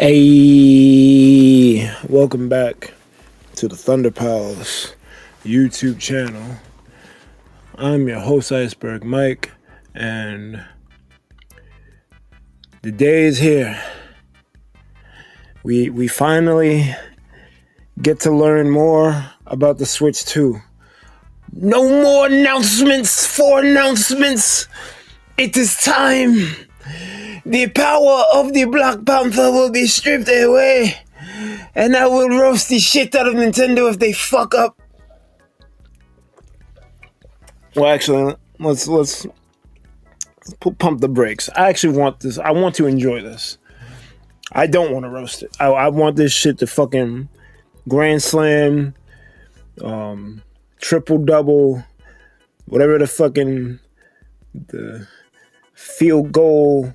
Hey, welcome back to the Thunder Pals YouTube channel. I'm your host, Iceberg Mike, and the day is here. We finally get to learn more about the Switch 2. No more announcements for announcements. It is time. The power of the Black Panther will be stripped away, and I will roast the shit out of Nintendo if they fuck up. Well, actually, let's pump the brakes. I actually want this. I want to enjoy this. I don't want to roast it. I want this shit to fucking grand slam, triple double, whatever the field goal.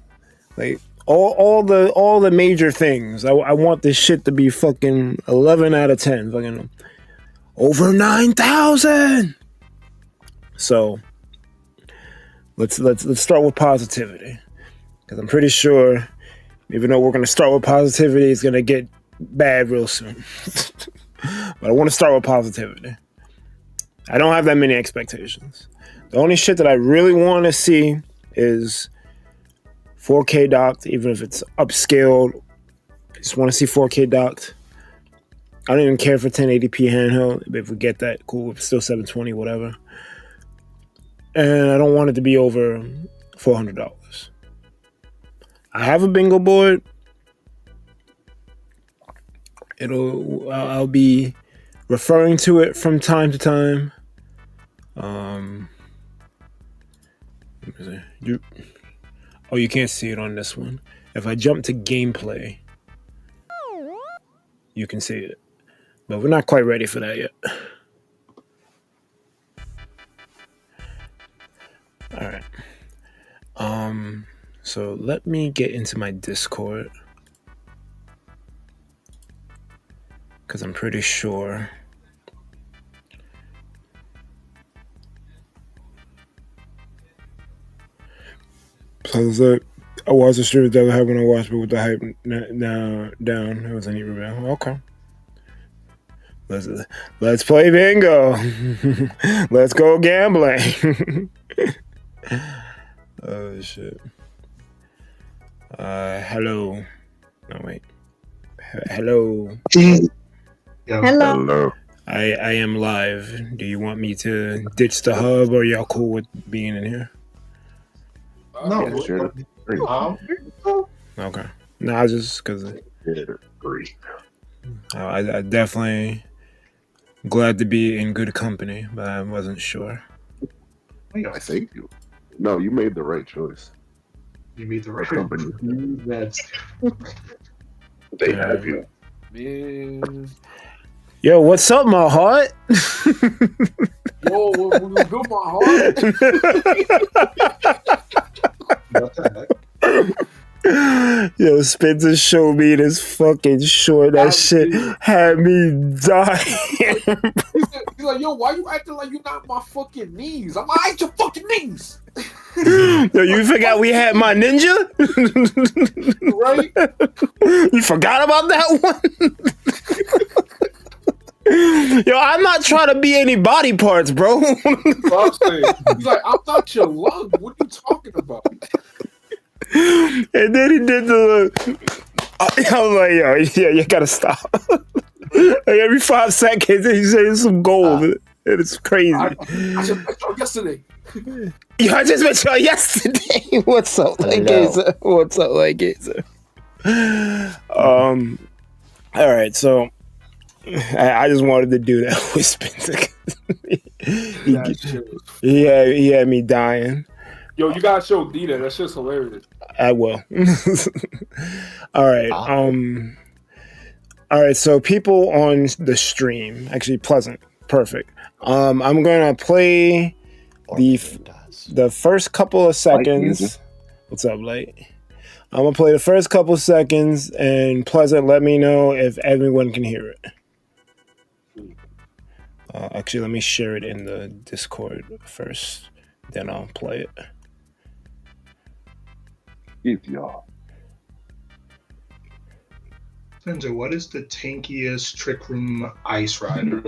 Like all the major things. I want this shit to be fucking 11 out of 10. Fucking over 9,000. So let's start with positivity, because I'm pretty sure, even though we're gonna start with positivity, it's gonna get bad real soon. But I want to start with positivity. I don't have that many expectations. The only shit that I really want to see is 4K docked, even if it's upscaled. I just want to see 4K docked. I don't even care for 1080p handheld. If we get that, cool. If it's still 720, whatever. And I don't want it to be over $400. I have a bingo board. I'll be referring to it from time to time. Oh, you can't see it on this one. If I jump to gameplay, you can see it. But we're not quite ready for that yet. All right. So let me get into my Discord, because I'm pretty sure I watched the stream that I had when I watched, but with the hype now down, it was a neat reveal. Okay. Let's play bingo. Let's go gambling. Oh shit. Hello. No wait. Hello. Hello. I am live. Do you want me to ditch the hub, or y'all cool with being in here? No, Yeah, sure. Okay. No, just because I definitely glad to be in good company, but I wasn't sure. I think you. No, you made the right choice. You made the right company. That's They have you. Man. Yo, what's up, my heart? Yo, what good, my heart? what the heck? Yo, Spencer showed me this fucking short. That shit had me dying. He's like, yo, why you acting like you're not my fucking knees? I'm like, I ain't your fucking knees. Yo, you forgot we had my ninja? Right? You forgot about that one? Yo, I'm not trying to be any body parts, bro. He's like, I'm not your lung. What are you talking about? And then he did the. I was like, yo, yeah, you gotta stop. Like every 5 seconds, he's saying some gold, and it's crazy. I just met y'all yesterday. Yo, I just met y'all yesterday. What's up, Gazer? What's up, Gazer? All right, so I just wanted to do that with Spencer. He had me dying. Yo, you gotta show D that. That shit's hilarious. I will. All right. All right. So people on the stream, actually Pleasant, perfect. I'm gonna play the first couple of seconds. What's up, Light? I'm gonna play the first couple of seconds, and Pleasant, let me know if everyone can hear it. Actually, let me share it in the Discord first, then I'll play it. If y'all. Spencer, what is the tankiest Trick Room ice rider?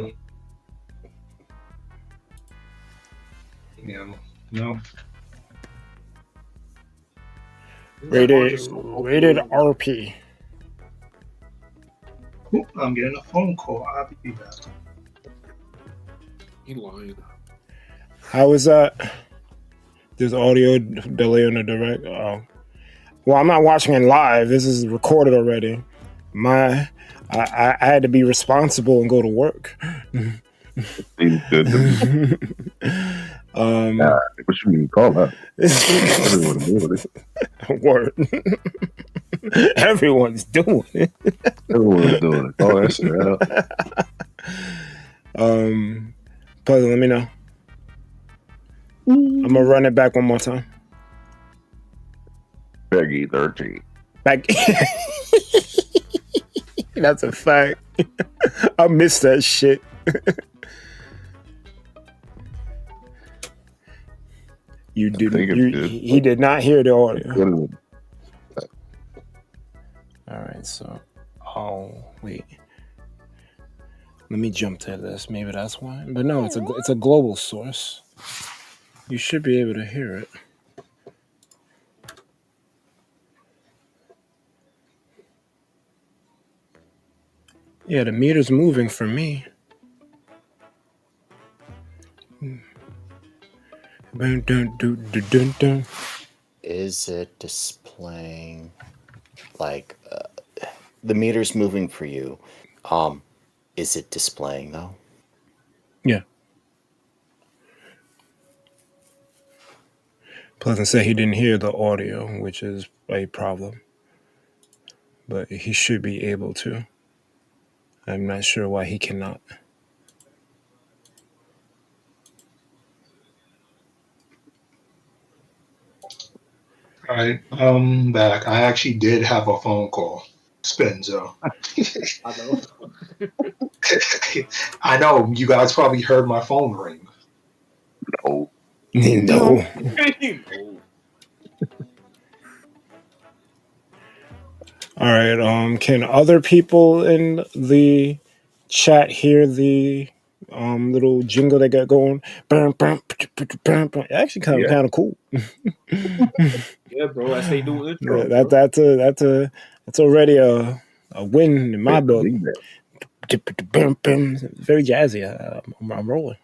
Yeah, no. Rated RP. Oop, I'm getting a phone call. I'll be back. He lying. How is that? There's audio delay on the direct. Oh, well, I'm not watching it live. This is recorded already. I had to be responsible and go to work. Seems good to me. What you mean call that? Everyone's doing it. Word. Everyone's doing it. Everyone's doing it. Oh, that shit out. Puzzle, let me know. I'm gonna run it back one more time. Peggy 13. Back. That's a fact. I miss that shit. You did. He did not hear the audio. All right, so. Oh wait. Let me jump to this. Maybe that's why. But no, it's a global source. You should be able to hear it. Yeah, the meter's moving for me. Is it displaying like the meter's moving for you? Is it displaying though? Yeah. Pleasant said he didn't hear the audio, which is a problem. But he should be able to. I'm not sure why he cannot. All right, I'm back. I actually did have a phone call. Spenzo. I know. I know you guys probably heard my phone ring. No. No. All right. Can other people in the chat hear the little jingle they got going? Actually, kind of cool. Yeah, bro. That's they do intro. That's already a win in my book. Very jazzy. I'm rolling.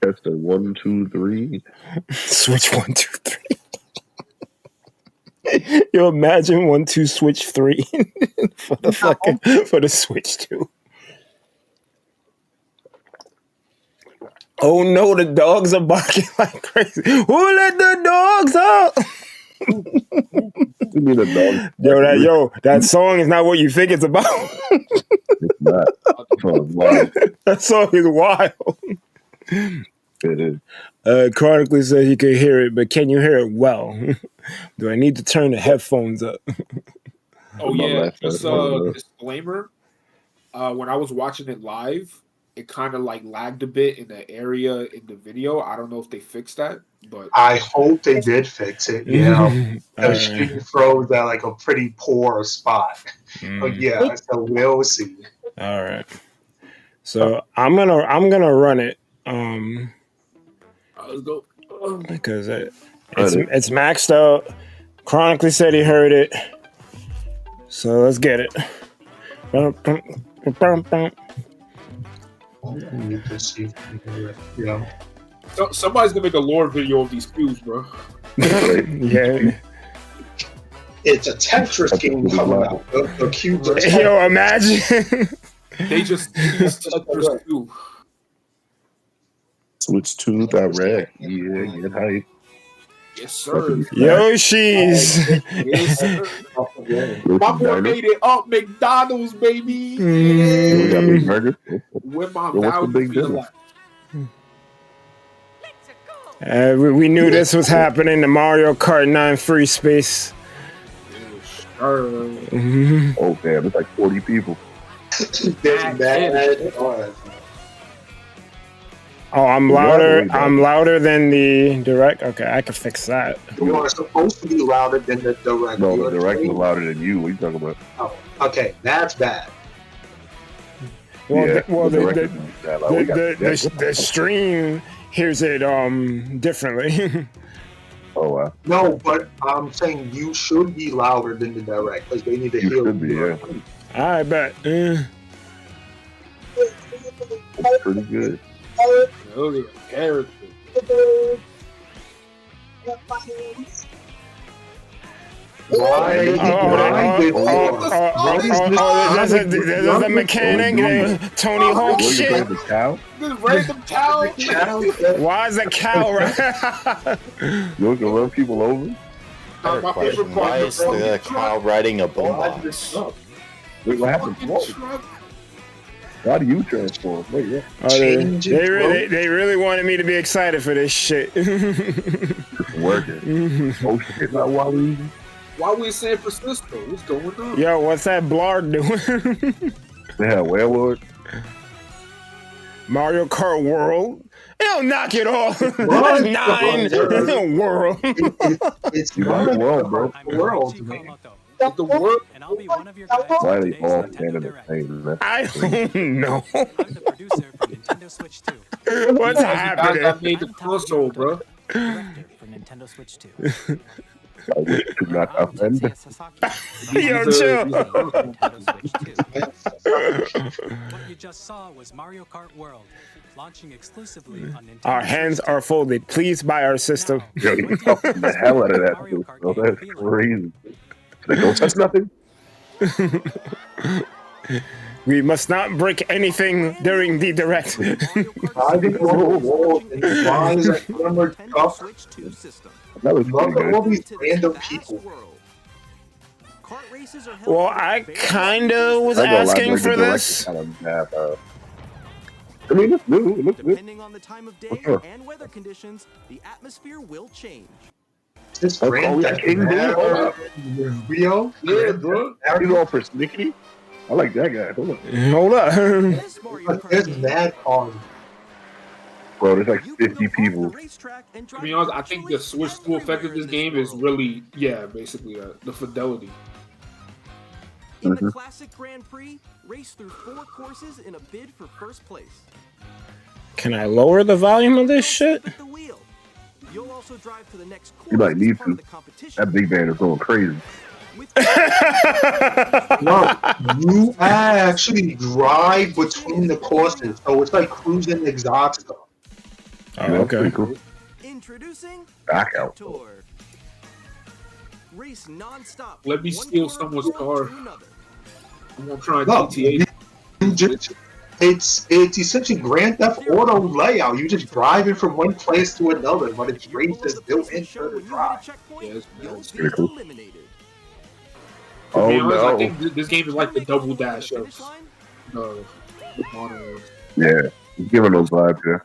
That's the 1, 2, 3. Switch 1, 2, 3. You imagine 1, 2, switch 3 for the switch 2. Oh no, the dogs are barking like crazy. Who let the dogs out? You mean a dog? That song is not what you think it's about. It's not. That song is wild. It is. Chronically said he could hear it, but can you hear it well? Do I need to turn the headphones up? Oh yeah, just disclaimer. When I was watching it live, it kind of like lagged a bit in the area in the video. I don't know if they fixed that, but I hope they did fix it. Yeah, because she froze at like a pretty poor spot. But yeah, so we'll see. All right. So I'm gonna run it. Let's go. Because it's maxed out. Chronically said he heard it. So let's get it. Yeah. So, somebody's gonna make a lore video of these cues, bro. Yeah. It's a Tetris game coming out. The cubes are Yo, imagine. They just Tetris 2. Switch 2 direct. Yeah, get hype. Yes, sir. Yoshi's. Yes, sir. My boy made it up, McDonald's, baby. We got big burgers. Where my What's the value big feel difference? like. We knew this was happening. The Mario Kart 9 free space. Oh, damn. It's like 40 people. Oh, I'm louder. I'm louder than the direct. Okay, I can fix that. You are supposed to be louder than the direct. No, the direct was louder than you. What are you talking about? Oh, okay, that's bad. Well, Yeah, the stream hears it differently. Oh wow. No, but I'm saying you should be louder than the direct because they need to hear you. Should be, yeah. I bet. That's pretty good. Really, character. There's a mechanic, Tony Hawk shit. The cow? This random cow. Why is a cow right? You can run people over? My favorite part. Why is the cow riding a boombox? Wait, what happened? Why do you transform? Wait, yeah. They really wanted me to be excited for this shit. It's working. Oh shit, not Wally. Why we in San Francisco? What's going on? Yo, what's that Blard doing? They have werewolves. Mario Kart World. Yo, knock it off. 9 World. It's not the world, bro. World, man. The world. And I'll be one of your guides Why on they today's all Nintendo stand in the Direct. same, man? I don't know. I'm the producer for Nintendo Switch 2. What's I happening? made the console, bro. Director for Nintendo Switch 2. I wish to not offend. Yo, chill. What you just saw was Mario Kart World, launching exclusively on Nintendo. Our hands are folded. Please buy our system. Yo, you fucking the hell out of that, dude, bro. That's crazy. Like, don't touch nothing. We must not break anything during the direct. Driving over the wall and why is that armored up? That was Look pretty at all good. these random people. Well, I kind of was I ain't gonna lie, asking like, the for director this. kind of have, I mean, it's new. It looks good. Depending on the time of day Sure. and weather conditions, the atmosphere will change. This Oh, Grand yeah, Theft King Auto, Rio, Yeah, bro. He's all persnickety. I like that guy. Hold on. Hold up. This Mario Kart There's game, mad cars. Bro, there's like you can 50 go off people. the racetrack and To drive be honest, I think the virtually Switch 2 effect of everywhere this in game is world. really, basically the fidelity. In the Mhm. classic Grand Prix, race through 4 courses in a bid for first place. Can I lower the volume of this shit? At the wheel. You'll also drive to the next course You might as need part to. of the competition. That big band is going crazy. With No, you actually drive between the courses, so it's like cruising Exotica. Oh, Yeah, that's okay. pretty cool. Introducing Back out. Tour. Race non-stop. Let me one steal corner someone's car. to another. I'm gonna try No, GTA. you just, it's essentially Grand Theft Auto layout. You just driving from one place to another, but it's Your below races the built place will into show the when you hit a drive. checkpoint, Yeah, it's you'll nice. be Pretty cool. eliminated. To Oh be honest, I no. think this game is like the You make all double way to the dash of finish line, the modern world. Yeah. He's giving those vibes, yeah.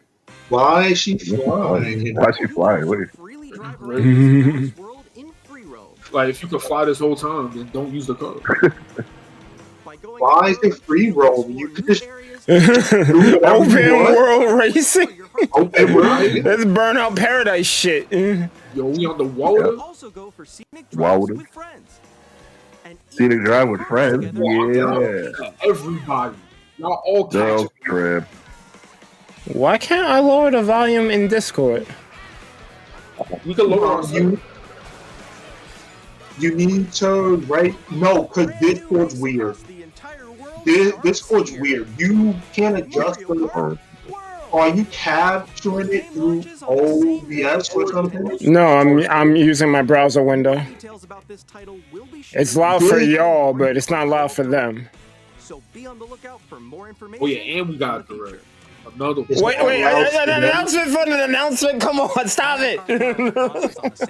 Why is she flying? Why is she flying? Wait. freely drive around this world in free roam. Like, if you could fly this whole time, then don't use the car. By going Why is off-road, it free you can roam? explore You could new just areas Open you want. world racing. for your heart. Open world. That's Burnout Paradise shit. Yo, we on the water. Also go for scenic Why drives would it? with friends. And Scenic eat drive with burgers friends? together. Yeah. Everybody. Y'all all Girls catch it. trip. Why can't I lower the volume in Discord? We can lower our You need to no, because Discord's weird. The entire world Discord's weird. You can't adjust the. Are you capturing it through OBS or something? No, I'm using my browser window. Details about this title will be shared. It's loud for y'all, but it's not loud for them. So be on the lookout for more information. Oh yeah, and we got the right. Another Wait, an announcement for an announcement? Come on, stop it!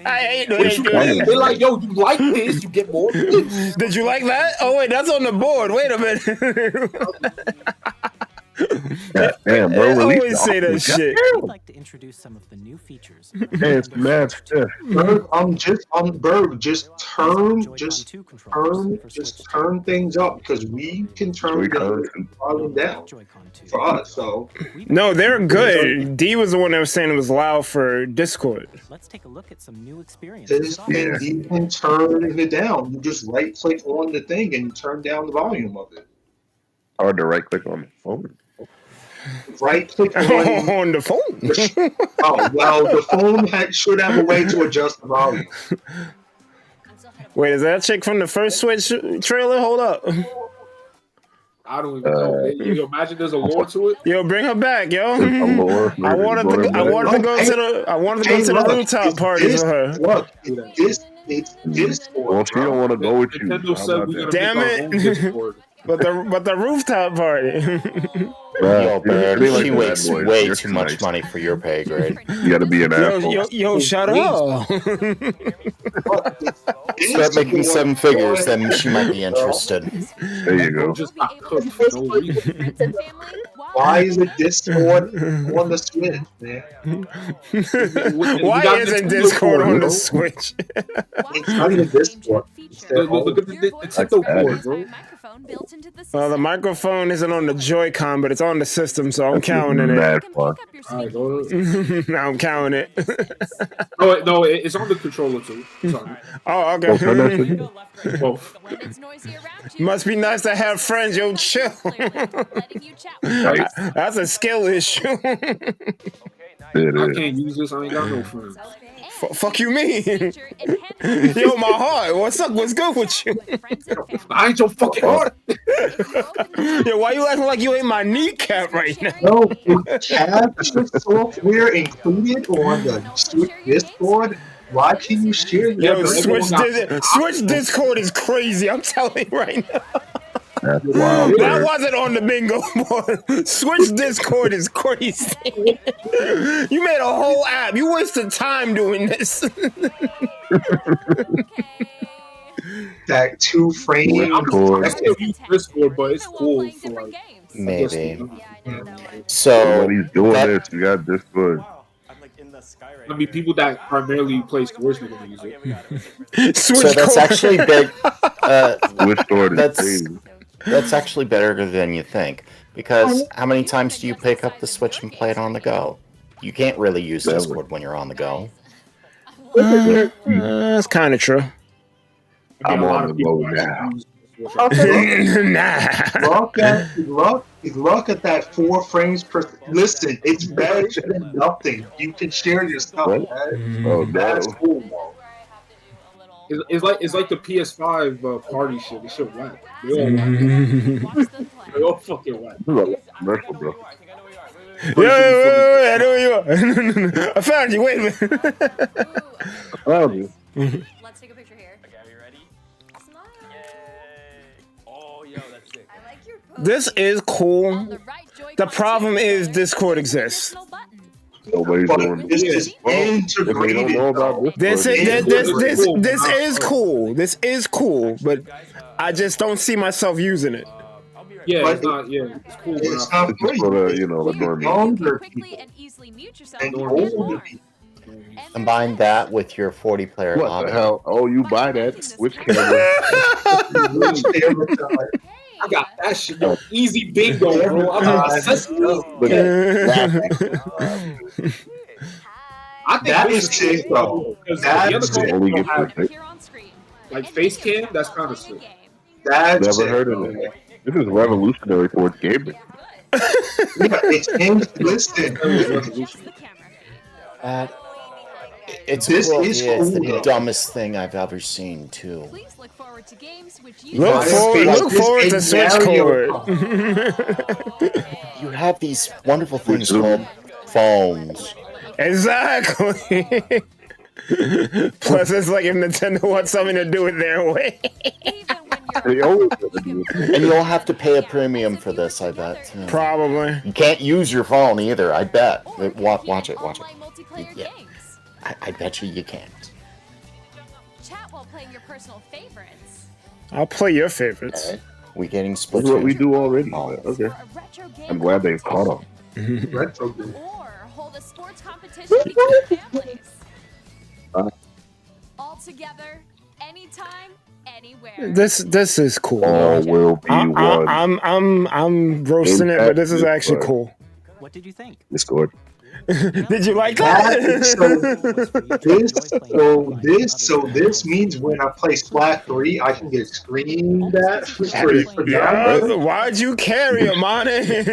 I hate it. They're like, yo, you like this, you get more. Did you like that? Oh wait, that's on the board. Wait a minute. God damn, bro. I Release always the say that office. shit. We'd like to introduce some of the new features. Hey, it's mad stiff. Berg, just turn things up because we can turn the volume down for us. So no, they're good. D was the one that was saying it was loud for Discord. Let's take a look at some new experiences. you can turn it down. You just right click on the thing and you turn down the volume of it. Hard to right click on the phone. Right click on the phone. Oh well, the phone should have a way to adjust the volume. Wait, is that chick from the first Switch trailer? Hold up. I don't even know. You imagine there's a lore to it? Yo, bring her back, yo. Lore, I wanted to go to the rooftop party with her. Look, it's Discord. Well, she don't want to go with you. Nintendo said we're gonna Damn make our own it. Discord. But the rooftop party. Yo, Bird, like she bad makes boys. way You're too much nice. money for your pay grade. You got to be an asshole. Yo, shut up. Start making 7 figures, then she might be interested. There you go. Just got cooked for no reason. Why is it Discord on the Switch, man? Why isn't Discord on the Switch? It's not even Discord. Look at the Nintendo cord, bro. Well, the microphone isn't on the Joy-Con, but it's on the system, so I'm counting it. Mad fun. Alright, go ahead. I'm counting it. No, it's on the controller too. Sorry. Oh, Well, turn that okay. to- Both. Must be nice to have friends. Yo, chill. That's a skill issue. It I is. can't use this. I ain't got no friends. Fuck you mean? Yo, my heart. What's up? What's good with you? I ain't your fucking heart. Yo, why you acting like you ain't my kneecap right now? No, have the software included on the Switch Discord. Why can you share Yo, that? Switch Discord is crazy. I'm telling you right now. That's wild. That Bird. wasn't on the bingo board. Switch Discord is crazy. You made a whole app. You wasted time doing this. That 2 frame. Discord. I still use Discord, but it's cool for like. Maybe. When So, he's doing that- this, you got Discord. I mean, people that primarily play Switch are gonna use it. Switch so that's cord. actually big. Switch Discord is That's crazy. that's actually better than you think. Because how many times do you pick up the Switch and play it on the go? You can't really use Never. Discord when you're on the go. That's kind of true. I mean, I'm a lot on of the people road actually now. use Switch. Nah. Look at that 4 frames per. Listen, it's better than nothing. You can share your stuff. What? Man. Oh, That's no. cool, though. It's like the PS5 party shit. This shit whack. They all fucking whack. This is a commercial, bro. Yo, I know who you are. I found you. Wait a minute. I found you. Let's take a picture here. Okay, are you ready? Smile. Oh, yo, that's sick. I like your pose. This is cool. On the right Joy-Con The problem is controller, Discord there's exists. an additional button. Nobody's doing But this. this is Well, if you don't integrated. know about though. This Discord, is cool. This is cool, but I just don't see myself using it. Yeah, But it's not. Yeah, it's cool. but It's not- not It's just for the, you know, the Here, normies. you can Younger quickly people. and easily mute yourself And and older more. people. Combine that with your 40-player What lobby. the hell? Oh, you buy that Switch camera. I got that shit. Yo, easy bingo, bro. I got accessories. Look at that. I think That this is sick, though. because That the other is consoles only don't get have the- Here on screen. like face cam. That's kind of sick. That's Never it, heard of bro. it. This is revolutionary towards gaming. Yeah, it's in. Listen, That was Adjust revolution. the camera. It's This cool. is Yeah, it's cool, the though. dumbest thing I've ever seen, too. Please look forward to games which you Look This forward to is Switch Mario cord. You have these wonderful things Which- called phones. Exactly. Plus, it's like if Nintendo wants something to do it their way. even when They you're always And you'll have to pay a premium for this, I bet. Too. Probably. You can't use your phone either, I bet. Watch it. online multiplayer Yeah. games. I bet you can't. Chat while playing your personal favorites. I'll play your favorites. We getting That's split. what we do already. Oh. Okay. For a retro game I'm glad they've caught up. retro game. or hold the sports competition between families. All together, anytime, anywhere. This is cool. All will be one. I'm roasting it, but this is actually cool. What did you think? Discord. Did you like that? This means when I play Splat 3, I can get screened at for Yeah, why'd you carry him on it?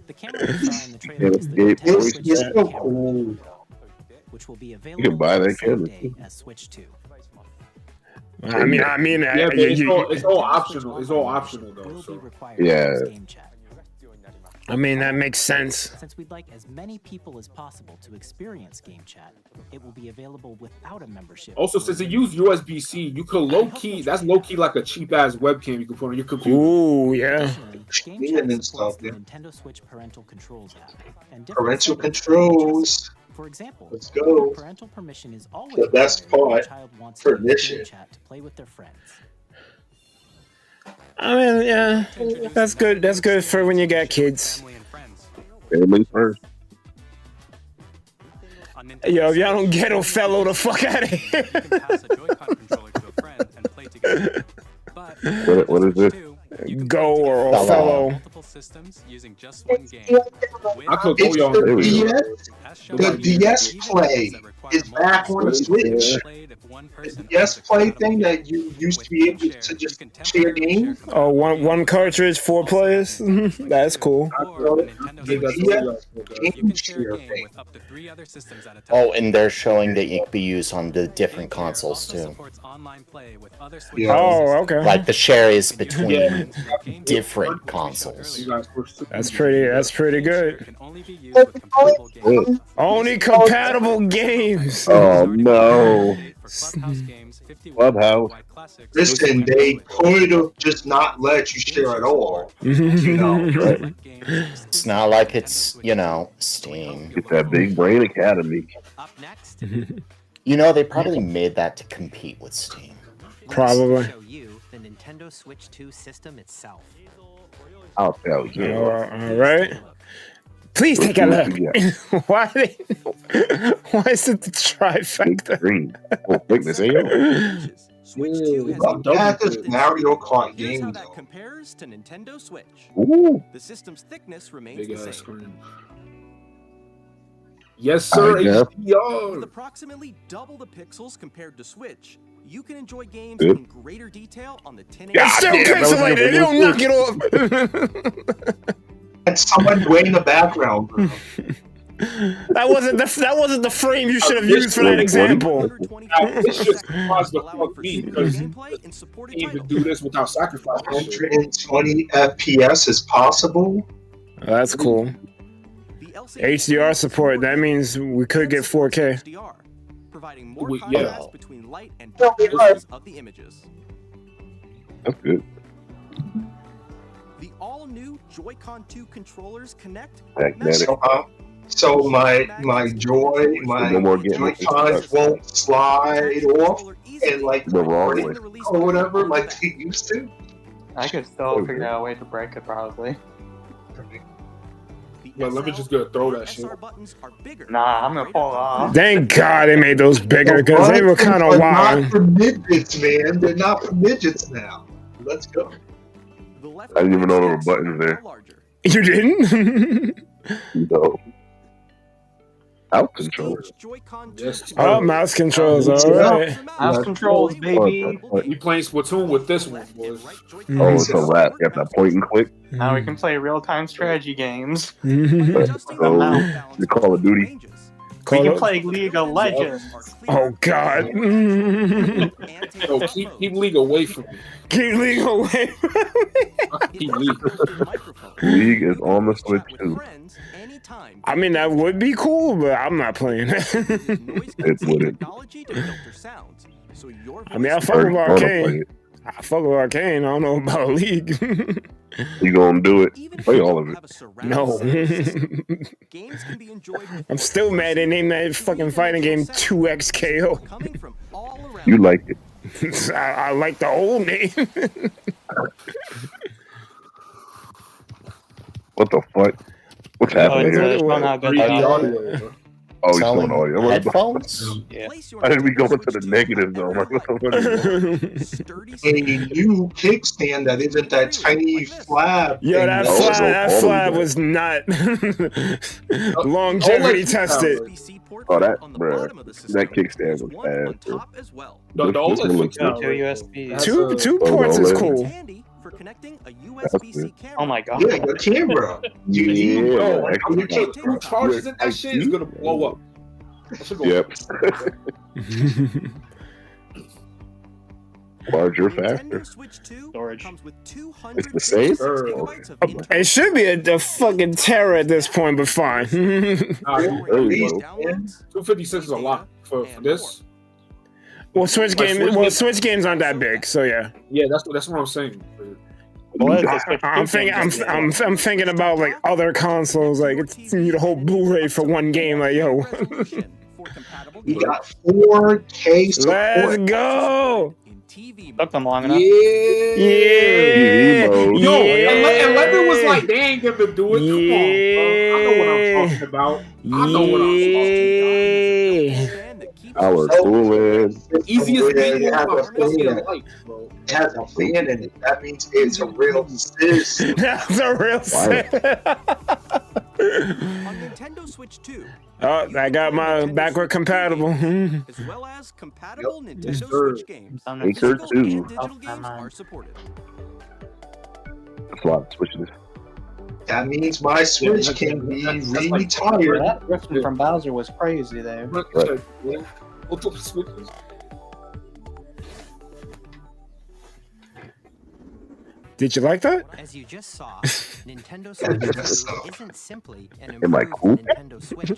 The camera you saw in the trailer is the Nintendo Switch It's so camera, cool. which will be You available can buy on the that same camera. day as Switch 2. I mean, Yeah, but it's all optional. It's all optional though. Will be So. required Yeah. to use Game Chat. I mean, that makes sense. Since we'd like as many people as possible to experience Game Chat, it will be available without a membership. Also, since it used USB-C, you could low-key. That's low-key like a cheap-ass webcam you can put on your computer. Ooh, yeah. Game Yeah, Chat and supports stuff, the yeah. Nintendo Switch Parental Controls app. And different Parental settings controls. For example, Let's go. parental permission is always The best required when a part, child wants to use permission. Game Chat to play with their friends. I mean, yeah, that's good. That's good for when you got kids. Family first. Yo, if y'all don't get Othello the fuck out of here. What is it? Go or Othello. Multiple systems using just one game. I could It's go the y'all. DS. The DS Play is back on the Switch. The DS Play thing that you used to be able to just share games. Oh, one cartridge, 4 players. That's cool. Game share thing. Oh, and they're showing that it can be used on the different consoles too. Yeah. Oh, okay. Like the share is between different consoles. That's pretty good. Only compatible games. Oh no. Clubhouse. Listen, they could have just not let you share at all. You know, right? It's not like it's, Steam. It's that Big Brain Academy. Up next, You know, they probably made that to compete with Steam. Probably. Show you the Nintendo Switch 2 system itself. I'll tell you. All right. Please take a look. Why is it the trifecta? Green. Oh, thickness, Switch 2 has Look at this Mario Kart Here's how game, that though. compares to Nintendo Switch. Ooh. The system's thickness remains Big the ass same. screen. Yes, sir. I guess. With HDR. approximately double the pixels compared to Switch, you can enjoy games Good. in greater detail on the 1080. It's still damn, that was pixelated. good. It don't knock it off. That's someone way in the background, bro. That wasn't the frame you should have used for that example. It's just caused the fuck me because you can't even do this without sacrificing. 120 FPS is possible. That's cool. HDR support. That means we could get 4K. HDR, providing more Yeah. contrast between light and dark versions of the images. That's good. The all-new Joy-Con 2 controllers connect. Magnetic. So my No more getting Joy-Cons won't slide off and like The wrong way. or whatever like they used to. I could still figure out a way to break it probably. Well, let me just go throw that shit. Nah, I'm gonna pull it off. Thank God they made those bigger because they were kind of But wild. not for midgets, man. They're not for midgets now. Let's go. I didn't even know there were buttons there. You didn't? No. Out controller. Yes. Oh, mouse controls. All right. Mouse controls, baby. We playing Splatoon with this one, boys. Oh, it's a wrap. You have to point and click. Now we can play real-time strategy games. So, the Call of Duty. We can play League of Legends. Oh God. Yo, keep League away from me. Keep League away. Keep League. League is on the Switch too. I mean, that would be cool, but I'm not playing it. It wouldn't. I mean, I fuck with Arcane. I fuck with Arcane. I don't know about League. You gonna do it? Play all of it. No. I'm still mad they named that fucking fighting game 2XKO. You like it. I like the old name. What the fuck? What's Oh, happening it's here? really showing how good 3D the audio audio. is. Bro. Oh, he's Selling showing audio. headphones? Yeah. Why did we go into the negative zone? Like, what A new kickstand that isn't that tiny flap. Yo, that Oh, flap, no, that all flap of was not Don't longevity let you tested. down, Oh, that, bruh. That kickstand was bad, bro. The This OLED one looks fixed Two it. USBs. That's Two Oh, ports the is OLED. cool. Handy for connecting a That's USB-C good. camera. Oh my god. Yeah, your camera. You Yeah, need yeah, Yo, extra I'm gonna power. two charges in that shit is gonna blow up. That shit gonna Yep. Larger, faster. Nintendo Switch 2 Storage. comes with It's the same? 256 gigabytes of internal It should be a fucking terror at this point, but fine. Early, though. downloads, 256 is a lot for this. Well, Switch games aren't that big, so yeah. Yeah, that's what I'm saying. I'm thinking about like other consoles, like it's you need a whole Blu-ray for one game, like yo. resolution for compatible You games. got 4K Let's support. go. In TV Took them long enough. Yeah. mode. Yo, Yeah. and Lemon was like, they ain't gonna do it. Come on, bro. I know what I'm talking about. I know what I'm talking about. Our cooling. Easiest game It has of my a fucking fan. life, bro. It has a fan in it. That means it's a real system. That's a real set. On Nintendo Switch 2. Oh, I got my Nintendo backward Switch compatible. games, as well as compatible Nintendo sir. Switch games. Anchor Physical 2. and digital Oh, games come on. are supported. That's a lot of switches. That means my Switch can be retired. That ripping from Bowser was crazy there. Right. Multiple switches. Did you like that? As you just saw, Nintendo Switch 2 isn't simply an Am I improved cool? Nintendo Switch.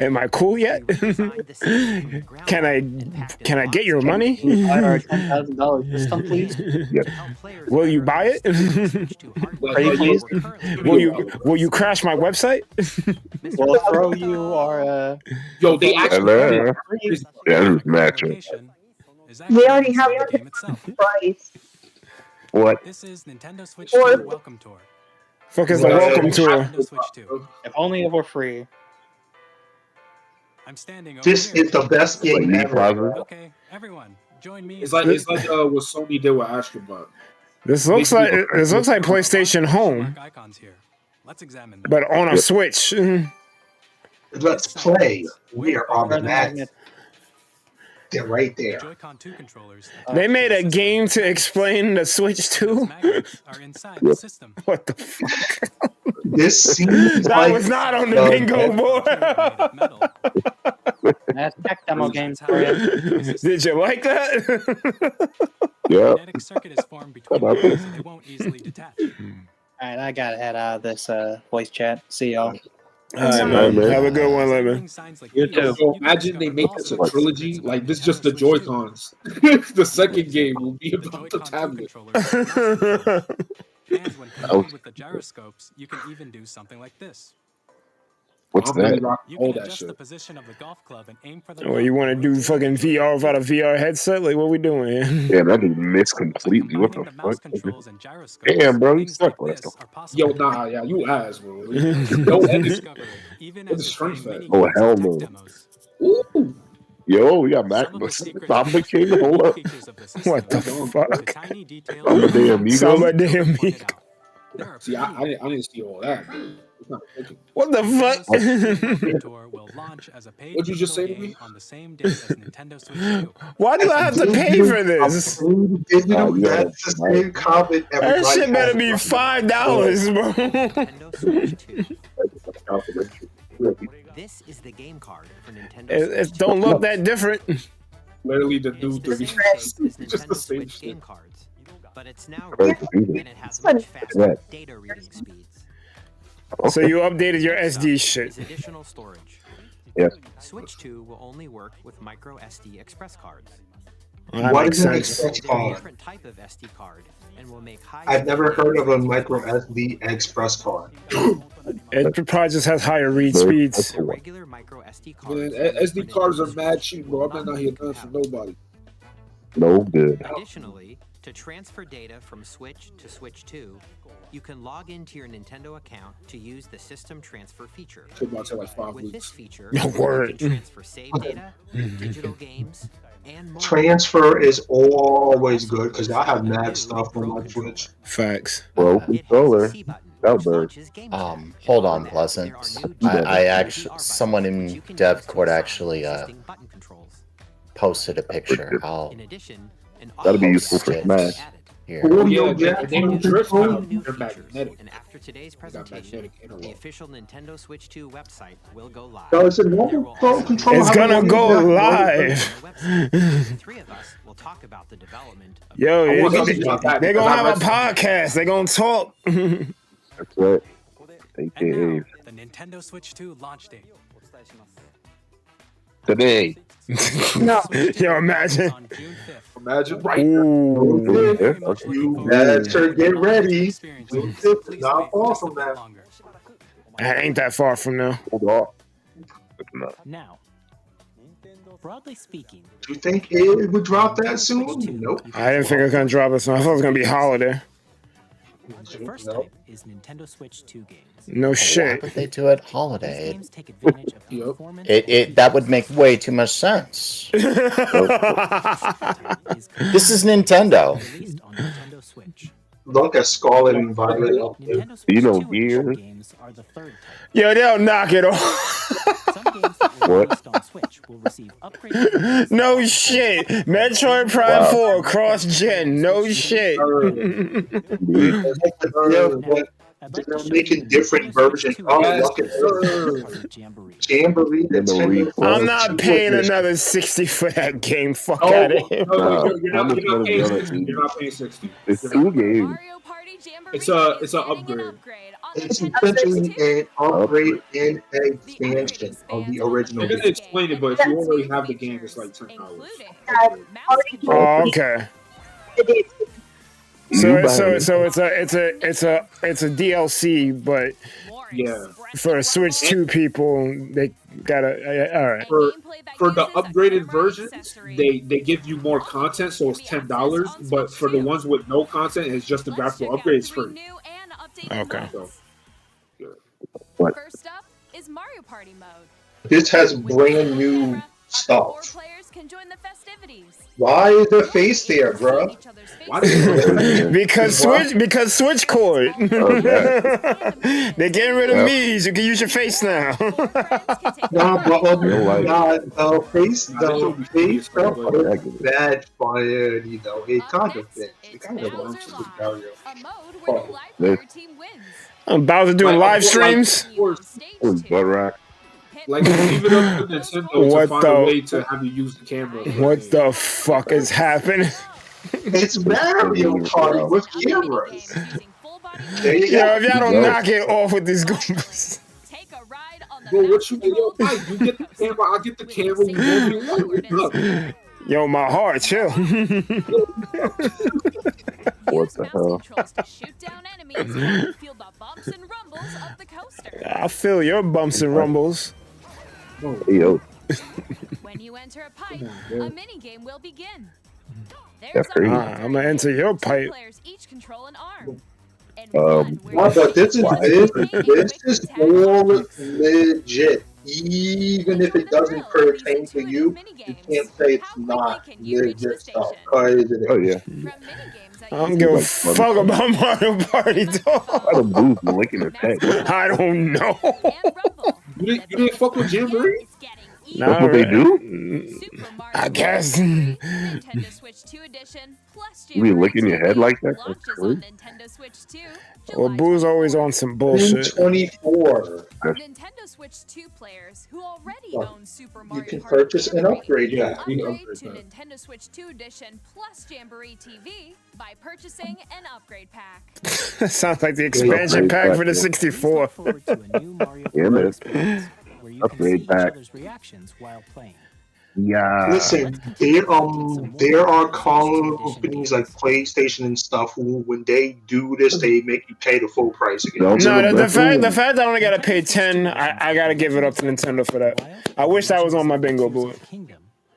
Am I cool yet? We redesigned the system from the ground Can up and packed can in I a get your box money? Can you buy our $10,000 system, please? to help players Will you better buy it? understand Switch 2 hardware. Are you pleased? We're currently Will you crash my website? We'll throw you our Yo, they actually Hello. free. Yeah, this is matching. We already have your price. What? This is Nintendo Switch Or- 2 Welcome Tour. Fuck is the welcome tour? Nintendo Switch 2. If only it were free. I'm standing over This here. is the best Like game me, ever. Plaza. Okay, everyone, join me. It's like what Sony did with Astrobot. This looks like PlayStation Home, Icons here. Let's examine them. but on a Switch. Let's play. We are on the mat. They're right there. Joy-Con 2 controllers. They made a game to explain the Switch 2. Magnets are inside the system. What the fuck? This seems That like was not on the bingo board. That's tech demo games for you. Did you like that? Yeah. Magnetic circuit is formed between wires and they won't easily detach. Alright, I gotta head out of this voice chat. See y'all. All right, man. Have a good one, Lemon. You too. So imagine they make this a trilogy, like this just the Joy-Cons. The second game will be about the tablet. And when combined with the gyroscopes, you can even do something like this. What's that? You All can that adjust shit. the position of the golf club and aim for the Oh, you want to do fucking VR without a VR headset? Like, what we doing here? Damn, I just missed completely. What the Combining the mouse fuck? controls and gyroscopes, Damn, bro, you things suck. like Let's this go. are possible. Yo, nah, yeah, you ass, bro. No edit. Discover it, even What as is they play strength at? mini Oh, games hell and tech no. demos. Ooh. Yo, we got Mac. Some of the secret Samba King, hold up. features of the system, What the the fuck? tiny details Samba de Amigo. Samba de Amigo. There are See, I didn't see all that. It's not working. What the fuck? Tour will launch as a paid What'd you just digital say to me? game on the same day as Nintendo Switch 2. Why do I have to pay for this? Digital, yeah. that's the same comment That everybody shit better be has. $5, bro. Nintendo Switch 2. This is the game card for Nintendo It Switch don't look that different. Literally the It's new the 3D. same shape as It's just the Nintendo same Switch shit. game cards, but it's now Right, red computer. and it has much faster data reading speeds. So you updated your SD shit. Is additional storage. Yes. Switch 2 will only work with micro SD express cards. Well, that What makes is an sense. express They're a card? different type of SD card and will make high. I've never heard of a micro SD express card. It probably just has higher read speeds. The regular micro SD Man, cards. SD cards are mad cheap, bro. I'm not here done for nobody. No good. Additionally, to transfer data from Switch to Switch 2, you can log into your Nintendo account to use the system transfer feature. Took about to like 5 With weeks. this feature, No you word. can transfer save data, digital games, and more. Transfer is always good because I have mad stuff on my Switch. Facts. Pro It has a controller. C button, which Outburst. launches Game Chat. Hold On on, that, Pleasant. there are new I GBR actually, buttons, someone which in you can Dev use to Court assign actually existing button controls. posted a picture. I'll In addition, an That'll be audio useful for track Smash. is added. here. Oh, Yeah, no, and Jack, then the on drift control. now, New they're features. magnetic. And after today's They got presentation, magnetic the interlock. official Nintendo Switch 2 website will go live. Does the There normal will Pro also be controller It's have a gonna volume go jack? live. on the website. The three of us will talk about the development of Yo, I want they, something about that. they're because gonna I have read a something. podcast. They're gonna talk. That's right. And AKA now, the Nintendo Switch 2 launch date. today. No. Yo, imagine. On June 5th. Imagine right. Ooh. Very much looking forward Better to get ready. experience. June 5th is Please not wait far just a from bit that. longer. That ain't that far from now. Hold off. No. Now, broadly speaking, Do you think it would drop that soon? Nope. I didn't think it was gonna drop it, so I thought it was gonna be holiday. the first Nope. type is Nintendo Switch 2 games. No Why shit. would they do it These holiday? games take advantage of the Yep. performance That would make way too much sense. is This is Nintendo. released on Nintendo Switch. Look at Scarlet and Violet. Nintendo Switch You know 2 edition Gears. games are the third type. Yo, they'll knock it off. Some games that were What? released on Switch will receive upgraded versions No of shit. Metroid Prime Wow. 4 cross gen. No shit. Yeah, but I'd like they're to show making you the different Nintendo Switch versions 2 of Yes, Lucky sir. part of Jamboree. Jamboree. Jamboree Nintendo Plus. I'm not Switch paying 2 edition. another 60 for that game. Fuck No, out of here. no, Nah, you're how not, much you're not better paying than the 60. other You're not paying 60. It's You're two not. games. Mario Party Jamboree It's a is getting upgrade. an upgrade on It's Nintendo Switch essentially 2. an upgrade and The upgrade expansion of the expands on original They base game. didn't explain it, but if you and already adds have the new game, it's features, like $10. including Party mouse game. control. Oh, okay. You So buy it. it's a DLC, but More Yeah. for expressive Switch levels 2 people, they gotta. All right. and For- gameplay that For the uses a upgraded camera versions, accessory. they give you more content, so it's $10. But for the ones with no content, it's just the Let's graphical check out upgrade. It's 3 free. new and updated Okay. modes. What? First up is Mario Party mode. This has With brand digital new camera, up to 4 stuff. players can join the festivities. Why is the face there, bruh? Why did because Switch cord. Oh, They're getting rid of Yep. me's. You can use your face now. Nah, but Real life. the face Nah, this will be face stuff free, but- is bad funny though. It kind of fits. It It's kind of Bowser works with Live, Mario. a mode where the live player team wins. I'm about to do Like, live like- streams. On stage Oh, 2. butt rock. Like, leave it up to Nintendo to What find the- a way to have you use the camera. What the fuck is happening? It's Mario Party with cameras. There you Yo, go. if y'all don't Yo. knock it off with these goombas. Take a ride on the Bro, what mouse you mean? Yo, controlled Mike, you get the camera, I get the camera, we both be one. We're done. Yo, my heart, chill. What Use the mouse hell? controls to shoot down enemies and feel the bumps and rumbles of the coaster. I feel your bumps and rumbles. Hey, yo. When you enter a pipe, man. a mini game will begin. There's That's a crazy. mode I'm gonna enter your two pipe. players each control an arm. And Um, one where Nah, you but this is shoot this and this quick is attack all blocks. legit. Even if it doesn't pertain to you, you can't say it's not legit stuff. Cause it is. Oh, yeah. From minigames I don't give a Like, fuck about Mario Party, dog. Why the booth licking the tank? I don't know. You didn't fuck with Jamboree? That's what they do? I guess. Nintendo Switch 2 edition plus You be licking your head like that? That's launches crazy. on Nintendo Switch 2. Well, July Boo's always on some bullshit. 24. Nintendo Switch 2 players who already Well, own Super You Mario can Party purchase an Jamboree upgrade Yeah. pack. You can upgrade upgrade to that. Nintendo Switch 2 edition plus Jamboree TV by purchasing an upgrade pack. Sounds like the expansion pack for the 64. Look forward to a new Mario Yeah, Party man. experience where you can see Upgrade each pack. other's reactions while playing. Yeah. Listen, there are companies like PlayStation and stuff who, when they do this, they make you pay the full price again. Those No, are the best fact ones. that I only gotta pay 10, I gotta give it up to Nintendo for that. I wish that was on my bingo board.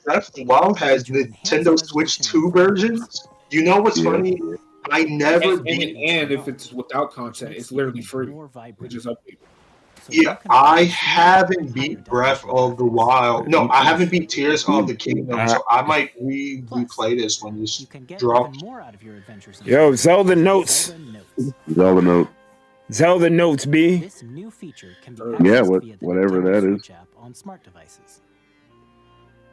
That's WoW has Nintendo Switch 2 versions. You know what's Yeah. funny? I never beat. And if it's without content, it's literally free, which is updated. Yeah, I haven't beat Breath of the Wild. No, I haven't beat Tears of the Kingdom, so I might replay this when this drops. Yo, Zelda Notes. Zelda Note. Zelda Notes, B. This new feature can be Yeah, accessed via the whatever Nintendo that is. Switch app on smart devices.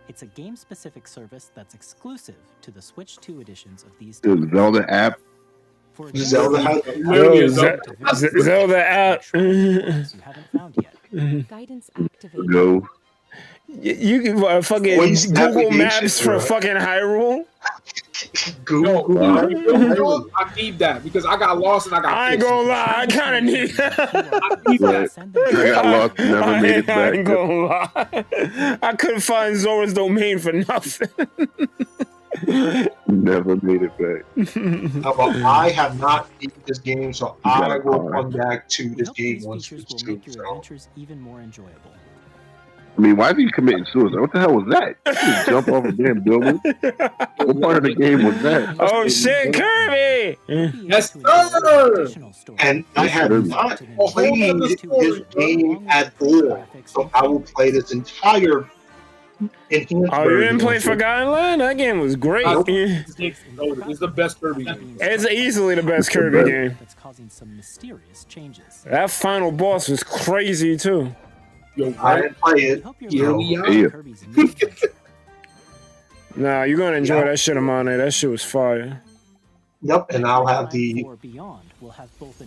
It's a game-specific service that's exclusive to the Switch 2 editions of these The titles. Zelda app. For Zelda has Yo, Zelda app. you haven't found yet. Guidance activated. Go. You can fucking Voice Google navigation, Maps for bro. fucking Hyrule. Google. I need that because I got lost and I got. I ain't gonna lie, I kind of need that. I need that. I got lost, never made it back. I ain't gonna lie. I couldn't find Zora's domain for nothing. Never made it back. Well, I have not beat this game, so I will come back to this game once it's will two. make your So. adventures even more enjoyable. I mean, why is he committing suicide? What the hell was that? He just jump off a damn building? What part of the game was that? Oh shit, Kirby! Yes, sir. And I have not played this game at all, so I will play this entire enhanced Oh, you didn't version. play Forgotten Land? That game was great. It's the best Kirby game. It's easily the best Kirby game. That's causing some mysterious changes. That final boss was crazy too. Yo, I didn't play it. Here we are. Yeah. Kirby's new adventure. Nah, you're gonna enjoy that shit, Amane. That shit was fire. Yep, and I'll have the For Beyond will have both a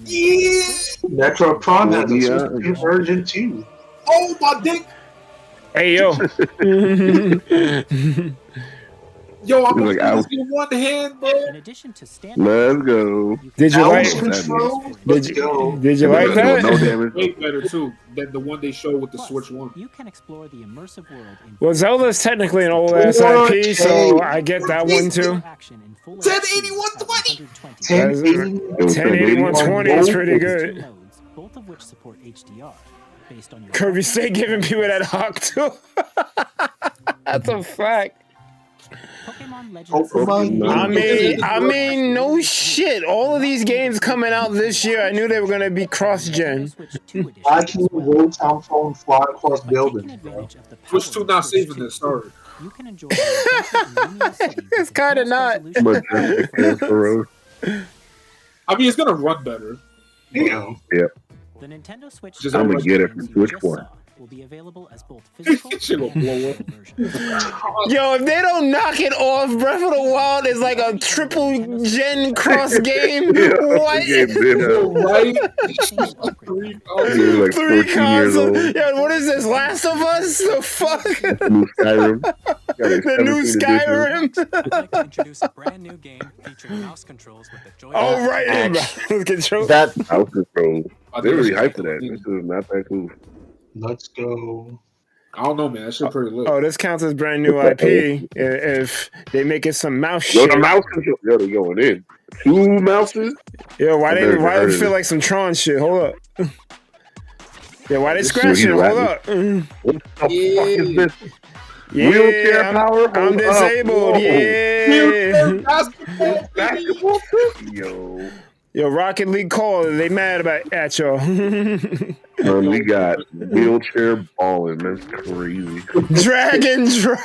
Metro Prime has a Yeah. Switch 2 version too. Oh my dick! Hey yo. Yo, I'm He's gonna like, do ow. this in one hand, bro. In addition to standard, Let's go. Did you Owl's like? Control? Let's go. Did you like No that? damage. Way better too than the one they showed with the Switch One. you can explore the immersive world in Well, Zelda's technically an old ass IP, so I get that one too. action in full 1080-120. 1080-120 is pretty good. modes, both of which support HDR based on your Kirby stay giving people that hawk too. That's a fact. Pokemon Legends. Pokemon. I mean, no shit. All of these games coming out this year, I knew they were gonna be cross-gen. I can roll town phone fly across buildings, bro. Switch 2 not saving this. Sorry. You can enjoy it's kind of not. But for I mean, it's gonna run better. Yeah. The Nintendo Switch. Just I'm gonna like- get it from Switch 4. Will be available as both physical Shit gonna blow up. versions. Yo, if they don't knock it off, Breath of the Wild is like a triple gen cross game. What? Right? He was like 14 years old. Yo, what is this? Last of Us? The fuck? New Skyrim. The new Skyrim? I'd like to introduce a brand new game featuring mouse controls with the joy. Oh, right. Control. That House control. They're really hyped for that. This is not that cool. Let's go. I don't know, man. That shit pretty lit. Oh, this counts as brand new IP if they make it some mouse Yo, shit. the mouse control. Yo, they're going in. 2 mouses? Yo, why I've never they heard of feel it. like some Tron shit? Hold up. Yeah, why they This scratching? shit Hold rapping. up. What the fuck is this? Yeah, Wheelchair power? I'm Hold up. disabled. Whoa. Yeah. Basketball. Yo. Yo, Rocket League call. They mad at y'all. We got wheelchair balling. That's crazy. Dragon Drive.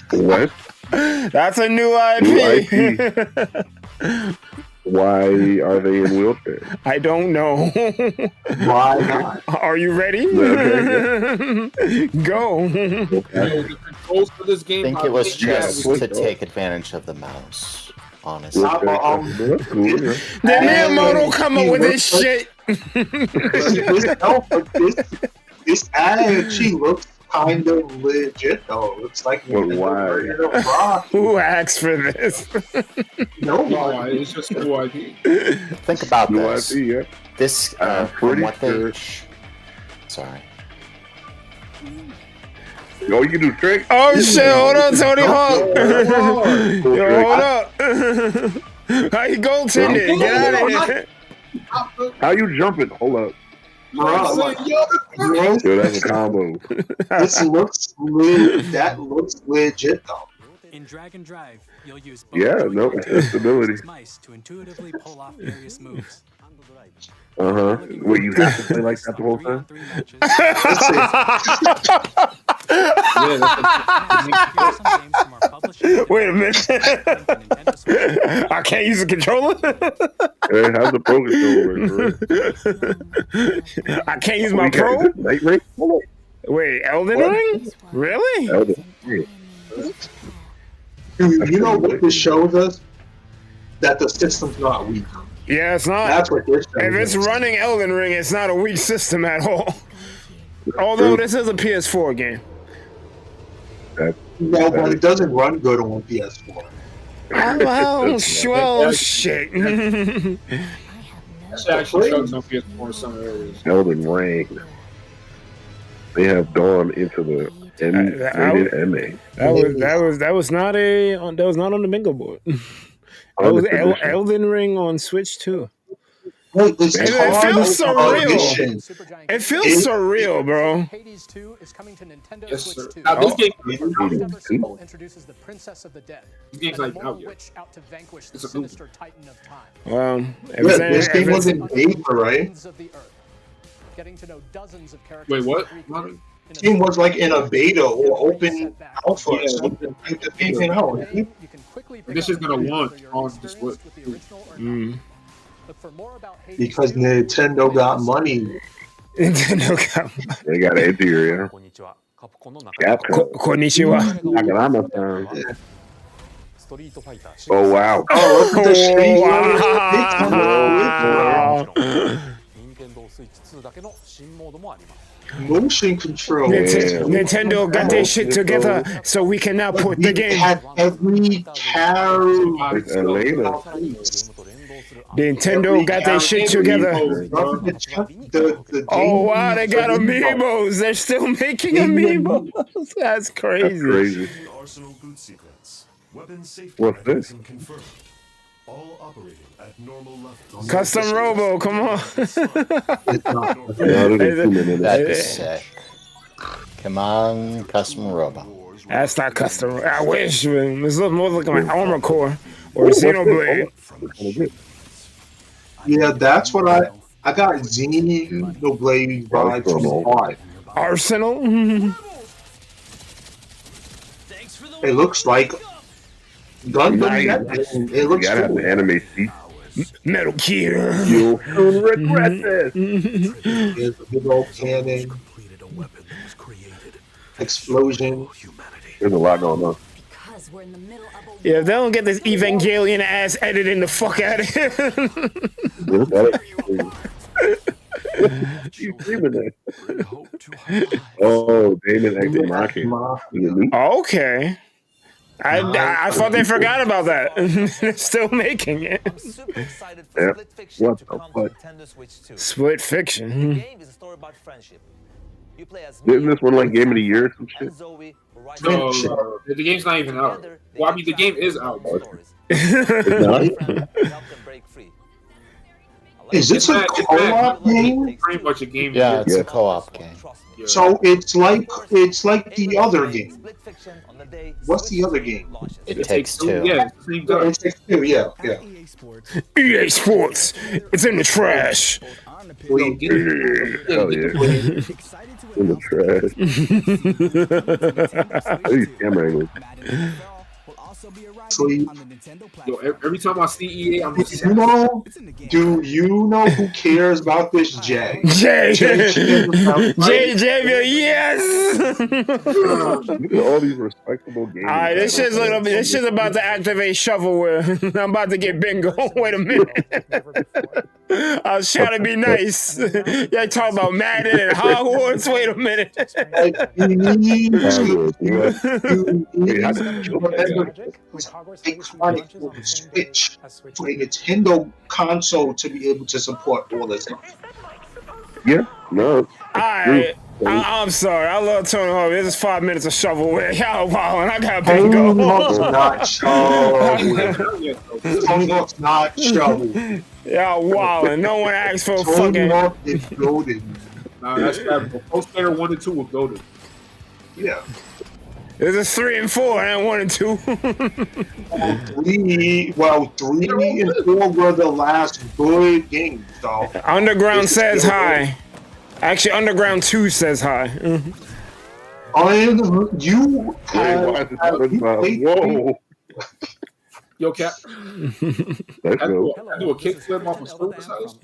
What? That's a new New IP. Why are they in wheelchairs? I don't know. Why not? Are you ready? Go. Yo, the controls for this I game. think it was Yeah, just Switch to off. take advantage of the mouse, honestly. That's cool, yeah. Did Miyamoto come up with this shit? This ad, she looks kind of legit though. Looks like But why? Who asked for this? No, it's just new idea. Think about New this. IP, yeah. This, I'm from pretty what they... sure. Sorry. Yo, you can do tricks? Oh shit, hold on, Tony Hawk. Cool Yo, trick. hold up. How you goaltending? Get out of here. How you jumping? Hold up. Yo, Yo, that's a combo. that looks legit though. In drag and drive, you'll use both accessibility. mice to intuitively pull off various moves. Where you have to play like that the whole time? Wait a minute. I can't use a controller? Hey, how's the pro controller? I can't use my pro? Night Ring? Wait, Elden Ring? Really? Elden Ring. You know what this shows us? That the system's not weak. Yeah, it's not. That's what this If it's running Elden Ring, it's not a weak system at all. Although this is a PS4 game. No, but it doesn't run good on PS4. Well, shit. That actually shows on PS4 in some areas. Elden Ring. They have gone into the MA. That was not on the bingo board. That was Elden Ring on Switch too. It feels surreal. It feels surreal, bro. Hades 2 is coming to Nintendo Yes, Switch sir. 2. Now, this game Introduces the Princess of the Dead. This game's like out yet. Witch out to vanquish the sinister Titan of Time. This game was in beta, right? Getting to know dozens of characters. Wait, what? This game was like in a beta or open alpha or something. The game came out. This is gonna launch on the Switch. Because Nintendo got money. They got an interior. Capcom. Konnichiwa. Nagarama-san. Oh wow. Oh, look at the shade. Motion control. Nintendo got their shit together, so we can now put the game. Every Nintendo got their shit together. Oh wow, they got amiibos. They're still making amiibos. That's crazy. What's this? All operating at normal levels. Custom Robo, come on. That's sick. Come on, Custom Robo. That's not custom. I wish. This looks more like my Armor Core or Xenoblade. Yeah, that's what I got. Xenoblade vibes from 5. Arsenal. It looks like Gundam. It looks gotta have the anime seat. Metal Gear. You'll soon regret this. There's a big old cannon. Explosion. There's a lot going on. Yeah, if they don't get this Evangelion ass editing the fuck out of here. Oh, Damon X Maki. Okay. I thought they forgot about that. They're still making it. I'm super excited for Split Fiction to come to Nintendo Switch 2. Split Fiction. The game is a story about friendship. You play as Isn't this one like Game of the Year or some shit? No, the game's not even out. Well, I mean, the game is out. Is this a co-op game? Pretty much a game. Yeah, it's a co-op game. So it's like the other game. What's the other game? It Takes Two. Yeah, It Takes Two. Yeah. EA Sports. It's in the trash. Hell yeah. In the trash. These camera angles. Yo, every time I see EA, I'm just do you know who cares about this, Jay? Jay, yes. Look at all these respectable games. All right, this shit's about to activate shovelware. I'm about to get bingo. Wait a minute. I was trying to be nice. Y'all talking about Madden and Hogwarts. Wait a minute. Switch for a Nintendo console to be able to support all this stuff. Yeah, no. Alright. I'm sorry. I love Tony Hawk. This is 5 minutes of shovelware. Y'all wildin'. I got bingo. Tony Hawk's not shovelware. Tony Hawk's not shovelware. Y'all wildin'. No one asked for Tony fucking. Hawk is goated. Nah, that's bad. Post Player 1 and 2 were goated. Yeah. There's a 3 and 4 and 1 and 2. 3 and 4 were the last good games, though. Underground says hi. Actually, Underground 2 says hi. You Whoa. Yo, Cap. Let's I go. do a kickflip off a Stoker's house.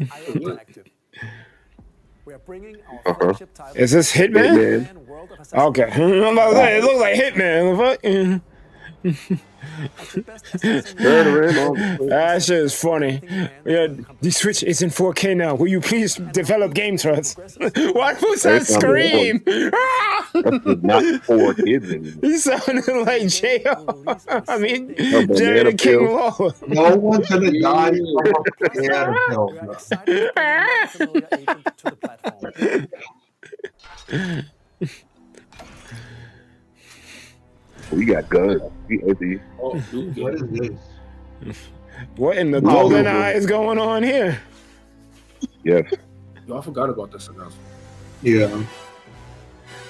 We are bringing our flagship title. Is this Hitman? Okay. I'm about to say, it looks like Hitman. The fuck? That shit is funny. Yeah, the Switch is in 4K now. Will you please develop games for us? Why was that scream? That's not for kids anymore. He sounded like J.O. I mean, Jerry the King Law. No one's gonna die from a banana pill. We got guns. What is this? What in the golden eye is going on here? Yes. Yo, I forgot about this announcement. Yeah.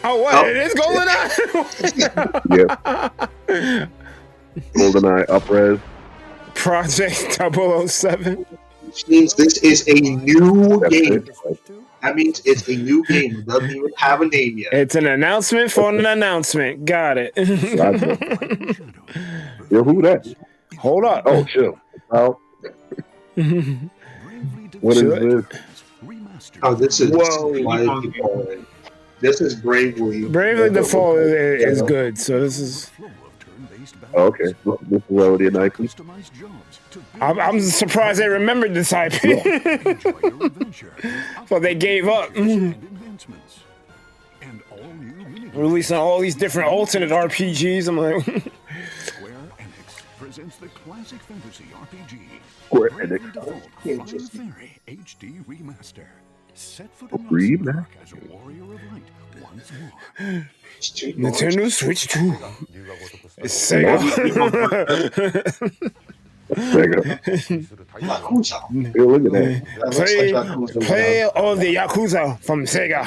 Oh, what? It is golden eye? Yeah. GoldenEye Upres. Project 007. Which means this is a new game. That means it's a new game. It doesn't even have a name yet. It's an announcement for an announcement. Got it. Yo, who that? Hold up. Oh, chill. Oh. What is this? Oh, this is Whoa. This is Bravely. Bravely Default is good, so this is... Oh, okay. This is already a Nike. I'm surprised they remembered this IP. So they gave up. Releasing all these different alternate RPGs. I'm like... Square Enix presents the classic fantasy RPG. Square Bravely Enix. Default Fire Fairy HD Remaster. Set foot in Remaster as a warrior of light once more. Nintendo Switch 2. It's Sega. Sega. Yo, look at that. Play all the Yakuza from Sega.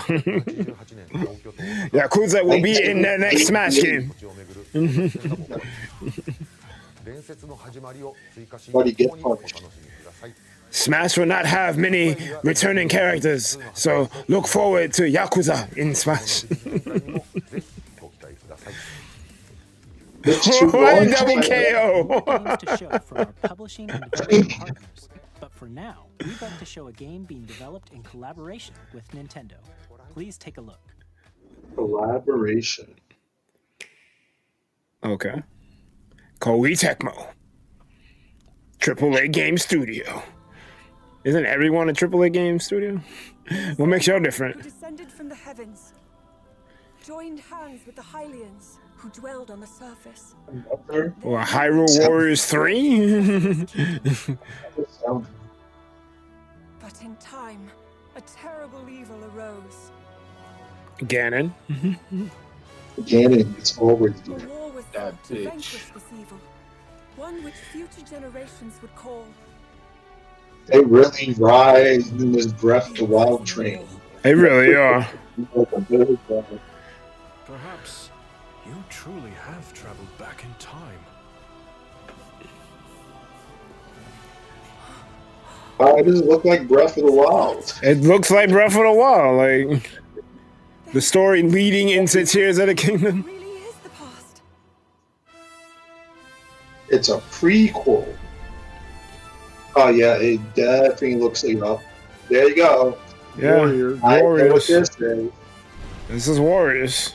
Yakuza will be in their next Smash game. Smash will not have many returning characters, so look forward to Yakuza in Smash. Why double KO? To show for our publishing and development partners, but for now, we'd like to show a game being developed in collaboration with Nintendo. Please take a look. Collaboration. Okay. Koei Tecmo. AAA Game Studio. Isn't everyone a AAA Game Studio? What makes y'all different? Descended from the heavens, joined hands with the Hylians who dwelled on the surface. Or Hyrule Warriors 3? But in time, a terrible evil arose. Ganon. Ganon, it's always A war was fought to vanquish this evil, one which future generations would call. They really ride in this Breath of the Wild train. They really are. Perhaps you truly have traveled back in time. Why does it look like Breath of the Wild? It looks like Breath of the Wild. Like the story leading into Tears of the Kingdom. It's a prequel. Oh yeah, it definitely looks like up. There you go. Yeah, Warriors. This is Warriors.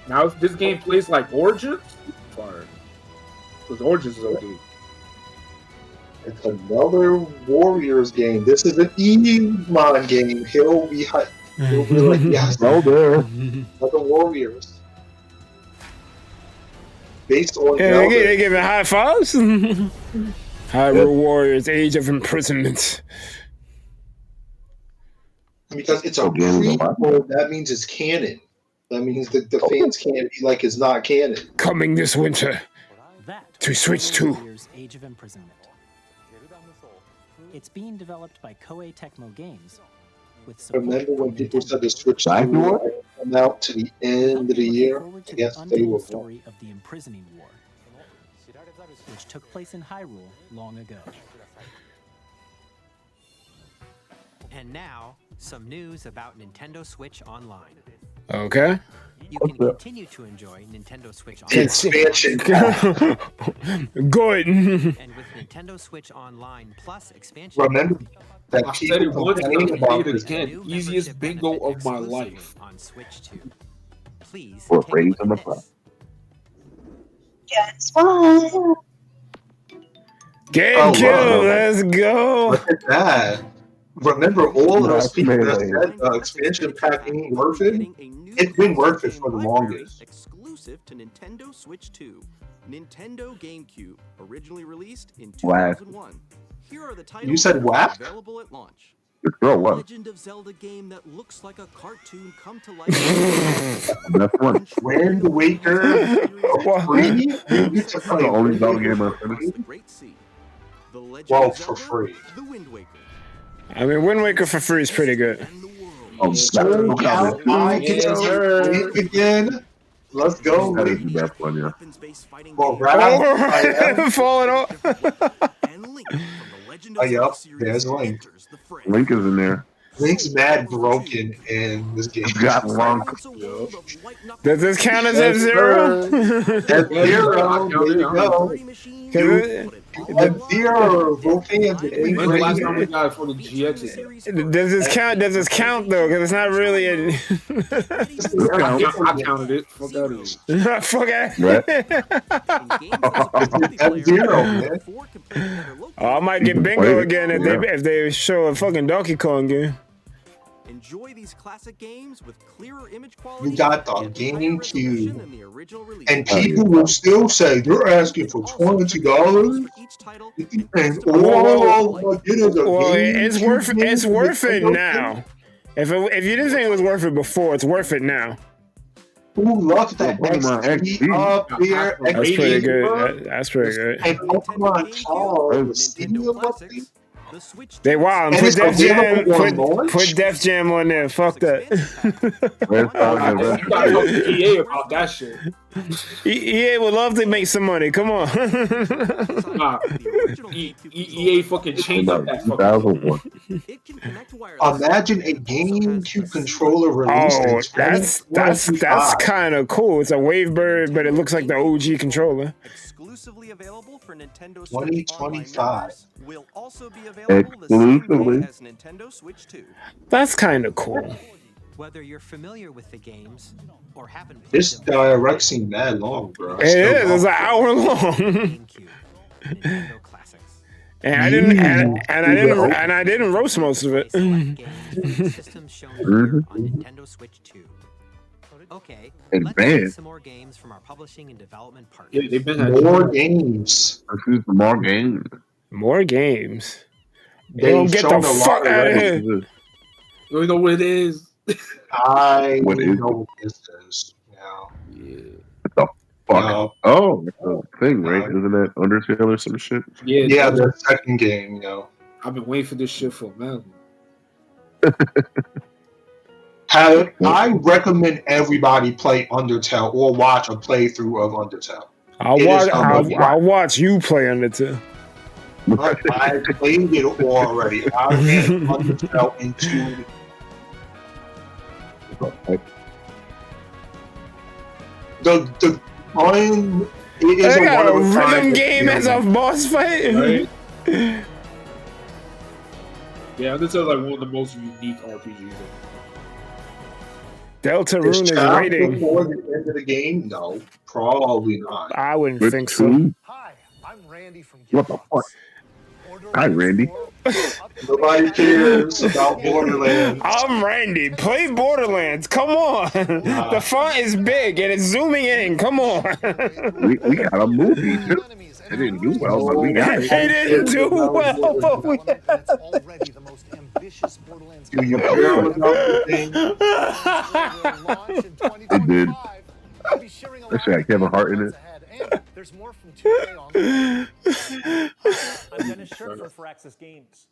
Now, if this game plays like Origins, fire. Because Origins is OD. It's another Warriors game. This is an Emon game. He'll be hyped. He'll be like, yes, there. Another Warriors. Based on they giving high fives. Hyrule Warriors: Age of Imprisonment. Because it's a prequel, that means it's canon. That means that the fans can't be like it's not canon. Coming this winter to Switch 2. Age of Imprisonment. It's being developed by Koei Tecmo Games. With Remember when people said the Switch 2? coming out to the end of the year. I guess they will. Story of the imprisoning war, which took place in Hyrule long ago. And now, some news about Nintendo Switch Online. Okay. You can continue to enjoy Nintendo Switch Online. Expansion. Good. And with Nintendo Switch Online Plus expansion. Remember that I said it once, people and about it this again. Easiest bingo of my life. On Switch 2. Please. We're raising the price. Guess what? GameCube, let's go. Look at that. Remember all those people that said the expansion pack ain't worth it? It's been worth it for the longest. Exclusive to Nintendo Switch 2. Nintendo GameCube, originally released in Wow. 2001. Here are the titles You said WAP? available at launch. The girl was. Legend of Zelda game that looks like a cartoon come to life. That's one. Wind Waker free? You get to play The only Zelda game I finished. The Great Sea. The Legend Well, of for Zelda, free. The Wind Waker. I mean, Wind Waker for free is pretty good. Oh, So now I get to win again. Let's go. That is the best one, yeah. Well, round Falling off. Oh, yep. There's Link. Link is in there. Link's mad broken in this game. Got Lunk. Does this count as F-Zero? F-Zero. There you go. F-Zero. Both hands. When's the last time we got it for the GX? Does this count? Does this count though? Because it's not really a. I counted it. Fuck out of here. Fuck out. F-Zero, man. Oh, I might get bingo again if they show a fucking Donkey Kong game. Enjoy these classic games with clearer image quality. You got the GameCube, and people will still say they're asking for $20. And Well, it's worth it now. If you didn't think it was worth it before, it's worth it now. Who loves that XP up there? That's pretty good. That's pretty good. And Pokemon Call, Stadium up there. They wild. Put Def Jam. Put Def Jam on there. Fuck that. You gotta talk to EA about that shit. EA would love to make some money. Come on. Nah, EA fucking changed up that fucking. Imagine a GameCube controller released in that's kind of cool. It's a Wavebird, but it looks like the OG controller. Exclusively available for Nintendo Switch 2025. Will also be available the same way as Nintendo Switch 2. That's kind of cool. Whether you're familiar with the games or haven't played This direct seemed mad long, bro. It is. It's an hour long. Nintendo classics. And I didn't roast most of it. Systems shown here on Nintendo Switch 2. Okay, let's see some more games from our publishing and development partners. Yeah, they've been more games. More games. More games. They don't get the fuck out of here. You don't know what it is. I know what this is. The fuck? Oh, it's a thing, right? Isn't that Undertale or some shit? Yeah, the second game, I've been waiting for this shit for a minute. I recommend everybody play Undertale or watch a playthrough of Undertale. I'll watch you play Undertale. I played it already. I ran Undertale into the fun. It is they got a rhythm game as a boss fight. Right? Yeah, Undertale is like one of the most unique RPGs. Deltarune is rating. Before the end of the game? No, probably not. I wouldn't think so. Hi, I'm Randy from What the fuck? Hi, Randy. Nobody cares about Borderlands. I'm Randy. Play Borderlands. Come on. The font is big and it's zooming in. Come on. We got a movie too. It didn't do well, but we got it. It didn't do well, but we got it. Do you care about the thing? It did. That shit had Kevin Hart in it. There's more from 2K online. I'm Dennis Scherfer for Access Games.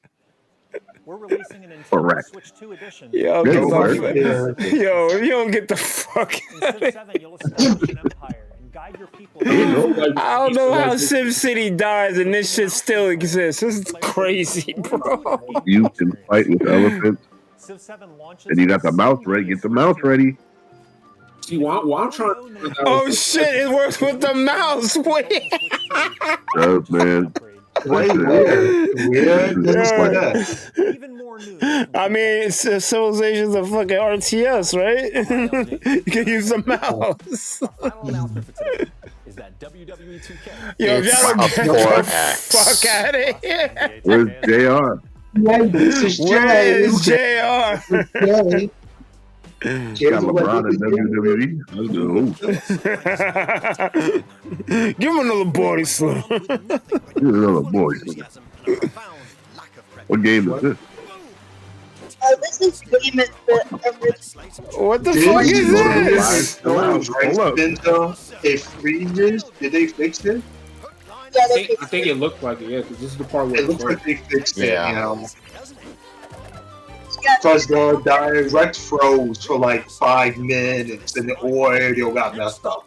We're releasing an Nintendo Correct. Switch 2 edition. Yo, Yeah, get go the for fuck- it. yo, if you don't get the fuck In out Civ of 7, you'll establish an empire and guide your people. I don't know how Sim City dies and this shit still exists. This is crazy, bro. You can fight with elephants. Civ 7 launches And you got the mouse ready. Get the mouse ready. See, what I'm trying to Oh shit, it works with the mouse. Wait. Does, man. Wait, where does it say that? Even more news. I mean, it's Civilization's a fucking RTS, right? You can use the mouse. Final announcement for today is that WWE 2K. Yo, if It's y'all don't a get the 4X. fuck out of here. Where's JR? Yeah, this is Where is Jay. JR? Jay. Got LeBron in WWE. Let's go. Give him another body slam. Here's another boy. What game is this? This is game is the What the fuck is this? It freezes. Did they fix it? I think it looked like it, yeah, because this is the part where It looks like they fixed it, Yeah. you know. Because the direct froze for like 5 minutes and the audio got messed up.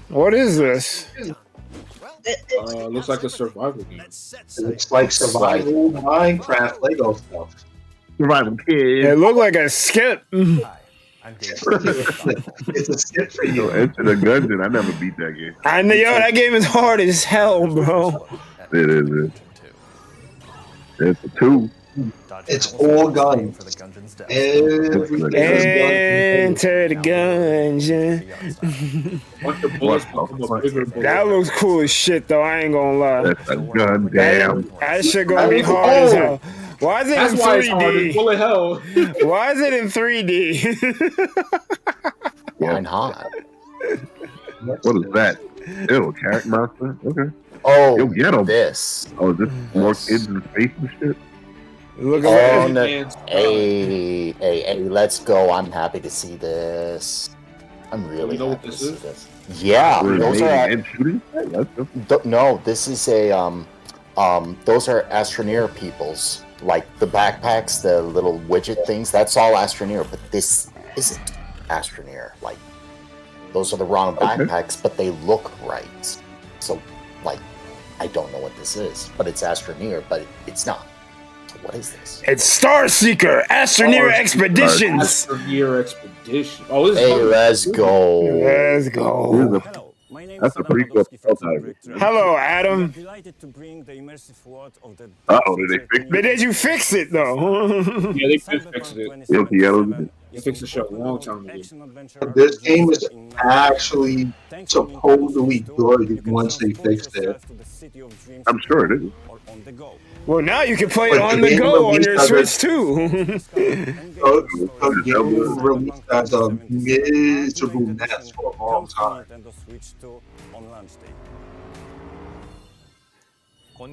What is this? looks like a survival game. It looks like survival Minecraft Lego stuff. Survival kid. It looked like a skip. It's a skip for you. Enter the Gungeon. I never beat that game. I know, yo, that game is hard as hell, bro. It is. It's a 2. It's all guns. Everything is Enter the gungeon. That looks cool as shit, though. I ain't gonna lie. That's a gun down. That shit gonna be hard as hell. Why is it That's in why it's hard. 3D? It's full of hell. Why is it in 3D? Why not? What is that? Ew, carrot monster? Okay. Oh, Yo, get 'em. this. Oh, is this more kids in space and shit? Look Oh, at no. that. Hey, let's go. I'm happy to see this. I'm really You know what happy to this see is? this. Yeah, those are. And shooting? No, this is a those are Astroneer peoples. Like the backpacks, the little widget things. That's all Astroneer, but this isn't Astroneer. Like those are the wrong backpacks, but they look right. So, like, I don't know what this is, but it's Astroneer, but it's not. So what is this? It's Starseeker Astroneer Expeditions. Astroneer Expedition. Oh, this Hey, is let's go. Let's go. That's a pretty cool prototype. Hello, Adam. Uh-oh, did they fix But did you fix it, though? Yeah, they fixed it. They fixed the show a long time ago. This game is actually supposedly good once they fixed it. I'm sure it is. Well, now you can play it But on the the game go on your released Switch, too. The game was released as a miserable mess for a long time.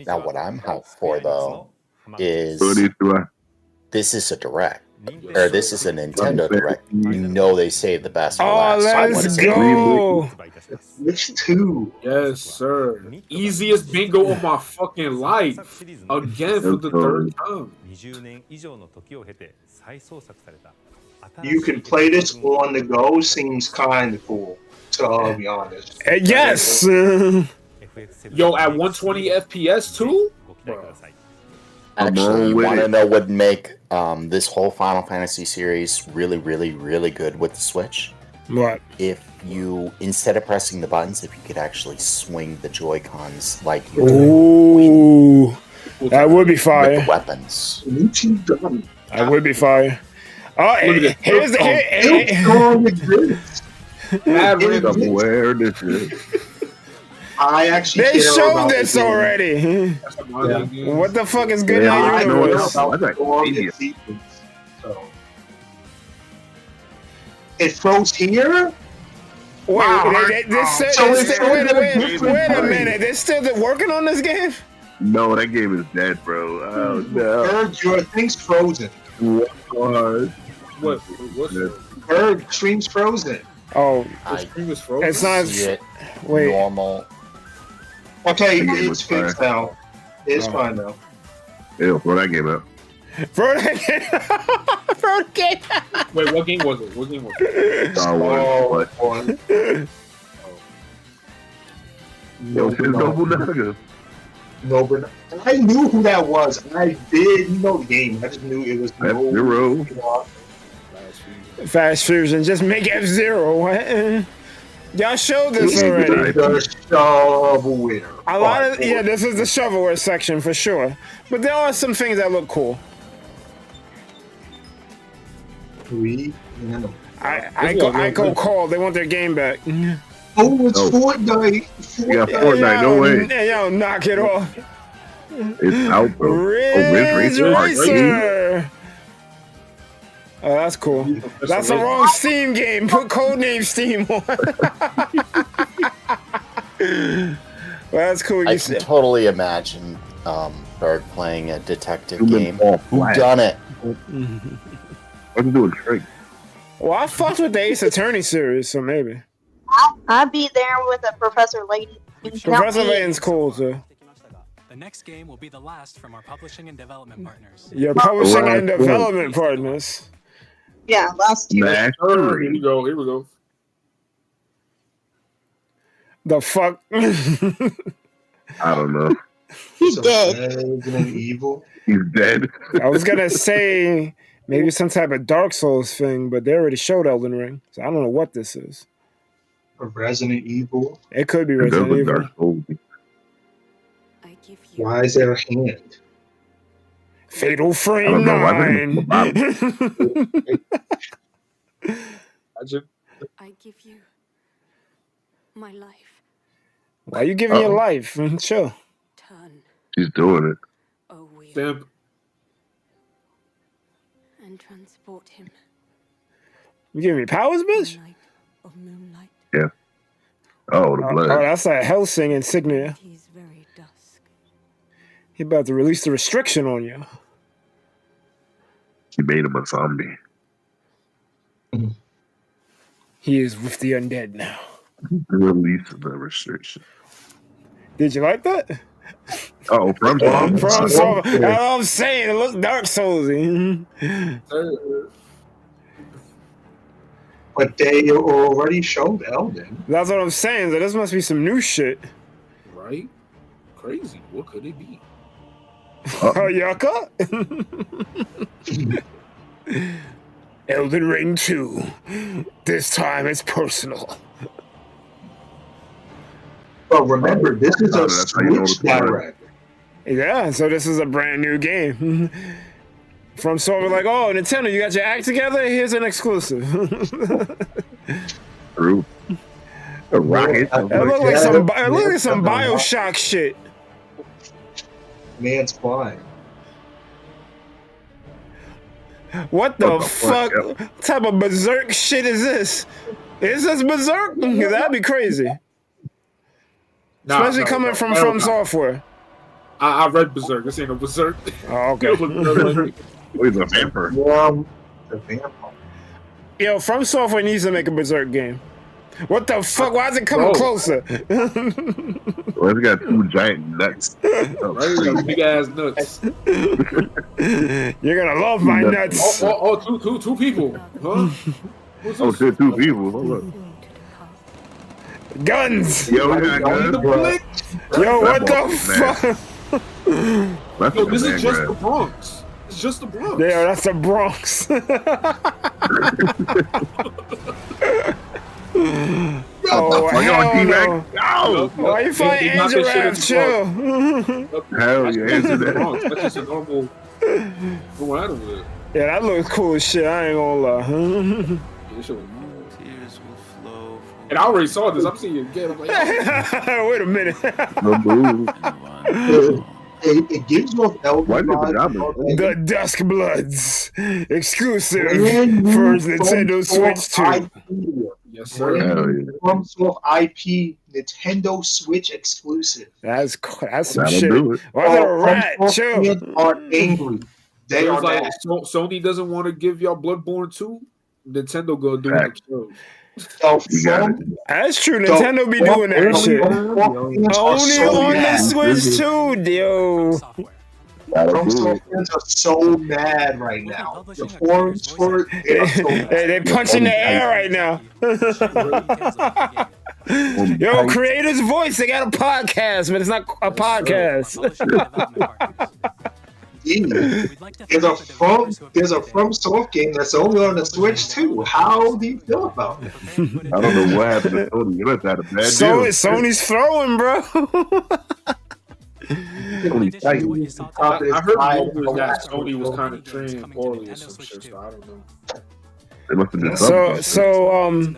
Now, what I'm hyped for though is this is a direct, or this is a Nintendo direct. You know they saved the best for last. So I wanna let's see it. go. Switch 2. Yes, sir. Easiest bingo of my fucking life. Again for the third time. You can play this on the go. Seems kind of cool, to be honest. Yes. Yo, at 120 FPS too? Actually, you want to know what would make this whole Final Fantasy series really, really, really good with the Switch? What? If you, instead of pressing the buttons, if you could actually swing the Joy-Cons like you do Ooh. That would be with fire. the weapons. That would be fire. Oh, here's the... Somewhere this is. I actually They care showed about this the game. already. What the fuck is good Yeah, now? I know Universe? about the longest sequence, so. It froze here? Wait, wait a minute. They're still working on this game? No, that game is dead, bro. Oh, no. Bird, your thing's frozen. What? What's Bird, stream's frozen. Oh, it's not. See it Wait. normal. Okay, it's fixed now. It's fine though. Yeah, throw that game out. Throw that game. Wait, what game was it? What game was it? Star Wars. One. Yo, it's Nobunaga. Nobunaga. I knew who that was. I did know the game. I just knew it was F-Zero. Fast Fusion. Just make F-Zero. Y'all showed this already. The shovelware. A lot of this is the shovelware section for sure. But there are some things that look cool. I go call. They want their game back. Oh, it's Fortnite. You got Fortnite, no way. Yo, knock it off. It's out, bro. Ridge Racer. Oh, that's cool. That's the wrong Steam game. Put codename Steam on. Well, that's cool. I can totally imagine Berg playing a detective game. Who done it? I'm doing trick. Well, I fucked with the Ace Attorney series, so maybe. I'll be there with a Professor Layton. Professor Layton's cool too. The next game will be the last from our publishing and development partners. Your publishing and development partners. Yeah, last year. Here we go. Here we go. The fuck? I don't know. He's dead. Resident Evil. He's dead. I was gonna say maybe some type of Dark Souls thing, but they already showed Elden Ring, so I don't know what this is. Resident Evil. It could be Resident Evil. Dark Souls. Why is there a hand? Fatal Frame 9. I give you my life. Why are you giving your life? Chill. She's doing it. Stamp. And transport him. You giving me powers, bitch? Yeah. Oh, the blood. Oh, that's a Helsing insignia. He about to release the restriction on you. He made him a zombie. He is with the undead now. Release the restriction. Did you like that? Oh, from That's what I'm saying. It looks Dark Soulsy. But they already showed Elden. That's what I'm saying. So this must be some new shit. Right? Crazy. What could it be? Yucca? Elden Ring 2. This time it's personal. But remember, this is a Switch direct. Yeah, so this is a brand new game. From sort of like, oh, Nintendo, you got your act together? Here's an exclusive. True. A rocket. It looked like some Bioshock shit. Man's flying. What the fuck? What type of berserk shit is this? Is this berserk? That'd be crazy. Especially coming from Software. I read Berserk. This ain't no Berserk. Oh, okay. He's a vampire. The vampire. Yo, From Software needs to make a Berserk game. What the fuck? Why is it coming closer? Well, it's got two giant nuts. Big ass nuts. You're gonna love my nuts. Two people. Huh? Oh, shit, two people. Hold up. Guns. Yo, we got guns, bro. Yo, what the fuck? Yo, this is just the Bronx. It's just the Bronx. Yeah, that's the Bronx. Oh, hell no. Why you fighting Angel Raft? Chill. Hell yeah, answer that. That's just a normal animal. Yeah, that looks cool as shit. I ain't gonna lie. Tears will flow. And I already saw this. I'm seeing it again. I'm like, wait a minute. It gives you Elden Ring. The Dusk Bloods. Exclusive for Nintendo Switch 2. Yes, sir. From Soft IP Nintendo Switch exclusive. That's some shit. Why is it a rat? Chill. Are angry. They are like, Sony doesn't want to give y'all Bloodborne 2. Nintendo go do it themselves. That's true. Nintendo be doing that shit. Only on the Switch too, yo. From fans are so mad right now. The forums for it, they are so mad. They're punching the air right now. Yo, Creator's Voice, they got a podcast, but it's not a podcast. There's a FromSoft game that's only on the Switch too. How do you feel about it? I don't know what happened to Sony. You must have had a bad deal. Sony's throwing, bro. I heard rumors that Sony was kind of training poorly or some shit, so I don't know. It must have been something.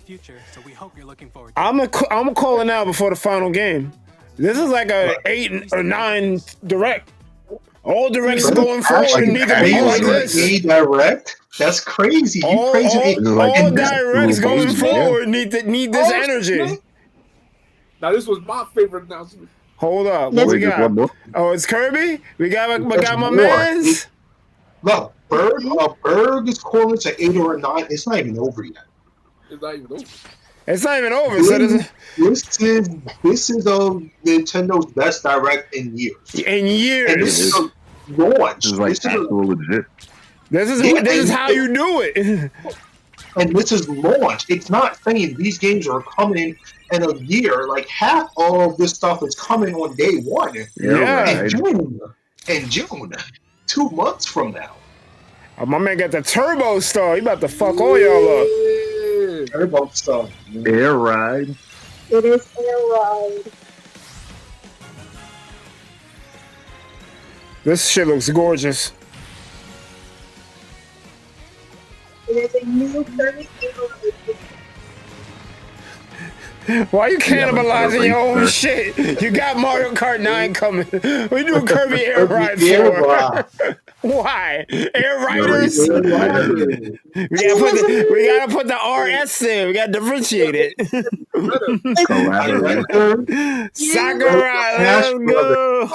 I'm gonna call it now before the final game. This is like a 8 or 9 direct. All directs going forward need to be like this. Direct? That's crazy. All directs going forward need this energy. Now this was my favorite announcement. Hold up, what we got? Oh, it's Kirby. We got my man's. Look, Berg is calling it to 8 or 9. It's not even over yet. It's not even over. It's not even over. This is Nintendo's best direct in years. In years. And this is a launch. This is like actual legit. This is how you do it. And this is launch. It's not saying these games are coming in a year. Like half of this stuff is coming on day 1. Yeah. In June. 2 months from now. Oh, my man got the Turbo Star. He about to fuck all y'all up. Turbo Star. Air Ride. It is Air Ride. This shit looks gorgeous. It is a new Kirby Air Ride. Why are you cannibalizing your own shit? You got Mario Kart 9 coming. We do Kirby Air Ride 4. Why? Air Riders? We gotta put the RS there. We gotta differentiate it. Sakurai, let's go.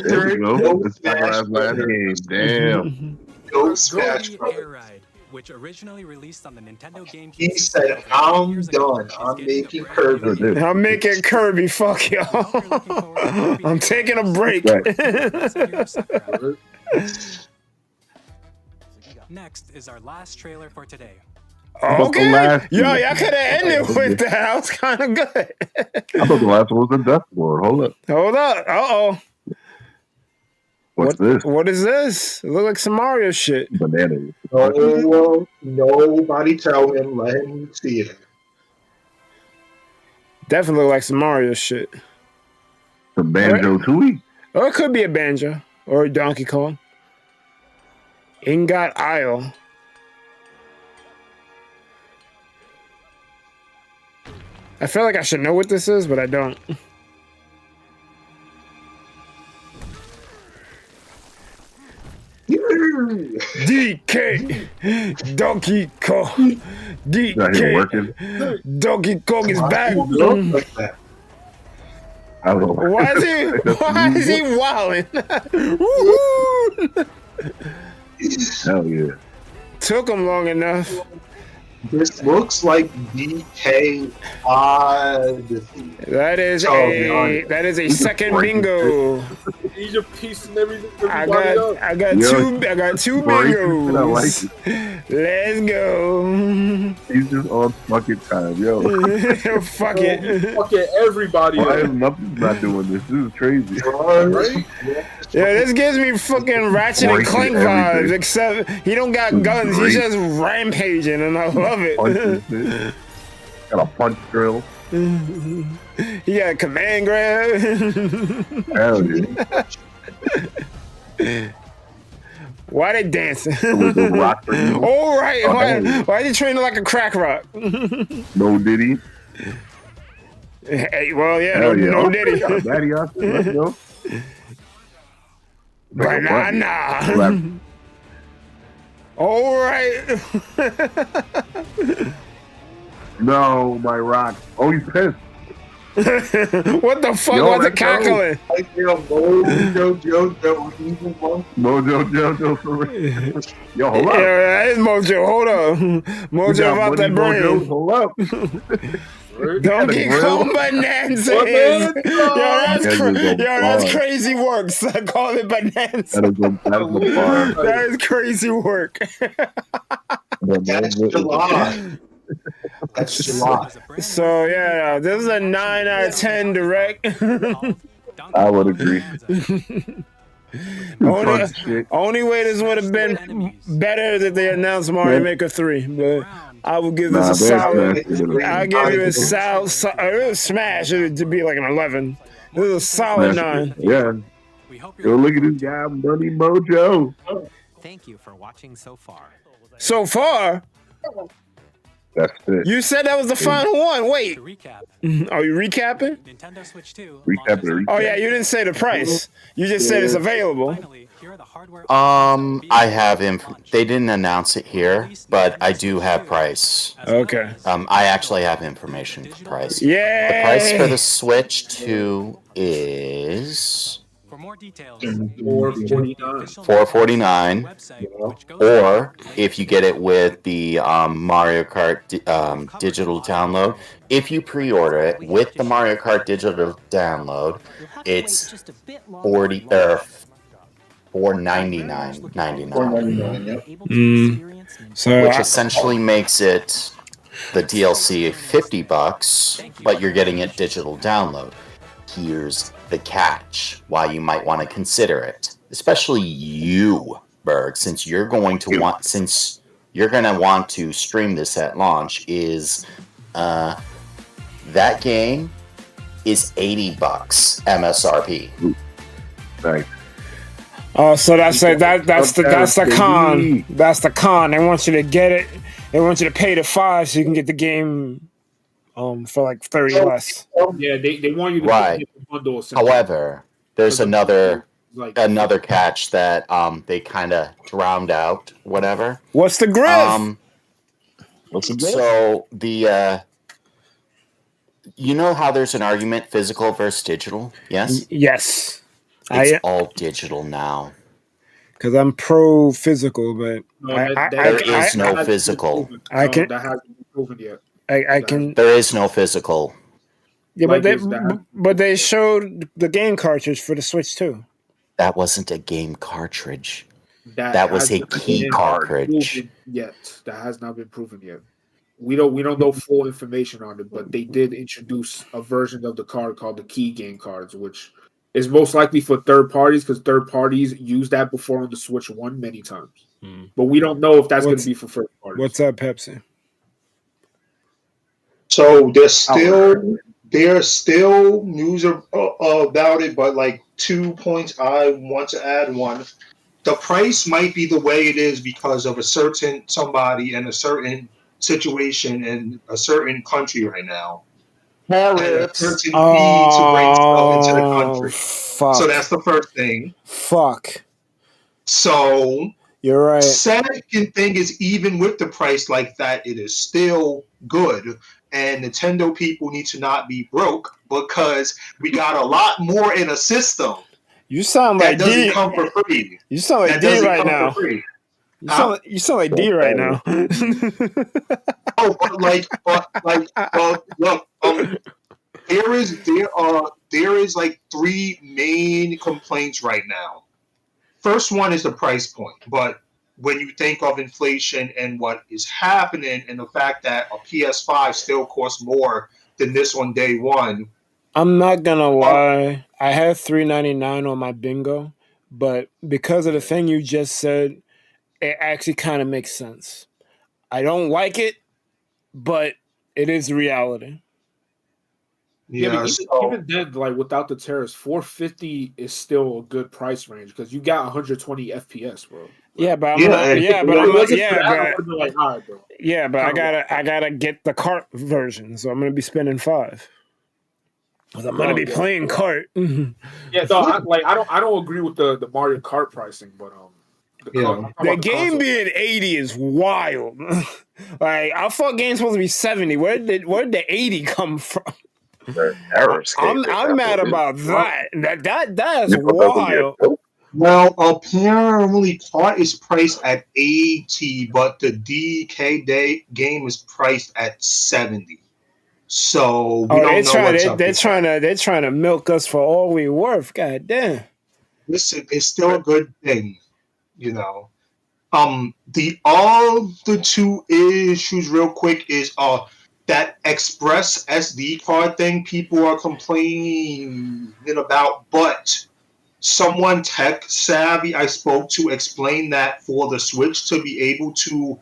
There we go. It's Sakurai's last game. Damn. Kirby Air Ride, which originally released on the Nintendo GameCube. He said, I'm done. I'm making Kirby. I'm making Kirby. Fuck y'all. I'm taking a break. Next is our last trailer for today. Okay. Yo, y'all could have ended with that. That was kind of good. I thought the last one was the Death Lord. Hold up. Uh-oh. What's this? What is this? It look like some Mario shit. Bananas. Oh, nobody tell him. Let him see it. Definitely look like some Mario shit. The Banjo-Tooie? Or it could be a Banjo. Or a Donkey Kong. Ingot Isle. I feel like I should know what this is, but I don't. DK Donkey Kong. DK Donkey Kong is back. I don't know. Why is he wilding? Hell yeah. Took him long enough. This looks like DK Odyssey. That is a second bingo. He's a piece and everything. I got two bingos. Let's go. He's just on fucking time, yo. Fuck it. Fucking everybody. Why is nothing not doing this? This is crazy. Right? Yeah, this gives me fucking Ratchet and Clank vibes, except he don't got guns. He's just rampaging, and I love it. Got a punch drill. He got a command grab. Hell yeah. Why they dancing? Oh, all right. Why are they training like a crack rock? No Diddy. Hey, well, yeah, no Diddy. Daddy, let's go. Banana. All right. No, my rock. Oh, he's pissed. What the fuck was it cackling? Mojo Jojo for real. Yo, hold up. Yeah, that is Mojo. Hold up. Mojo about that brain. Mojo, hold up. Donkey Kong Bonanza. That's crazy work. Son. Call it Bonanza. That is crazy work. That's July. That's July. So yeah, this is a 9 out of 10 direct. I would agree. Only way this would have been better if they announced Mario Maker 3, but I will give this a solid. I'll give you a solid. It was smash. It would be like an 11. This is a solid 9. Yeah. Yo, look at this guy, Money Mojo. Thank you for watching so far. So far. That's it. You said that was the final one. Wait. Are you recapping? Nintendo Switch 2. Recapping. Oh yeah, you didn't say the price. You just said it's available. I have they didn't announce it here, but I do have price. Okay. I actually have information for price. Yeah. The price for the Switch 2 is For more details, $449, or if you get it with the Mario Kart digital download, if you pre-order it with the Mario Kart digital download, it's $499.99. So which essentially makes it the DLC $50, but you're getting it digital download. Here's the catch why you might want to consider it, especially you, Berg, since you're going to want to stream this at launch, is that game is $80 MSRP. Right. Oh, so that's the con. That's the con. They want you to get it. They want you to pay the $5 so you can get the game for like 30 less. Yeah, they want you to right. get the bundle. However, there's another catch that they kind of drowned out. Whatever. What's the grift? So you know how there's an argument physical versus digital? Yes. Yes. It's all digital now. Because I'm pro physical, but there is no physical. I can. That hasn't been proven yet. I can. There is no physical. Yeah, but they showed the game cartridge for the Switch too. That wasn't a game cartridge. That was a key cartridge. Yet that has not been proven yet. We don't know full information on it, but they did introduce a version of the card called the key game cards, which is most likely for third parties because third parties used that before on the Switch 1 many times. But we don't know if that's going to be for first parties. What's up, Pepsi? So there's still news about it, but like 2 points I want to add. One, the price might be the way it is because of a certain somebody and a certain situation in a certain country right now. And a certain fee to bring stuff into the country. Fuck. So that's the first thing. Fuck. So you're right. Second thing is, even with the price like that, it is still good. And Nintendo people need to not be broke because we got a lot more in a system. You sound like that doesn't D. come for free. You sound like D right now. You sound like D right now. Look. There is like 3 main complaints right now. First one is the price point, but when you think of inflation and what is happening and the fact that a PS5 still costs more than this on day one. I'm not gonna lie. I had $3.99 on my bingo, but because of the thing you just said, it actually kind of makes sense. I don't like it, but it is reality. Yeah, even then, like without the tariffs, $450 is still a good price range because you got 120 FPS, bro. Yeah, but I gotta get the cart version, so I'm gonna be spending $5. I'm gonna be playing cart. Yeah, no, I don't agree with the Mario Kart pricing, but the game being 80 is wild. Like I thought game's supposed to be 70. Where did the 80 come from? I'm mad about that. That's wild. Well, apparently CART is priced at 80, but the game is priced at 70. So we don't know what's up. They're trying to milk us for all we worth. God damn. Listen, it's still a good thing, you know. The two issues real quick is that Express SD card thing people are complaining about, but someone tech savvy I spoke to explained that for the Switch to be able to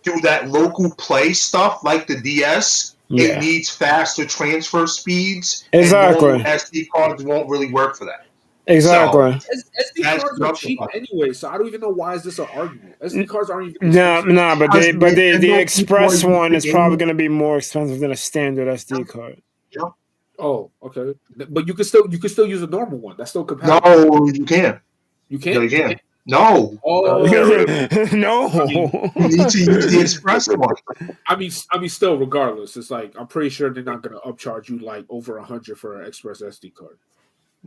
do that local play stuff like the DS, it Yeah. needs faster transfer speeds, Exactly. and normal SD cards won't really work for that. Exactly. SD cards are cheap anyway, so I don't even know why is this an argument. SD cards aren't even Nah, expensive. but the Express people are one is using probably it. going to be more expensive than a standard SD card. Yeah. Oh, okay. But you can still use a normal one. That's still compatible. No, you can't. You can't. No, you can't. No. Oh no. You need to use the Express one. I mean, still, regardless, it's like I'm pretty sure they're not going to upcharge you like over 100 for an Express SD card.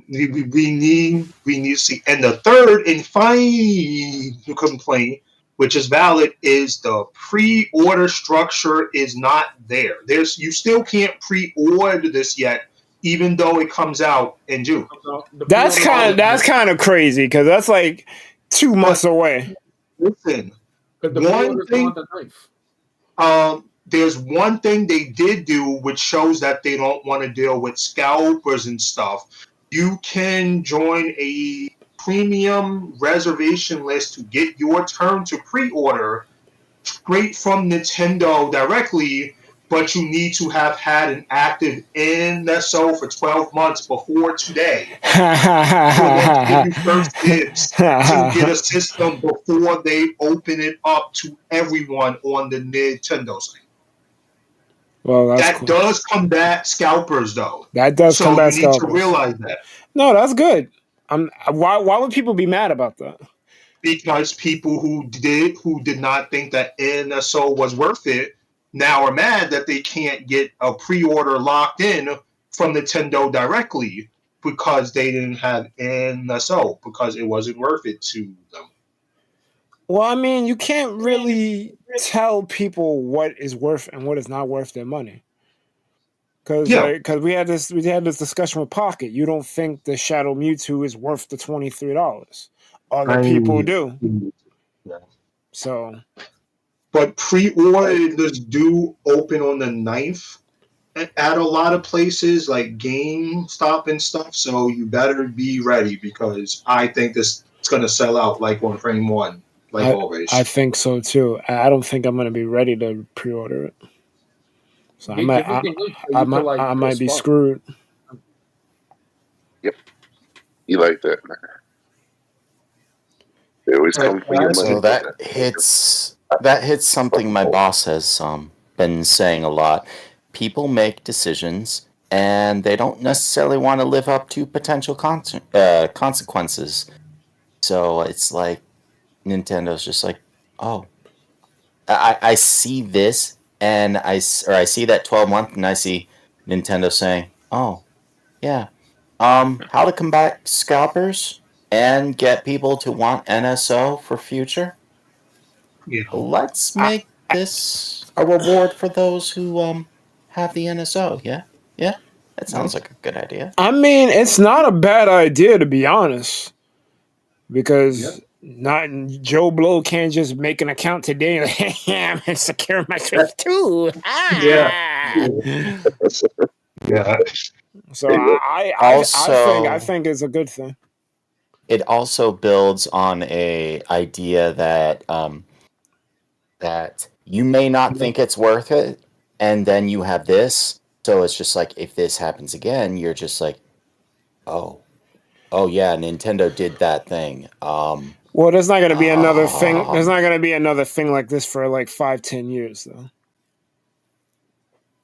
We need to see. And the third and final complaint, which is valid, is the pre-order structure is not there. You still can't pre-order this yet, even though it comes out in June. That's kind of crazy because that's like 2 months away. Listen, there's one thing they did do which shows that they don't want to deal with scalpers and stuff. You can join a premium reservation list to get your turn to pre-order straight from Nintendo directly, but you need to have had an active NSO for 12 months before today. For them to give you first dibs to get a system before they open it up to everyone on the Nintendo site. Well, that cool. Does combat scalpers, though. That does combat scalpers. So you need to realize that. No, that's good. Why would people be mad about that? Because people who did not think that NSO was worth it now are mad that they can't get a pre-order locked in from Nintendo directly because they didn't have NSO because it wasn't worth it to them. Well, I mean, you can't really tell people what is worth and what is not worth their money. Because we had this discussion with Pocket. You don't think the Shadow Mewtwo is worth the $23. Other people do. Yeah. So, but pre-orders do open on the 9th at a lot of places like GameStop and stuff. So you better be ready because I think it's going to sell out like on frame 1. Always. I think so too. I don't think I'm going to be ready to pre-order it. So I might be screwed. Yep. You like that, man. They always come for your money. So that hits something my boss has been saying a lot. People make decisions and they don't necessarily want to live up to potential consequences. So it's like Nintendo's just like, oh, I see this, and I see that 12-month, and I see Nintendo saying, oh, yeah, how to combat scalpers and get people to want NSO for future. Yeah. Let's make this a reward for those who have the NSO. Yeah, that sounds like a good idea. I mean, it's not a bad idea to be honest, because not Joe Blow can't just make an account today and I'm gonna secure my Switch too. Yeah. So I think it's a good thing. It also builds on a idea that that you may not think it's worth it, and then you have this. So it's just like if this happens again, you're just like, oh yeah, Nintendo did that thing. Well, there's not going to be another thing. There's not going to be another thing like this for like 5-10 years, though.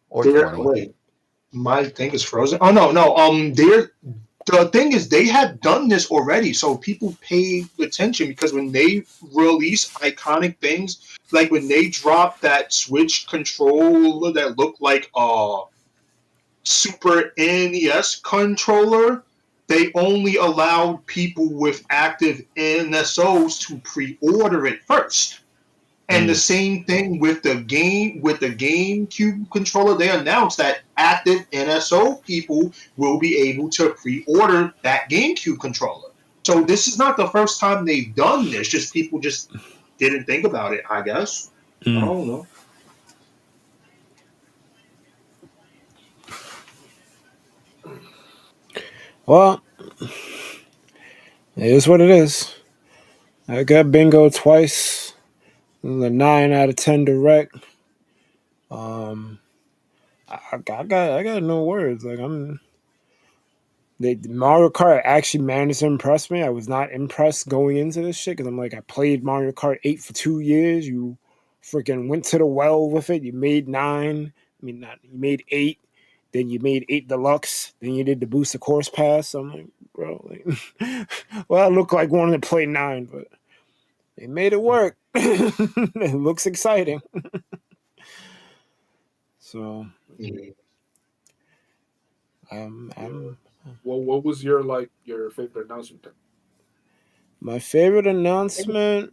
Or 20. Wait, my thing is frozen. Oh no. The thing is, they have done this already, so people pay attention because when they release iconic things, like when they dropped that Switch controller that looked like Super NES controller, they only allowed people with active NSOs to pre-order it first. And the same thing with the GameCube controller. They announced that active NSO people will be able to pre-order that GameCube controller. So this is not the first time they've done this. Just people just didn't think about it, I guess. I don't know. Well, it is what it is. I got bingo twice. The 9 out of 10 direct. I got no words. Like Mario Kart actually managed to impress me. I was not impressed going into this shit because I'm like, I played Mario Kart 8 for 2 years. You freaking went to the well with it. You made 9. I mean, not you made 8. Then you made 8 deluxe. Then you did the booster course pass. I'm like, bro, like, well, I look like wanting to play 9, but they made it work. It looks exciting. So, What was your favorite announcement then? My favorite announcement,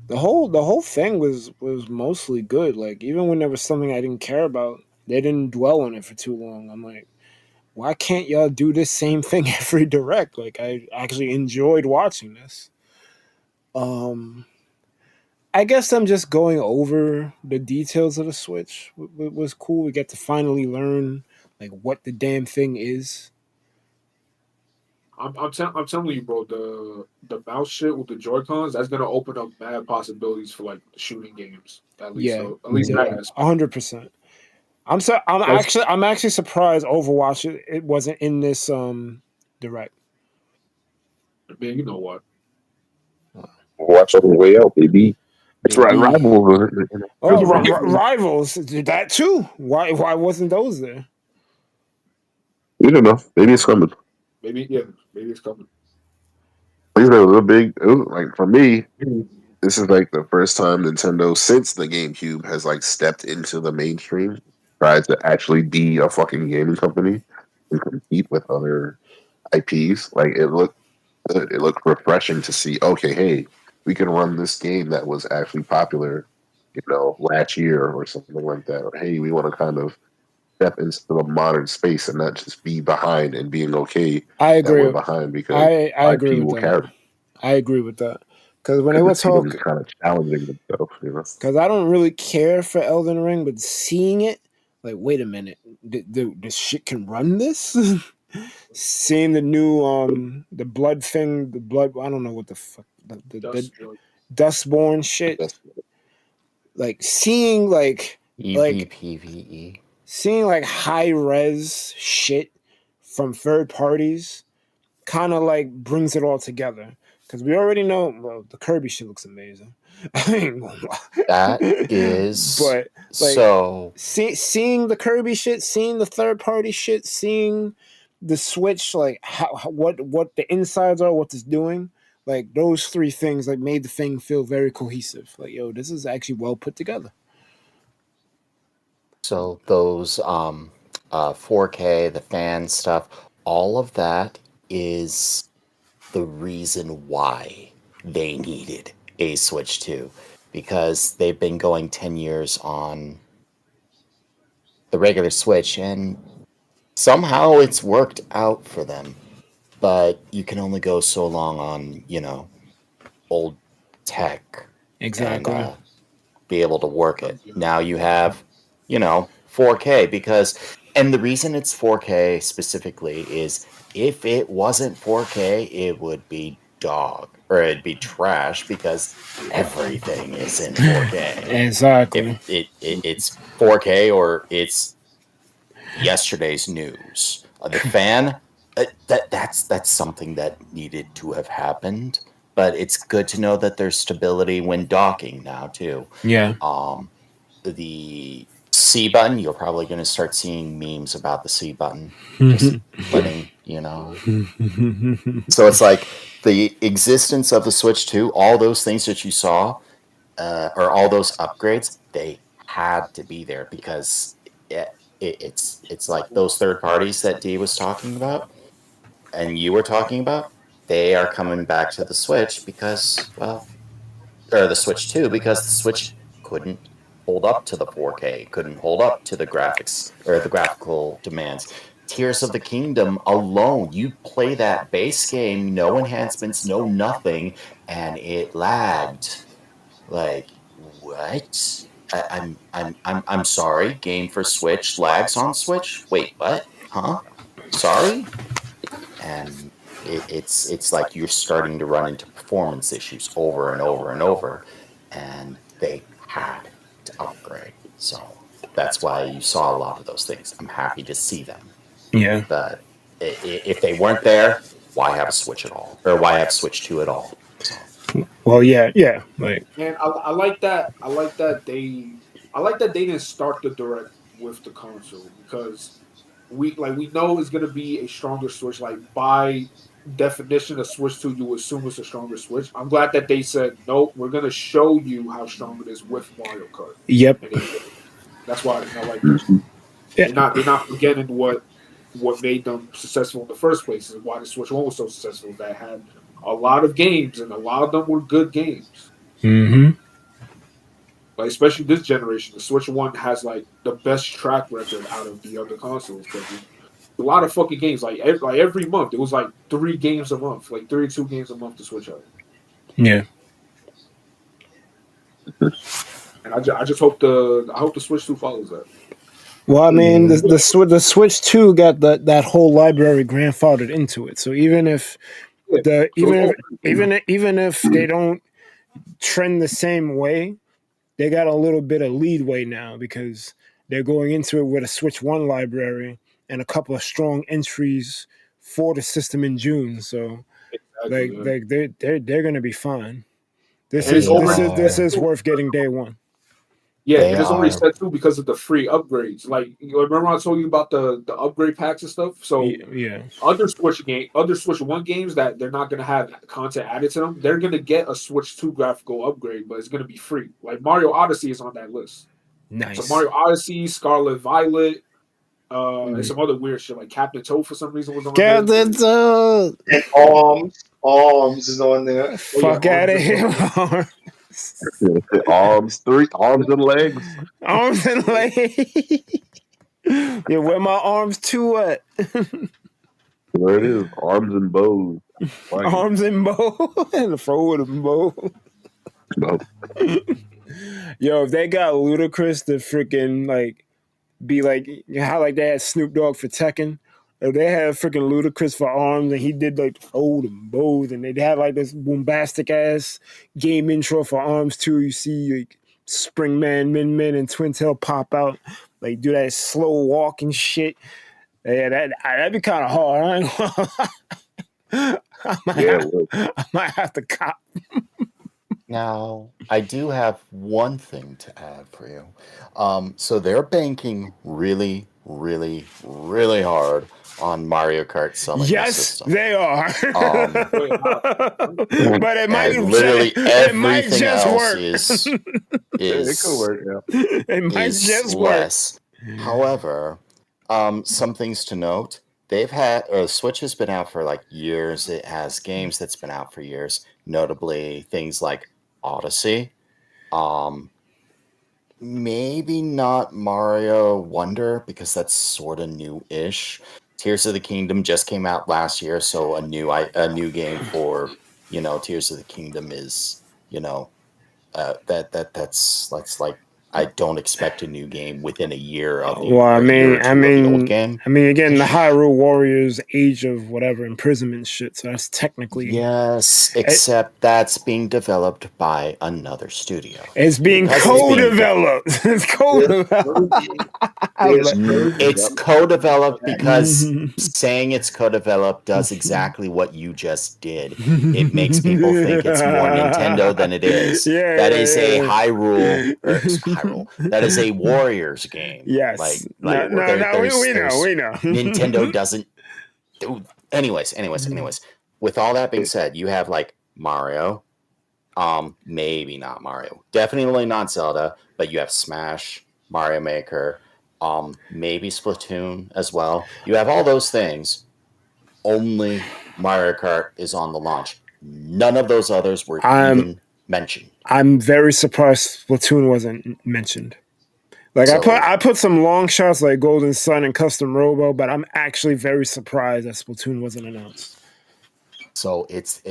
the whole thing was mostly good. Like even when there was something I didn't care about, they didn't dwell on it for too long. I'm like, why can't y'all do this same thing every direct? Like I actually enjoyed watching this. I guess I'm just going over the details of the Switch. It was cool. We get to finally learn like what the damn thing is. I'm telling you, bro. The mouse shit with the Joy Cons, that's gonna open up mad possibilities for like shooting games. At least, Yeah, so at least that aspect. 100%. I'm actually surprised Overwatch it wasn't in this direct. Man, you know what? Watch on the way out, baby. It's right, Baby. Rivals. Oh, Rivals that too. Why wasn't those there? You don't know. Maybe it's coming. Maybe it's coming. It was a big. It was like for me. This is like the first time Nintendo since the GameCube has like stepped into the mainstream, tried to actually be a fucking gaming company and compete with other IPs. Like it looked good. It looked refreshing to see. Okay, hey, we can run this game that was actually popular, last year or something like that. Or hey, we want to kind of step into the modern space and not just be behind and being okay I that we're agree. behind because I agree IP with will that. carry. I agree with that because when they Because were the team is talking, kind of challenging themselves. because I don't really care for Elden Ring, but seeing it, like, wait a minute, this shit can run this. Seeing the new the blood thing, the blood, I don't know what the fuck, the Dustborn shit. Like seeing like EVPVE. seeing like high res shit from third parties kind of like brings it all together because we already know. Well, the Kirby shit looks amazing. I ain't gonna lie. That is But like so. seeing the Kirby shit, seeing the third party shit, seeing the Switch, like what the insides are, what it's doing. Like those three things, like made the thing feel very cohesive. Like yo, this is actually well put together. So those 4K, the fan stuff, all of that is the reason why they needed a Switch 2 because they've been going 10 years on the regular Switch and somehow it's worked out for them. But you can only go so long on, old tech and Exactly. be able to work it. Now you have, 4K and the reason it's 4K specifically is if it wasn't 4K, it would be it'd be trash because everything is in 4K. Exactly. It's 4K or it's yesterday's news. The fan, that's something that needed to have happened, but it's good to know that there's stability when docking now too. Yeah. The C button, you're probably going to start seeing memes about the C button, just letting So it's like the existence of the Switch 2, all those things that you saw, or all those upgrades, they had to be there because it's like those third parties that Dee was talking about and you were talking about. They are coming back to the Switch because, well, or the Switch 2 because the Switch couldn't hold up to the 4K, couldn't hold up to the graphics or the graphical demands. Tears of the Kingdom alone, you play that base game, no enhancements, no nothing, and it lagged. Like, what? I'm sorry. Game for Switch lags on Switch. Wait, what? Huh? Sorry. And it's like you're starting to run into performance issues over and over and over, and they had to upgrade. So that's why you saw a lot of those things. I'm happy to see them, Yeah. but if they weren't there, why have a Switch at all, or why have Switch 2 at all? So. Well, yeah. Like, And I like that. I like that they didn't start the direct with the console because we know it's gonna be a stronger Switch. Like by definition, a Switch 2 you assume it's a stronger Switch. I'm glad that they said no. We're gonna show you how strong it is with Mario Kart. yep. And that's why I like that. Yeah. They're not forgetting what made them successful in the first place and why the Switch 1 was so successful. That had a lot of games and a lot of them were good games. Mm-hmm. Like especially this generation, the Switch 1 has like the best track record out of the other consoles because a lot of fucking games. Like every month, it was like 3 games a month, like 32 games a month to Switch out. Yeah. And I just hope the Switch 2 follows that. Well, I mean, the Switch 2 got that whole library grandfathered into it. So even if even if they don't trend the same way, they got a little bit of leadway now because they're going into it with a Switch 1 library and a couple of strong entries for the system in June. So like they're gonna be fine. This is worth getting day one. Yeah, and it's already set too because of the free upgrades. Like you remember I told you about the upgrade packs and stuff. So yeah, other Switch 1 games that they're not gonna have content added to them, they're gonna get a Switch 2 graphical upgrade, but it's gonna be free. Like Mario Odyssey is on that list. Nice. So Mario Odyssey, Scarlet Violet, and some other weird shit like Captain Toad for some reason was on there. Captain Toad and Arms is on there. Fuck out of here. Arms and legs. Arms and legs. Yeah, where my arms too at? There it is. Arms and bows. Arms and bow. And the forward and bow. No. Yo, if they got Ludacris to freaking like be like how like they had Snoop Dogg for Tekken, if they had freaking Ludacris for arms and he did like forward and bows, and they'd have like this bombastic ass game intro for arms too. You see like Springman, Min Min, and Twin Tail pop out, like do that slow walk and shit. Yeah, that'd be kind of hard. I ain't gonna I might have to cop. Now, I do have one thing to add for you. So they're banking really, really, really hard on Mario Kart selling the Yes, system. they are. But it might literally everything just else work. is It could work, yeah. It might is just less. However, some things to note. They've had Switch has been out for like years. It has games that's been out for years, notably things like Odyssey. Maybe not Mario Wonder because that's sort of new-ish. Tears of the Kingdom just came out last year, so a new game for Tears of the Kingdom is that's like I don't expect a new game within a year of the Well, I or a year or mean, two of the old game. again, the Hyrule Warriors Age of whatever imprisonment shit. So that's technically Yes, except that's being developed by another studio. it's being Because co-developed. It's co-developed. It's co-developed because saying it's co-developed does exactly what you just did. It makes people think it's more Nintendo than it is. That is a Hyrule. That is a Warriors game. Yes. We know. Nintendo doesn't do. Anyways. With all that being said, you have like Mario, Maybe not Mario. Definitely not Zelda, but you have Smash, Mario Maker, maybe Splatoon as well. You have all those things. Only Mario Kart is on the launch. None of those others were even mentioned. I'm very surprised Splatoon wasn't mentioned. Like So, I put some long shots like Golden Sun and Custom Robo, but I'm actually very surprised that Splatoon wasn't announced. So it's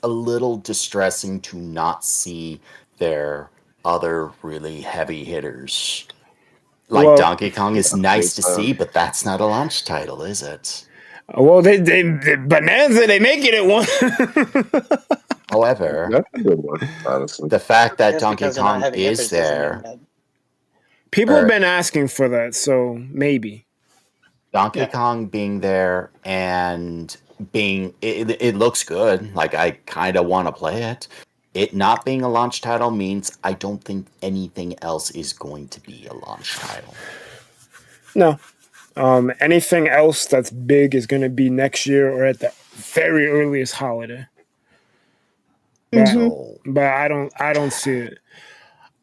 a little distressing to not see their other really heavy hitters. Like Donkey Kong is nice to see, but that's not a launch title, is it? Well, they Bonanza, they making it one. However, that's a good one, honestly. The fact that Just Donkey because they're not Kong heavy is hitters doesn't mean there, that. People have been asking for that, so maybe. Donkey Kong being there and being it looks good. Like I kind of want to play it. It not being a launch title means I don't think anything else is going to be a launch title. No. Anything else that's big is going to be next year or at the very earliest holiday. But I don't see it.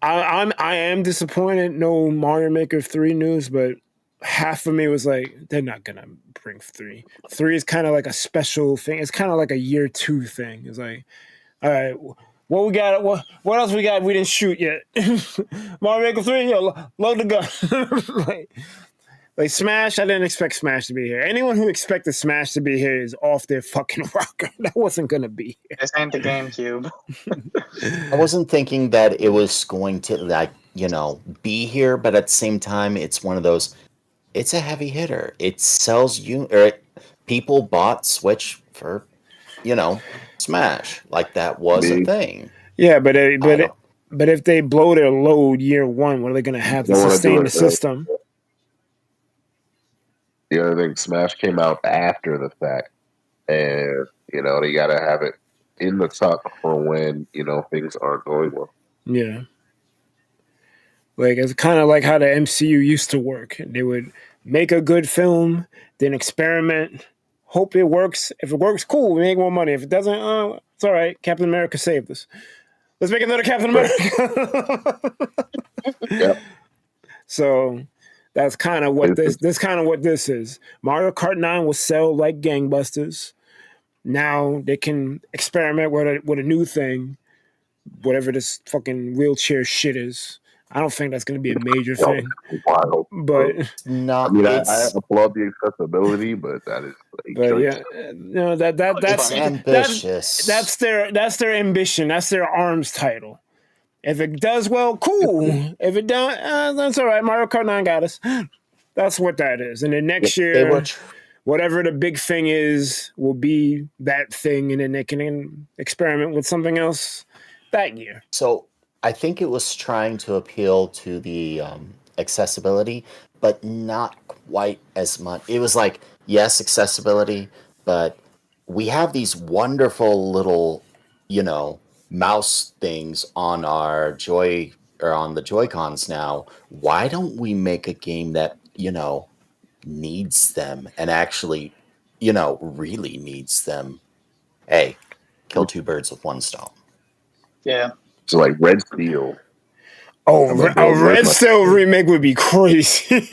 I am disappointed. No Mario Maker 3 news, but half of me was like, they're not gonna bring 3. 3 is kind of like a special thing. It's kind of like a year 2 thing. It's like, all right, what we got? What else we got? We didn't shoot yet. Mario Maker 3, load the gun. like Smash. I didn't expect Smash to be here. Anyone who expected Smash to be here is off their fucking rocker. That wasn't gonna be here. This ain't the GameCube. I wasn't thinking that it was going to be here, but at the same time, it's one of those. It's a heavy hitter. It sells people bought Switch for, Smash. Like that was a thing. Yeah, but if they blow their load year 1, what are they going to have to sustain the system? The other thing, Smash came out after the fact, and they got to have it in the tuck for when things aren't going well. Yeah, like it's kind of like how the MCU used to work. They would make a good film, then experiment, hope it works. If it works, cool, we make more money. If it doesn't, it's all right. Captain America saved us. Let's make another Captain America. Yep. So that's kind of what this is. Mario Kart 9 will sell like gangbusters. Now they can experiment with a new thing, whatever this fucking wheelchair shit is. I don't think that's going to be a major thing. Wild. But not. I mean, I applaud the accessibility, but that is. But yeah, no, that's ambitious. That's their ambition. That's their arms title. If it does well, cool. If it don't, that's all right. Mario Kart 9 got us. That's what that is. And then next year, whatever the big thing is, will be that thing, and then they can experiment with something else that year. So I think it was trying to appeal to the accessibility, but not quite as much. It was like, yes, accessibility, but we have these wonderful little, mouse things on our on the Joy-Cons now. Why don't we make a game that, needs them and actually, really needs them? Hey, kill two birds with one stone. Yeah. So like Red Steel. Oh, a Red Steel remake would be crazy.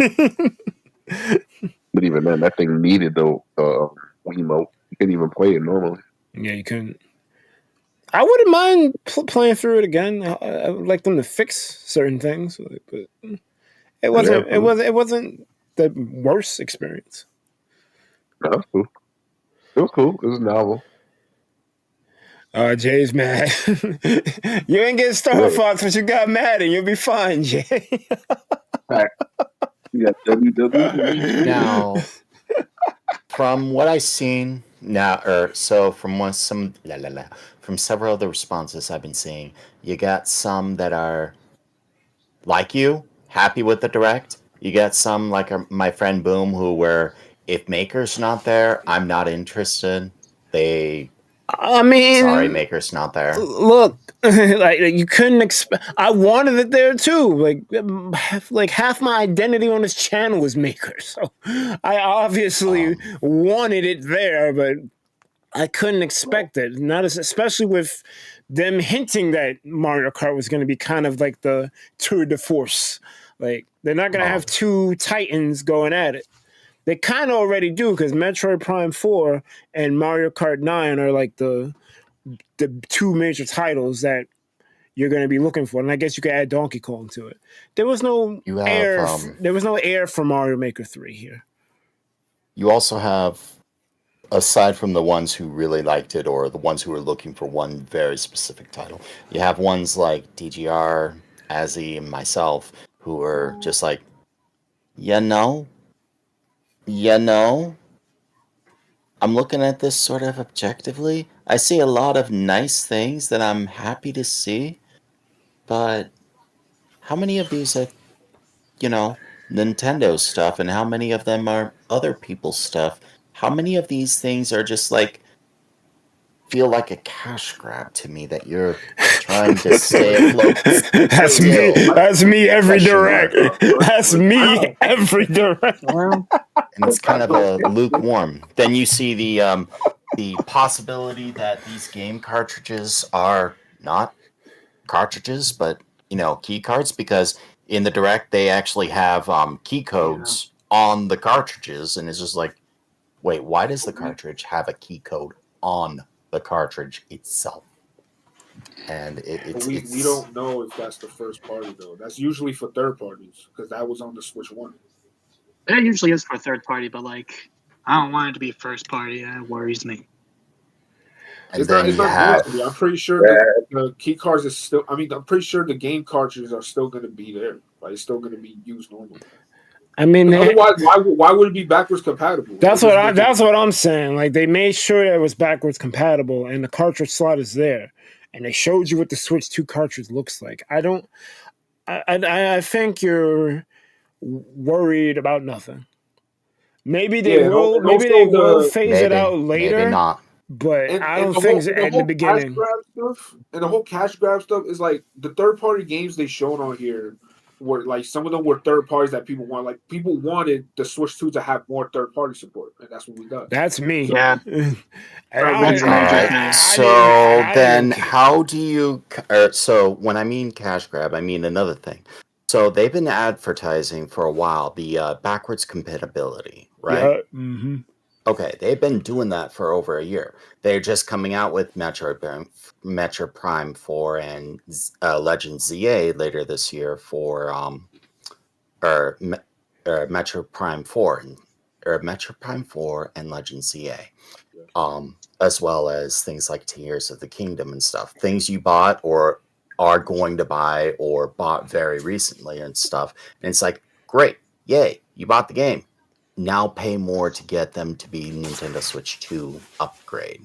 But even then, that thing needed the Wiimote. You couldn't even play it normally. Yeah, you couldn't. I wouldn't mind playing through it again. I would like them to fix certain things, but it wasn't. Yeah, it wasn't the worst experience. No, it was cool. It was cool. It was novel. Jay's mad. You ain't getting Star Fox, but you got mad, and you'll be fine, Jay. You got WWE now. From what I've seen from several of the responses I've been seeing, you got some that are like you, happy with the direct. You got some like my friend Boom, who were if Maker's not there, I'm not interested. Sorry, Maker's not there. Look, like you couldn't expect. I wanted it there too. Like half my identity on this channel was Maker, so I obviously wanted it there. But I couldn't expect it. Not as especially with them hinting that Mario Kart was going to be kind of like the tour de force. Like they're not going to have two titans going at it. They kind of already do because Metroid Prime 4 and Mario Kart 9 are like the two major titles that you're going to be looking for. And I guess you could add Donkey Kong to it. There was no You have, air. There was no air for Mario Maker 3 here. You also have, aside from the ones who really liked it or the ones who were looking for one very specific title, you have ones like DGR, Azzy, and myself who are just like, you know, I'm looking at this sort of objectively. I see a lot of nice things that I'm happy to see, but how many of these are, Nintendo stuff, and how many of them are other people's stuff? How many of these things are just like feel like a cash grab to me that you're trying to stay afloat? That's me. That's me every direct. That's me every direct. And it's kind of a lukewarm. Then you see the possibility that these game cartridges are not cartridges, but key cards, because in the direct they actually have key codes on the cartridges, and it's just like, wait, why does the cartridge have a key code on the cartridge itself? And we don't know if that's the first party though. That's usually for third parties because that was on the Switch 1. It usually is for third party, but like I don't want it to be first party. That worries me. It's not going to be. I'm pretty sure the key cards is still. I mean, I'm pretty sure the game cartridges are still going to be there. Like, it's still going to be used normally. I mean, otherwise, why would it be backwards compatible? That's what I'm saying. Like, they made sure that it was backwards compatible, and the cartridge slot is there, and they showed you what the Switch 2 cartridge looks like. I think you're worried about nothing. Maybe they will phase it out later. Maybe not. But I don't think at the beginning. And the whole cash grab stuff is like the third party games they showed on here were like some of them were third parties that people want. Like people wanted the Switch 2 to have more third party support, and that's what we got. That's me. Yeah. So then, how do you? So when I mean cash grab, I mean another thing. So they've been advertising for a while the backwards compatibility, right? Yeah. Mm-hmm. Okay, they've been doing that for over a year. They're just coming out with Metro Prime 4 and Legend ZA later this year for Metro Prime 4 and Legend ZA, as well as things like Tears of the Kingdom and stuff. Things you bought or are going to buy or bought very recently and stuff. And it's like, great, yay, you bought the game. Now pay more to get them to be Nintendo Switch 2 upgrade.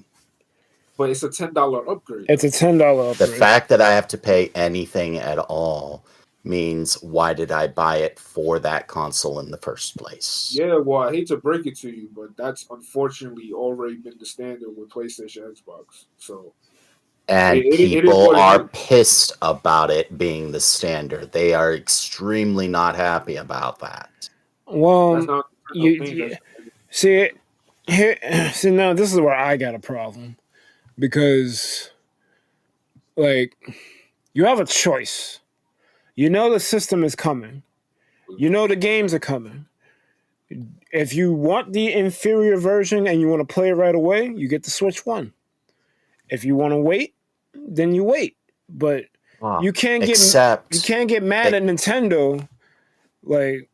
But it's a $10 upgrade. It's a $10 upgrade. The fact that I have to pay anything at all means why did I buy it for that console in the first place? Yeah, well, I hate to break it to you, but that's unfortunately already been the standard with PlayStation, Xbox. So, and people are pissed about it being the standard. They are extremely not happy about that. Well, see now this is where I got a problem, because like you have a choice. You know the system is coming. You know the games are coming. If you want the inferior version and you want to play it right away, you get the Switch 1. If you want to wait, then you wait. But you can't get mad at Nintendo, like.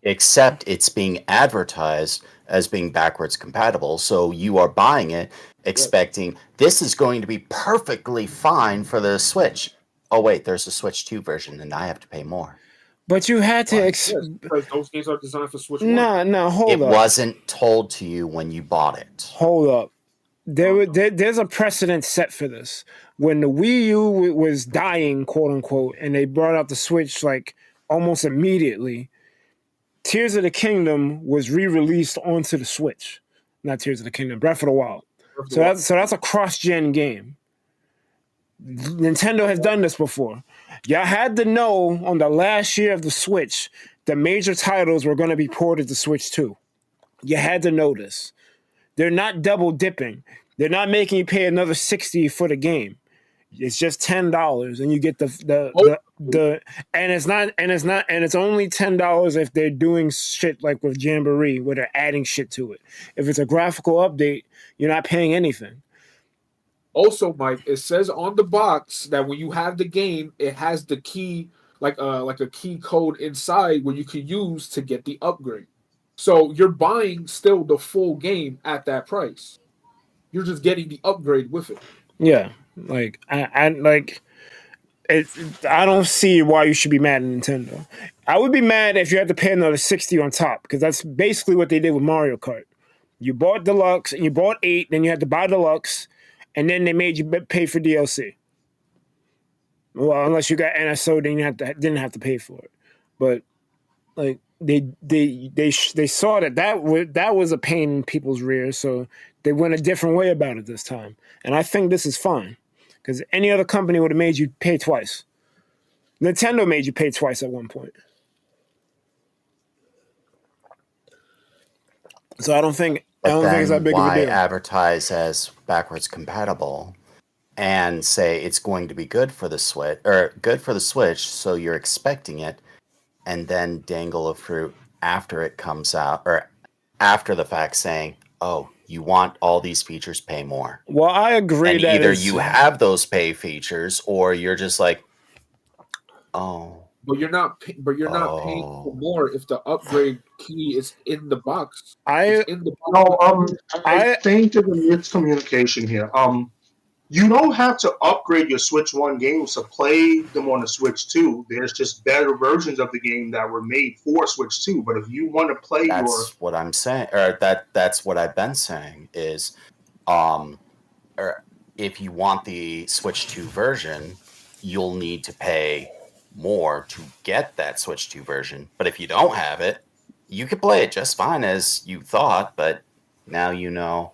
Except it's being advertised as being backwards compatible, so you are buying it expecting this is going to be perfectly fine for the Switch. Oh wait, there's a Switch 2 version, and I have to pay more. But you had to because those games are designed for Switch 1. No, hold up. It wasn't told to you when you bought it. Hold up. There's a precedent set for this. When the Wii U was dying, quote unquote, and they brought out the Switch like almost immediately, Tears of the Kingdom was re-released onto the Switch. Not Tears of the Kingdom, Breath of the Wild. So that's a cross-gen game. Nintendo has done this before. Y'all had to know on the last year of the Switch, the major titles were going to be ported to Switch 2. You had to know this. they're not double dipping. They're not making you pay another $60 for the game. It's just $10, and you get the and it's only $10 if they're doing shit like with Jamboree, where they're adding shit to it. If it's a graphical update, you're not paying anything. Also, Mike, it says on the box that when you have the game, it has the key, like a key code inside where you can use to get the upgrade. So you're buying still the full game at that price. You're just getting the upgrade with it. Yeah, like I like it. I don't see why you should be mad at Nintendo. I would be mad if you had to pay another $60 on top, because that's basically what they did with Mario Kart. You bought Deluxe and you bought 8, then you had to buy Deluxe, and then they made you pay for DLC. Well, unless you got NSO, then you didn't have to pay for it. But like they saw that was a pain in people's rears, so they went a different way about it this time. And I think this is fine, because any other company would have made you pay twice. Nintendo made you pay twice at one point. So I don't think it's that big of a deal. Why advertise as backwards compatible and say it's going to be good for the Switch, so you're expecting it, and then dangle a fruit after it comes out or after the fact saying, "Oh, you want all these features, pay more." Well, I agree and that either you have those pay features or you're just like, "Oh." But you're not paying for more if the upgrade key is in the box. I think there's a miscommunication here. You don't have to upgrade your Switch 1 games to play them on the Switch 2. There's just better versions of the game that were made for Switch 2. But if you want to play that's what I'm saying, or that's what I've been saying is, or if you want the Switch 2 version, you'll need to pay more to get that Switch 2 version. But if you don't have it, you could play it just fine as you thought, but now you know,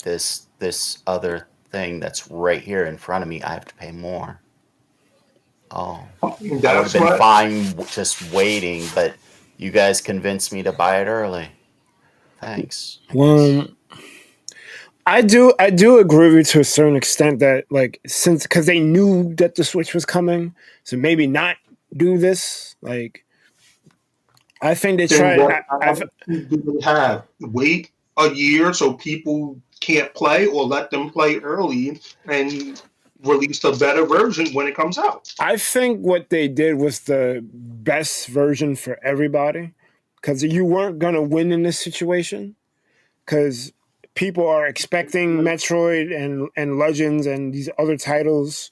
this other thing that's right here in front of me, I have to pay more. I would have been fine just waiting, but you guys convinced me to buy it early. Thanks. Well, I do agree with you to a certain extent that, like, because they knew that the Switch was coming, so maybe not do this. Like, I think they tried. Wait a year so people can't play, or let them play early and release a better version when it comes out. I think what they did was the best version for everybody, because you weren't gonna win in this situation, because people are expecting Metroid and Legends and these other titles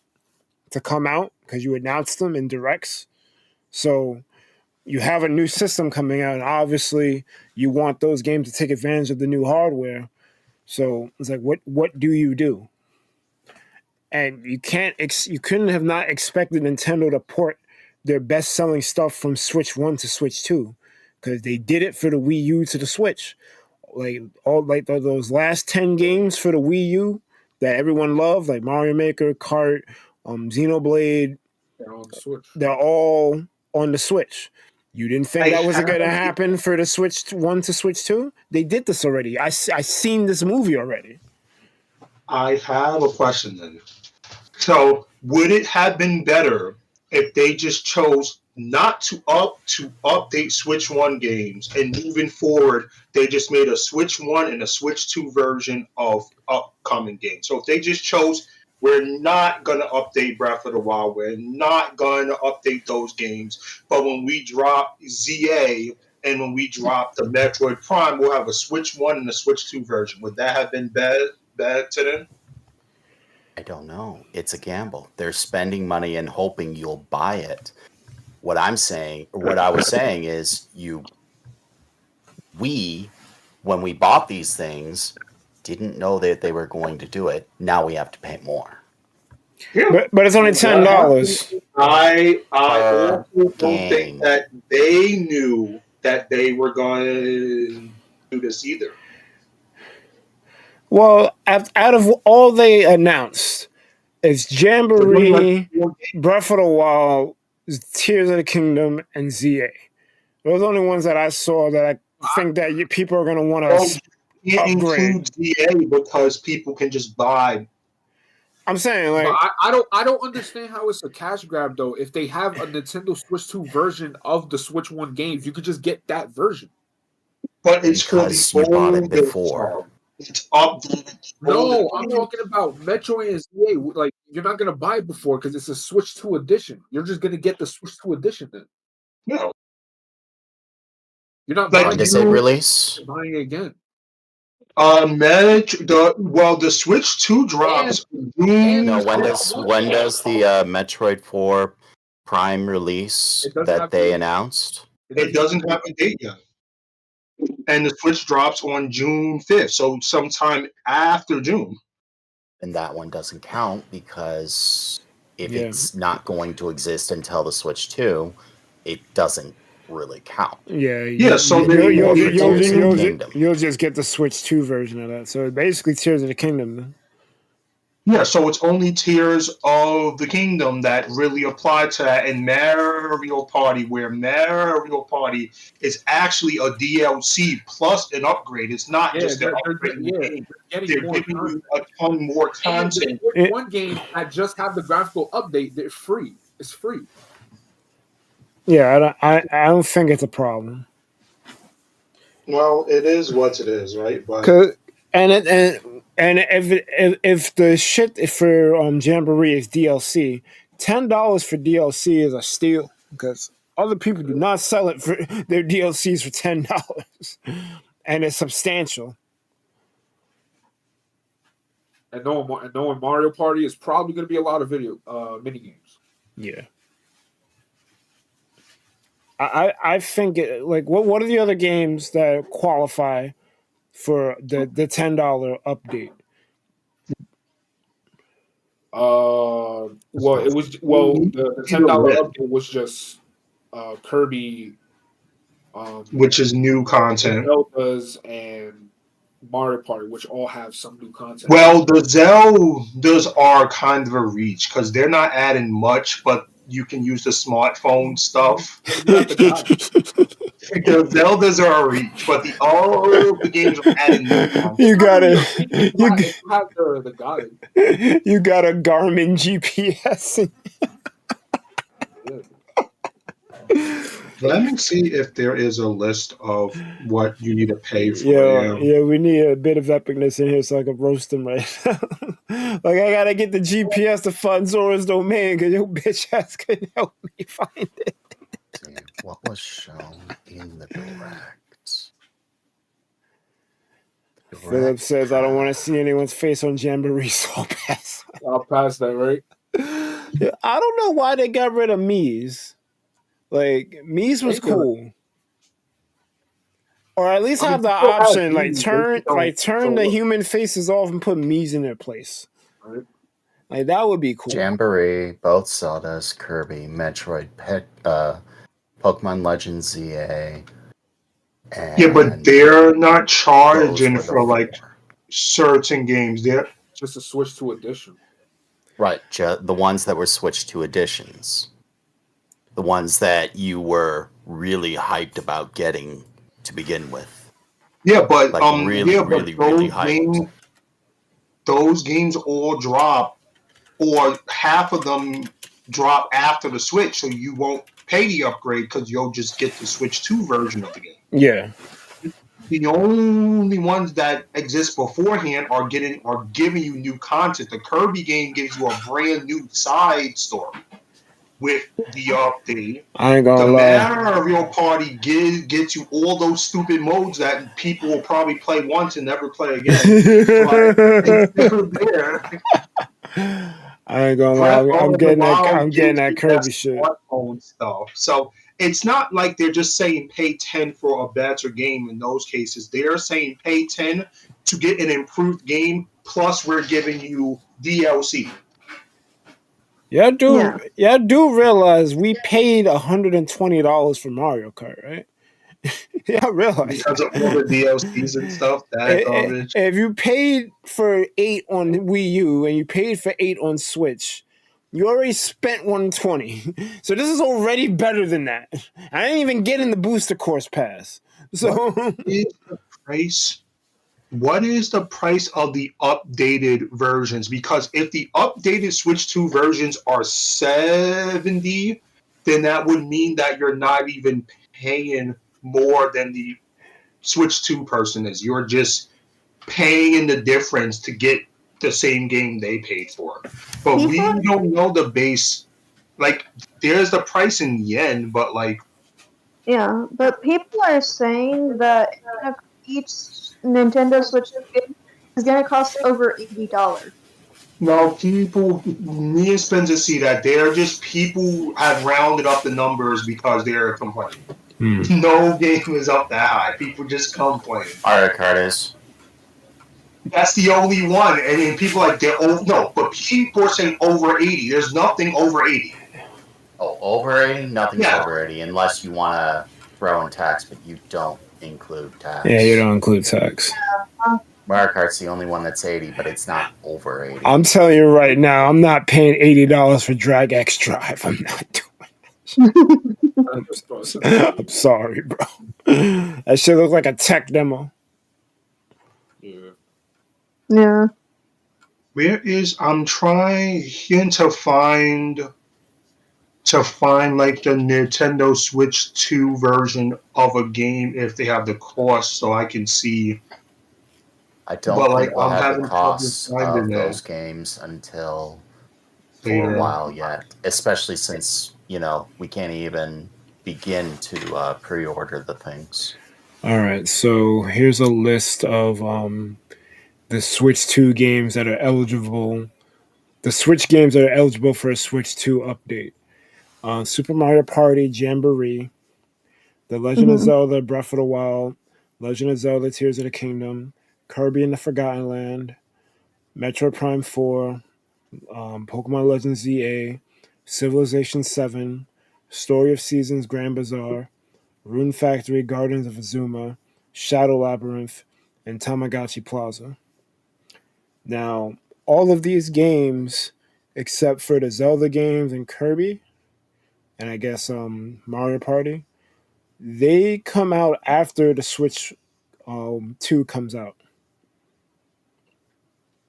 to come out because you announced them in directs. So you have a new system coming out, and obviously you want those games to take advantage of the new hardware. So it's like, what do you do? And you couldn't have not expected Nintendo to port their best-selling stuff from Switch 1 to Switch 2, because they did it for the Wii U to the Switch. Like those last 10 games for the Wii U that everyone loved, like Mario Maker, Kart, Xenoblade, they're all on the Switch. You didn't think that was going to happen for the Switch 1 to Switch 2? They did this already. I seen this movie already. I have a question then. So, would it have been better if they just chose not to update Switch 1 games, and moving forward they just made a Switch 1 and a Switch 2 version of upcoming games? So if they just chose, we're not going to update Breath of the Wild, we're not going to update those games, but when we drop ZA and when we drop the Metroid Prime, we'll have a Switch 1 and a Switch 2 version. Would that have been bad to them? I don't know. It's a gamble. They're spending money and hoping you'll buy it. What I was saying is when we bought these things, didn't know that they were going to do it. Now we have to pay more. Yeah. But it's only $10. I also don't think that they knew that they were going to do this either. Well, out of all they announced, it's Jamboree, Breath of the Wild, Tears of the Kingdom, and ZA. Those are the only ones that I saw that I think that people are gonna want Oh, to you can't upgrade. include DA because people can just buy. I'm saying, like, But I don't understand how it's a cash grab though. If they have a Nintendo Switch 2 version of the Switch 1 games, you could just get that version. But it's Because for you the bought it older before. stuff. It's updated. No, I'm talking about Metroid and ZA. Like, you're not gonna buy it before because it's a Switch 2 edition. You're just gonna get the Switch 2 edition then. No. You're not Like When buying does it. it release? You're buying it again. The Switch 2 drops June. No, when does the Metroid 4 Prime release It doesn't that have they to. announced? It doesn't have a date yet. And the Switch drops on June 5th, so sometime after June. And that one doesn't count because if Yeah. it's not going to exist until the Switch 2, it doesn't really count. Yeah, so you'll just get the Switch 2 version of that. So basically, Tears of the Kingdom. Then. Yeah, so it's only Tears of the Kingdom that really apply to that, and Mario Party, where Mario Party is actually a DLC plus an upgrade. It's not just an upgrade in the game. They're giving you a ton more content. And one game that just have the graphical update, they're free. It's free. Yeah, I don't think it's a problem. Well, it is what it is, right? But if the shit for Jamboree is DLC, $10 for DLC is a steal because other people do not sell it for their DLCs for $10, and it's substantial. And knowing Mario Party is probably going to be a lot of mini games. Yeah. I think like what are the other games that qualify for the $10 update? Well, the $10 update was just Kirby, which is new content. Zelda's and Mario Party, which all have some new content. Well, the Zeldas are kind of a reach because they're not adding much, but you can use the smartphone stuff. The Zeldas are a reach, but the games are adding new content. You got a Garmin GPS. Let me see if there is a list of what you need to pay for. Yeah, we need a bit of epicness in here so I can roast them right now. Like, I gotta get the GPS to fund Zora's domain because your bitch ass couldn't help me find it. What was shown in the direct? Philip says, I don't want to see anyone's face on Jamboree, so I'll pass. I'll pass that, right? Yeah, I don't know why they got rid of Mies. Like, Mies was cool. Or at least have the option, turn the human faces off and put Mies in their place. Right. Like, that would be cool. Jamboree, both Zeldas, Kirby, Metroid, Pokemon Legends ZA. Yeah, but they're not charging for like certain games. They're just a Switch 2 edition. Right, the ones that were Switch 2 editions. The ones that you were really hyped about getting to begin with. Yeah, but really hyped. Those games all drop, or half of them drop after the Switch, so you won't pay the upgrade because you'll just get the Switch 2 version of the game. Yeah. The only ones that exist beforehand are giving you new content. The Kirby game gives you a brand new side story with the update. I ain't gonna lie. lie. Mario Party gets you all those stupid modes that people will probably play once and never play again. I ain't gonna lie. I'm getting that Kirby shit. Smartphone stuff. So it's not like they're just saying pay 10 for a better game in those cases. They're saying pay 10 to get an improved game, plus we're giving you DLC. Yeah, I do realize we paid $120 for Mario Kart, right? Yeah, I realize because of all the DLCs and stuff. If you paid for 8 on Wii U and you paid for 8 on Switch, you already spent $120. So this is already better than that. I didn't even get in the booster course pass. So what is the price? What is the price of the updated versions? Because if the updated Switch 2 versions are 70, then that would mean that you're not even paying more than the Switch 2 person is. You're just paying in the difference to get the same game they paid for. But we don't know the base. Like, there's the price in yen, but like, Yeah, but people are saying that each Nintendo Switch game is going to cost over $80. no, people, me and Spencer see that they're just people who have rounded up the numbers because they're complaining. No game is up that high. People just complain. Mario Kart is. That's the only one. And then people are like, they're over. No, but people are saying over 80. There's nothing over 80. Oh, over 80? Nothing's Yeah. over 80 unless you want to throw in tax, but you don't include tax. yeah, you don't include tax. Mario Kart's the only one that's 80, but it's not over 80. I'm telling you right now, I'm not paying $80 for Drag X Drive. I'm not doing it. I'm sorry, bro. That shit looks like a tech demo. Yeah. Where is I'm trying to find like the Nintendo Switch 2 version of a game if they have the cost so I can see. I don't But think like we'll I'm have the having trouble costs finding of those that. games until for Later. a while yet, especially since, we can't even begin to pre-order the things. All right, so here's a list of the Switch 2 games that are eligible. The Switch games that are eligible for a Switch 2 update. Super Mario Party Jamboree, The Legend of Zelda Breath of the Wild, Legend of Zelda Tears of the Kingdom, Kirby and the Forgotten Land, Metro Prime 4, Pokemon Legends ZA, Civilization 7, Story of Seasons Grand Bazaar, Rune Factory Gardens of Azuma, Shadow Labyrinth, and Tamagotchi Plaza. Now, all of these games, except for the Zelda games and Kirby, and I guess Mario Party, they come out after the Switch 2 comes out.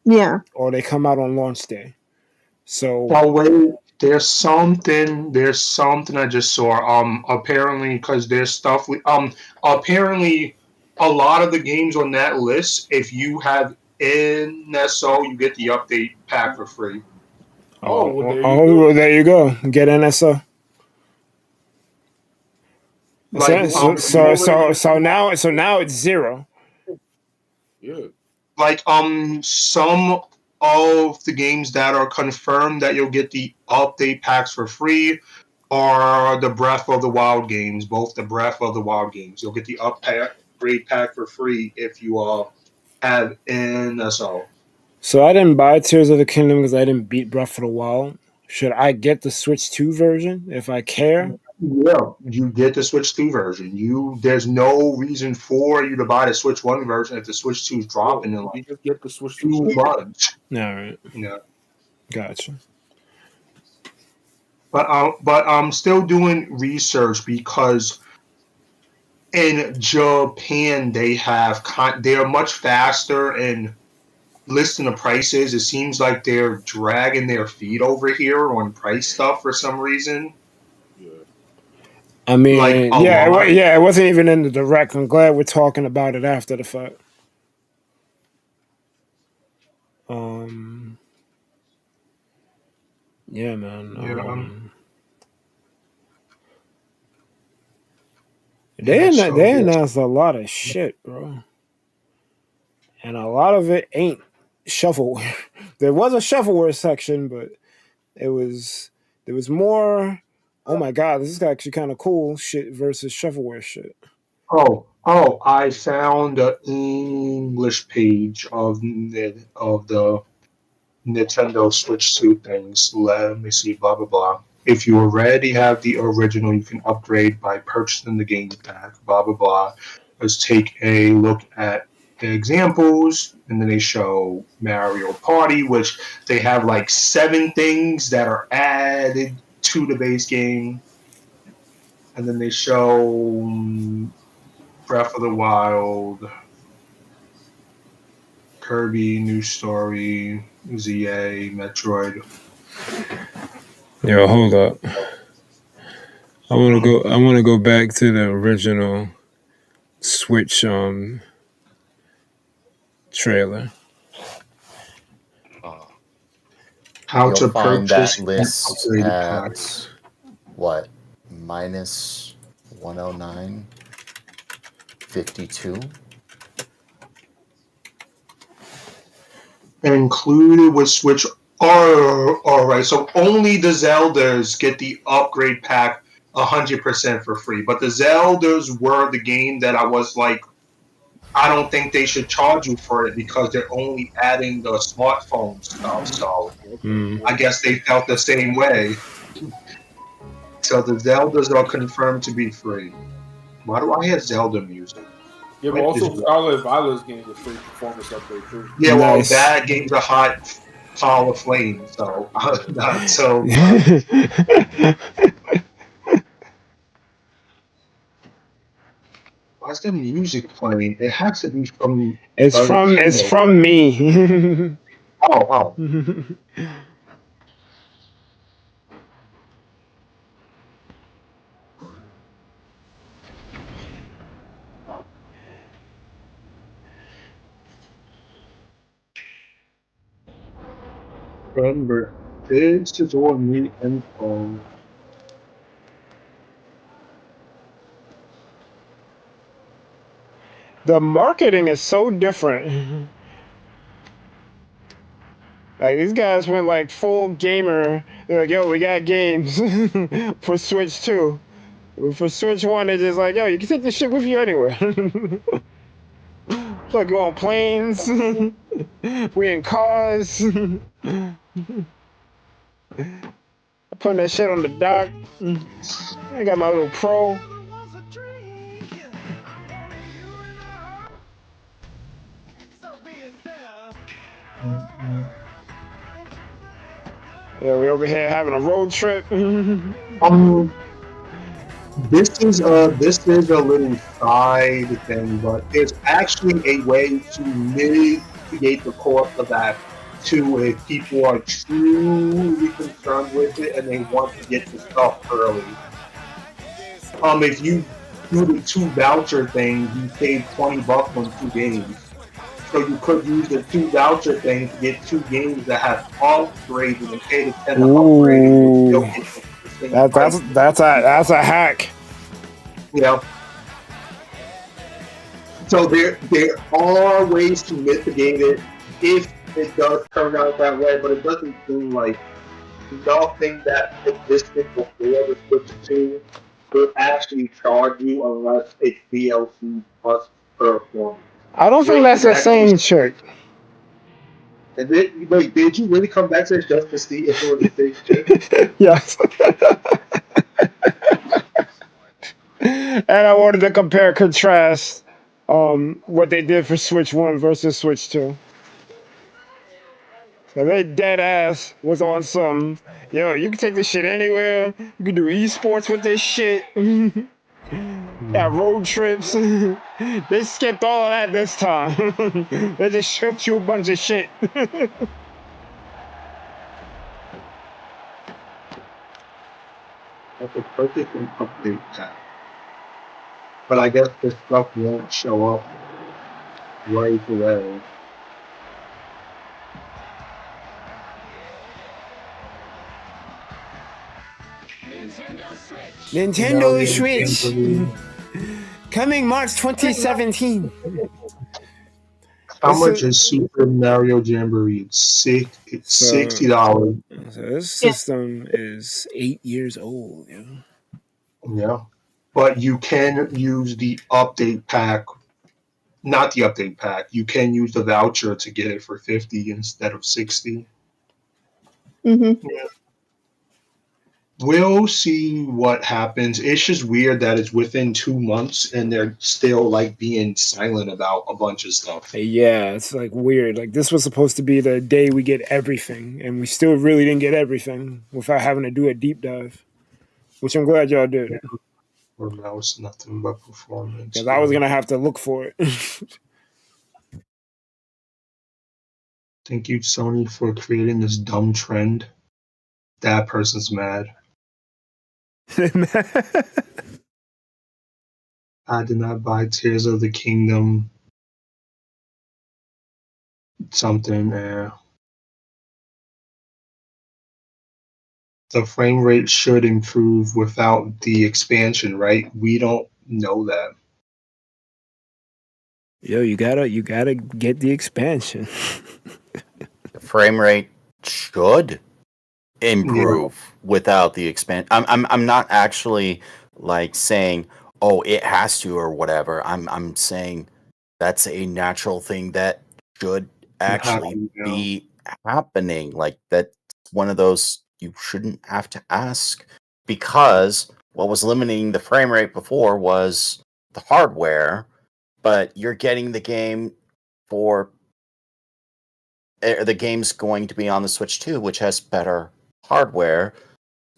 Yeah. Or they come out on launch day. So Oh wait, there's something I just saw. Apparently because there's stuff apparently a lot of the games on that list, if you have NSO, you get the update pack for free. there you go. Get NSO. Like So now it's zero. Yeah. Like some of the games that are confirmed that you'll get the update packs for free are the Breath of the Wild games, both the Breath of the Wild games. You'll get the upgrade pack for free if you have NSO. So I didn't buy Tears of the Kingdom because I didn't beat Breath of the Wild. Should I get the Switch 2 version if I care? Yeah, you get the Switch 2 version. There's no reason for you to buy the Switch 1 version if the Switch 2 is dropping in You like just get the Switch 2 2. months. All right. Yeah. Gotcha. But I'm still doing research because in Japan they're much faster in listing the prices. It seems like they're dragging their feet over here on price stuff for some reason. I mean, Like a lot. it wasn't even in the direct. I'm glad we're talking about it after the fact. Yeah, man. They announced a lot of shit, bro. And a lot of it ain't shovelware. There was a shovelware section, but there was more. Oh my god, this is actually kind of cool shit versus shovelware shit. Oh! I found the English page of the Nintendo Switch 2 things. Let me see. Blah blah blah. If you already have the original, you can upgrade by purchasing the game pack. Blah blah blah. Let's take a look at the examples, and then they show Mario Party, which they have like 7 things that are added to the base game, and then they show Breath of the Wild, Kirby, New Story, ZA, Metroid. Yo, hold up. I want to go back to the original Switch trailer. How You'll to find purchase that an list upgraded pack. at what? Minus 109, 52. Included with Switch. Oh, all right. So only the Zeldas get the upgrade pack 100% for free. But the Zeldas were the game that I was like, I don't think they should charge you for it because they're only adding the smartphone stuff. So I guess they felt the same way. So the Zeldas are confirmed to be free. Why do I hear Zelda music? Yeah, but What is also Scarlet Violet's getting a free performance upgrade too. Yeah, well, that game's a hot pile of flames, so not so. Why's the music playing? It has to be from. It's from me. Oh. Remember, this is all me info. The marketing is so different. Like these guys went like full gamer. They're like, yo, we got games for Switch 2. For Switch 1, they're just like, yo, you can take this shit with you anywhere. Look, you on planes. We in cars. Putting that shit on the dock. I got my little Pro. Yeah, we over here having a road trip. This is a little side thing, but there's actually a way to mitigate the cost of that too if people are truly concerned with it and they want to get the stuff early. If you do the 2 voucher thing, you save $20 on 2 games. So you could use the 2 voucher thing to get 2 games that have upgraded and pay the $10 to upgrade it. You'll still get the same price. That's a hack. Yeah. So there are ways to mitigate it if it does turn out that way, but it doesn't seem like nothing that existed before the Switch 2 could actually charge you unless it's DLC plus performance. I don't think that's the same trick. Wait, did you really come back to it just to see if it was the same trick? Yes. And I wanted to compare contrast what they did for Switch 1 versus Switch 2. So they dead ass was on some, yo, you can take this shit anywhere. You can do esports with this shit. Yeah, road trips. They skipped all of that this time. They just shipped you a bunch of shit. That's a perfect update pack. But I guess this stuff won't show up right away. Nintendo Switch. Coming March 2017. How much is Super Mario Jamboree? It's $60. So this system is 8 years old. Yeah. Yeah. But you can use the update pack. Not the update pack. You can use the voucher to get it for 50 instead of 60. Mm-hmm. Yeah. We'll see what happens. It's just weird that it's within 2 months and they're still like being silent about a bunch of stuff. Yeah, it's like weird. Like this was supposed to be the day we get everything, and we still really didn't get everything without having to do a deep dive, which I'm glad y'all did. Or mouse, nothing but performance. Because I was gonna have to look for it. Thank you, Sony, for creating this dumb trend. That person's mad. I did not buy Tears of the Kingdom. Something. The frame rate should improve without the expansion, right? We don't know that. Yo, you gotta get the expansion. The frame rate should improve without the expand. I'm not actually like saying, oh, it has to or whatever. I'm saying that's a natural thing that should actually be happening. Like that's one of those you shouldn't have to ask, because what was limiting the frame rate before was the hardware, but you're getting the game for the game's going to be on the Switch 2, which has better hardware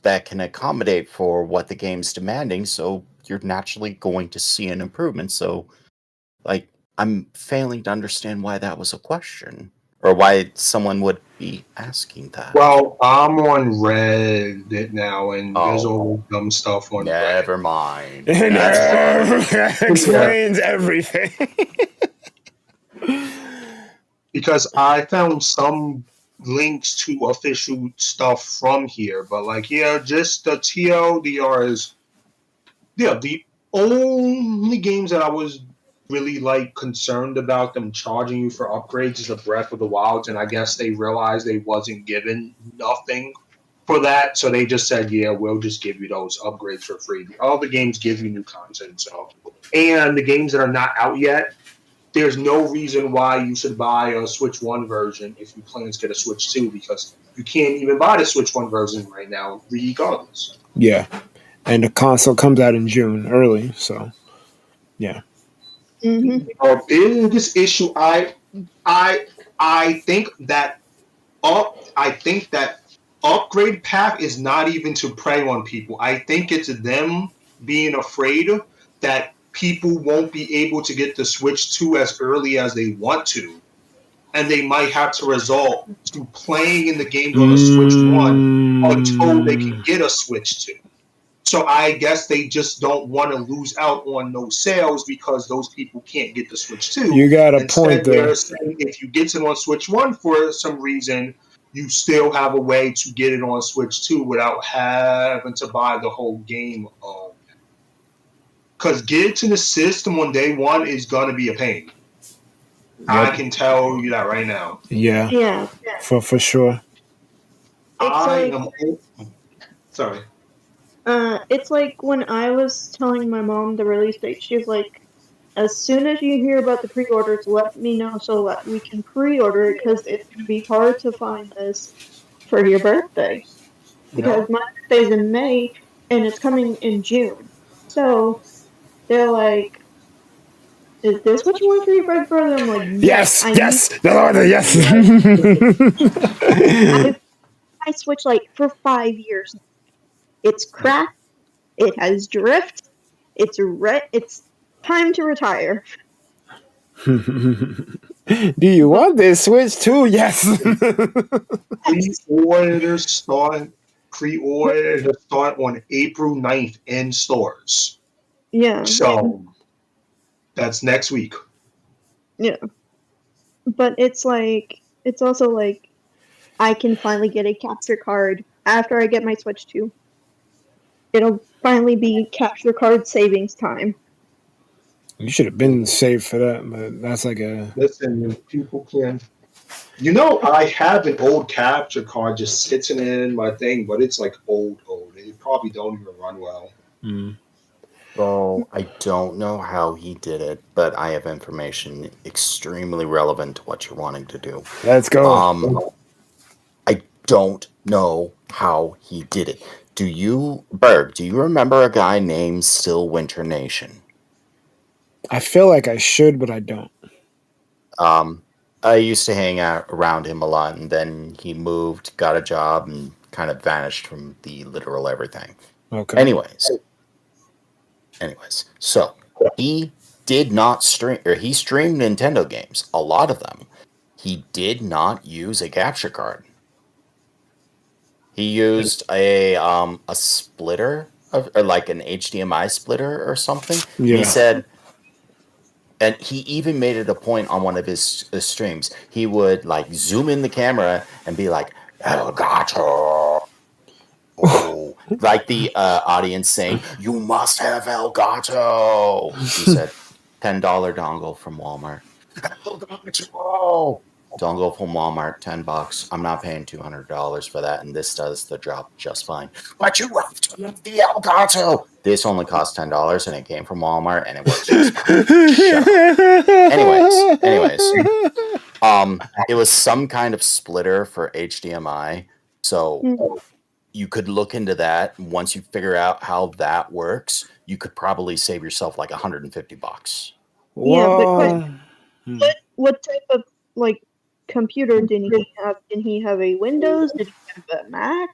that can accommodate for what the game's demanding, so you're naturally going to see an improvement. So, like, I'm failing to understand why that was a question, or why someone would be asking that. Well, I'm on Reddit now, and there's all the dumb stuff on Reddit. Never mind. That explains everything. Because I found some links to official stuff from here, but like, yeah, just the TLDRs. Yeah, the only games that I was really like concerned about them charging you for upgrades is the Breath of the Wild, and I guess they realized they wasn't given nothing for that, so they just said, yeah, we'll just give you those upgrades for free. All the games give you new content, so, and the games that are not out yet, there's no reason why you should buy a Switch 1 version if you plan to get a Switch 2, because you can't even buy the Switch 1 version right now, regardless. Yeah, and the console comes out in June early, so yeah. Our biggest issue, I think that upgrade path is not even to prey on people. I think it's them being afraid that people won't be able to get the Switch 2 as early as they want to, and they might have to resort to playing in the games on the Switch 1 until they can get a Switch 2. So I guess they just don't want to lose out on those sales because those people can't get the Switch 2. You got a Instead, point there. they're saying if you get it on Switch 1 for some reason, you still have a way to get it on Switch 2 without having to buy the whole game. Because get it to the system on day one is going to be a pain. Yep. I can tell you that right now. Yeah. For sure. Sorry. It's like when I was telling my mom the release date, she was like, as soon as you hear about the pre-orders, let me know so that we can pre-order it, because it's going to be hard to find this for your birthday. Because my birthday's in May, and it's coming in June. So, they're like, is this what you want for your birthday? I'm like, yes! I switched like for 5 years. It's cracked. It has drift. It's time to retire. Do you want this Switch too? Yes. Pre-order start on April 9th in stores. Yeah. So that's next week. Yeah. But it's also like I can finally get a capture card after I get my Switch 2. It'll finally be capture card savings time. You should have been saved for that, but that's like a... Listen, people can... I have an old capture card just sitting in my thing, but it's like old. It probably don't even run well. So I don't know how he did it, but I have information extremely relevant to what you're wanting to do. Let's go. I don't know how he did it. Do you remember a guy named Still Winter Nation? I feel like I should, but I don't. I used to hang out around him a lot, and then he moved, got a job, and kind of vanished from the literal everything. Okay. Anyways, Anyways, so he did not stream, or he streamed Nintendo games, a lot of them. He did not use a capture card. He used a splitter, or like an HDMI splitter or something. Yeah. He said, and he even made it a point on one of his streams. He would like zoom in the camera and be like, Elgato. Oh, like the audience saying, "You must have Elgato." He said, $10 dongle from Walmart. Elgato. Dongle from Walmart, $10. I'm not paying $200 for that, and this does the job just fine. But you have to have the Elgato. This only cost $10, and it came from Walmart, and it works just fine. Shut up. Anyways, it was some kind of splitter for HDMI, so you could look into that. Once you figure out how that works, you could probably save yourself like $150. Yeah, but what type of like computer did he have? Did he have a Windows? Did he have a Mac?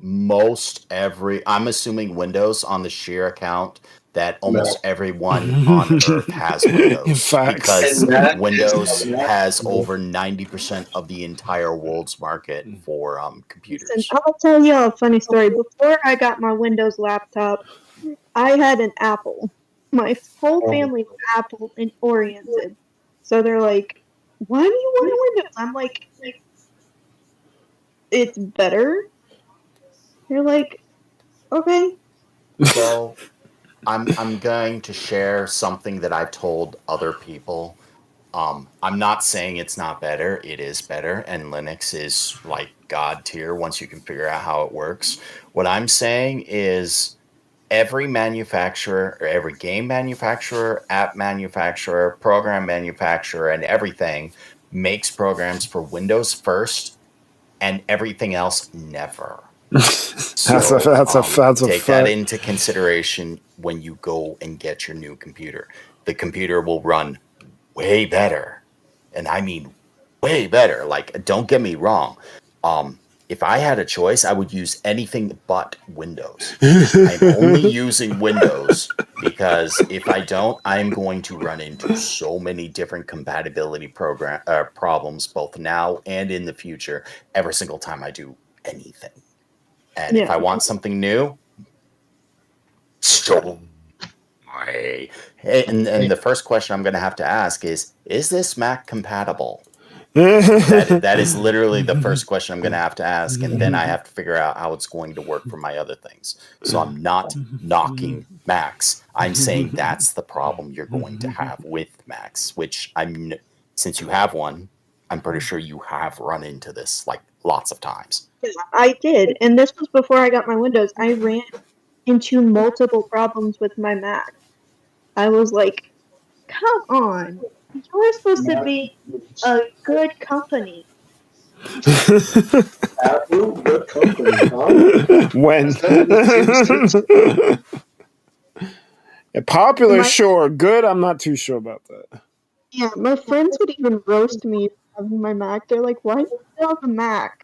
I'm assuming Windows on the sheer account that almost everyone on Earth has Windows. Because Windows has over 90% of the entire world's market for computers. Listen, I'll tell you a funny story. Before I got my Windows laptop, I had an Apple. My whole family was Apple and oriented. So they're like, why do you want a Windows? I'm like, it's better. They're like, okay. So I'm going to share something that I've told other people. I'm not saying it's not better. It is better, and Linux is like God tier once you can figure out how it works. What I'm saying is every manufacturer, or every game manufacturer, app manufacturer, program manufacturer, and everything makes programs for Windows first, and everything else never. That's a Take fact. that into consideration when you go and get your new computer. The computer will run way better, and I mean way better. Like, don't get me wrong. If I had a choice, I would use anything but Windows. I'm only using Windows because if I don't, I'm going to run into so many different compatibility problems, both now and in the future, every single time I do anything. And if I want something new, and the first question I'm going to have to ask is this Mac compatible? That is literally the first question I'm going to have to ask, and then I have to figure out how it's going to work for my other things. So I'm not knocking Macs. I'm saying that's the problem you're going to have with Macs, which since you have one, I'm pretty sure you have run into this like lots of times. I did, and this was before I got my Windows. I ran into multiple problems with my Mac. I was like, come on, you're supposed to be a good company. Apple, good company, huh? When popular, sure. Good, I'm not too sure about that. Yeah, my friends would even roast me for having my Mac. They're like, why do you have a Mac?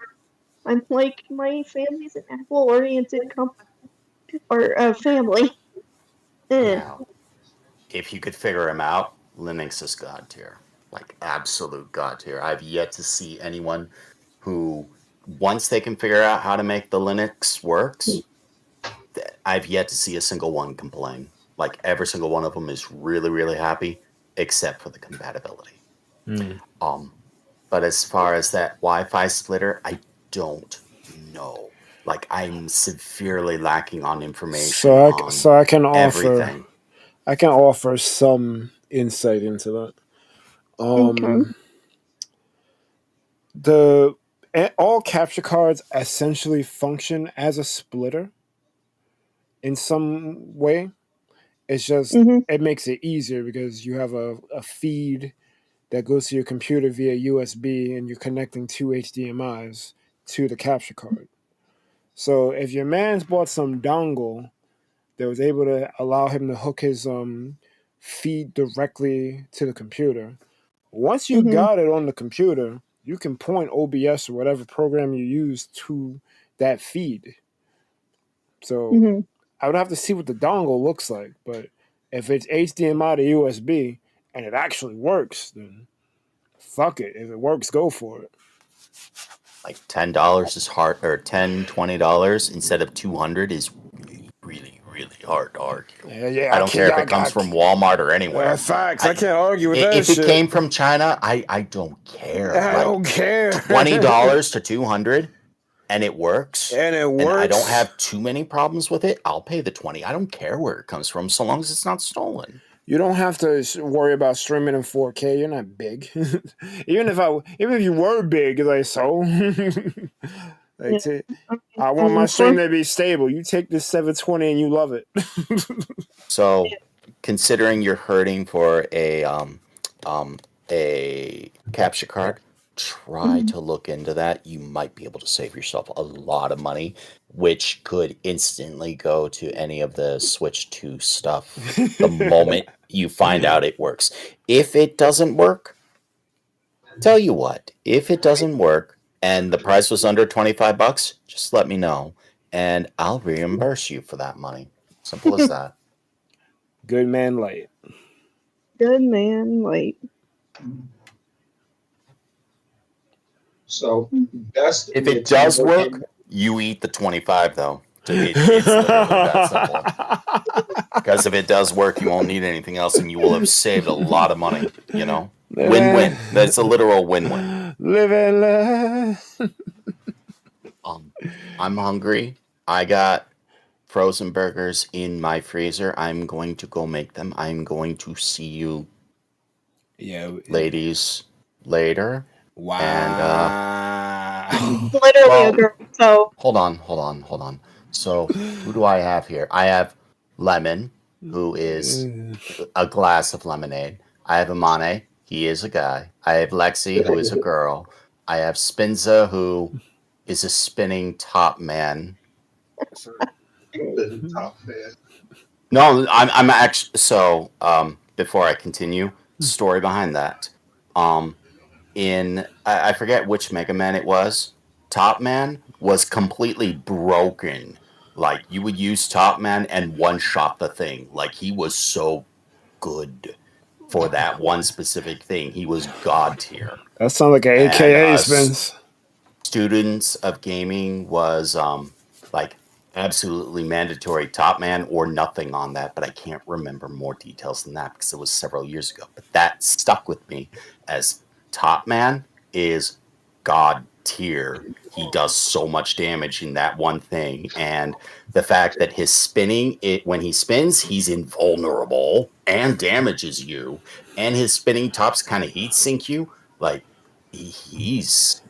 I'm like, my family's an Apple-oriented company or family. Now, if you could figure them out, Linux is God tier, like absolute God tier. I've yet to see anyone who, once they can figure out how to make the Linux works, I've yet to see a single one complain. Like every single one of them is really, really happy, except for the compatibility. But as far as that Wi-Fi splitter, I don't know. Like I'm severely lacking on information. So I can everything. offer some insight into that. All capture cards essentially function as a splitter in some way. It's just it makes it easier because you have a feed that goes to your computer via USB, and you're connecting two HDMIs to the capture card. So if your man's bought some dongle that was able to allow him to hook his feed directly to the computer, once you got it on the computer, you can point OBS or whatever program you use to that feed. So I would have to see what the dongle looks like, but If it's HDMI to USB and it actually works, then fuck it. If it works, go for it. Like $10 is hard, or $20 instead of 200 is really hard to argue. Yeah, I don't care if it comes from Walmart or anywhere. Facts. I can't argue with that If shit. it came from China, I don't care. I don't care. $20 to 200, and it works. And it works. And I don't have too many problems with it. I'll pay the 20. I don't care where it comes from, so long as it's not stolen. You don't have to worry about streaming in 4K. You're not big. even if you were big, like so. I want my stream to be stable. You take this 720 and you love it. So, considering you're hurting for a capture card, try to look into that. You might be able to save yourself a lot of money, which could instantly go to any of the Switch 2 stuff the moment you find out it works. If it doesn't work, tell you what, if it doesn't work and the price was under $25, just let me know and I'll reimburse you for that money. Simple as that. Good man light. Good man light. So that's if it does work, you eat the 25 though. It's literally that simple. Because if it does work, you won't need anything else, and you will have saved a lot of money. You know, win-win. That's a literal win-win. Live and learn. I'm hungry. I got frozen burgers in my freezer. I'm going to go make them. I'm going to see you, ladies, later. Wow. And literally a girl. So hold on. So who do I have here? I have Lemon, who is a glass of lemonade. I have Amane, he is a guy. I have Lexi, who is a girl. I have Spinza, who is a spinning top man. Top man. No, I'm actually so. Before I continue, story behind that. I forget which Mega Man it was. Top Man was completely broken. Like you would use Top Man and one shot the thing. Like he was so good for that one specific thing. He was god tier. That sounds like an AKA Spence. Students of Gaming was like absolutely mandatory Top Man or nothing on that, but I can't remember more details than that because it was several years ago. But that stuck with me as Top Man is god tier. He does so much damage in that one thing, and the fact that his spinning, when he spins, he's invulnerable and damages you, and his spinning tops kind of heat sink you. Like he's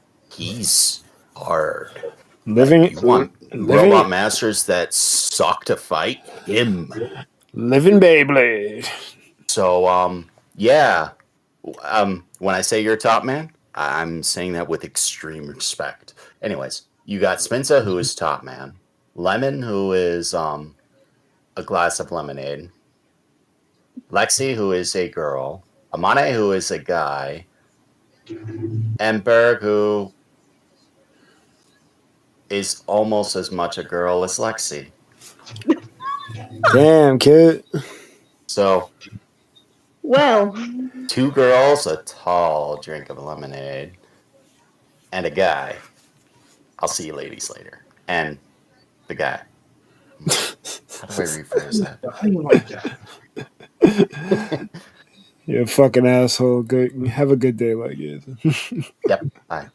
hard. You want robot masters that suck to fight? Him. Living Beyblade. So yeah. When I say you're Top Man, I'm saying that with extreme respect. Anyways, you got Spencer, who is Top Man, Lemon, who is a glass of lemonade, Lexi, who is a girl, Amane, who is a guy, and Berg, who is almost as much a girl as Lexi. Damn, kid. So, well, 2 girls, a tall drink of lemonade, and a guy. I'll see you ladies later. And the guy. How do I rephrase that? How do you like that? You're a fucking asshole. Good. Have a good day, like it. Yep. Bye.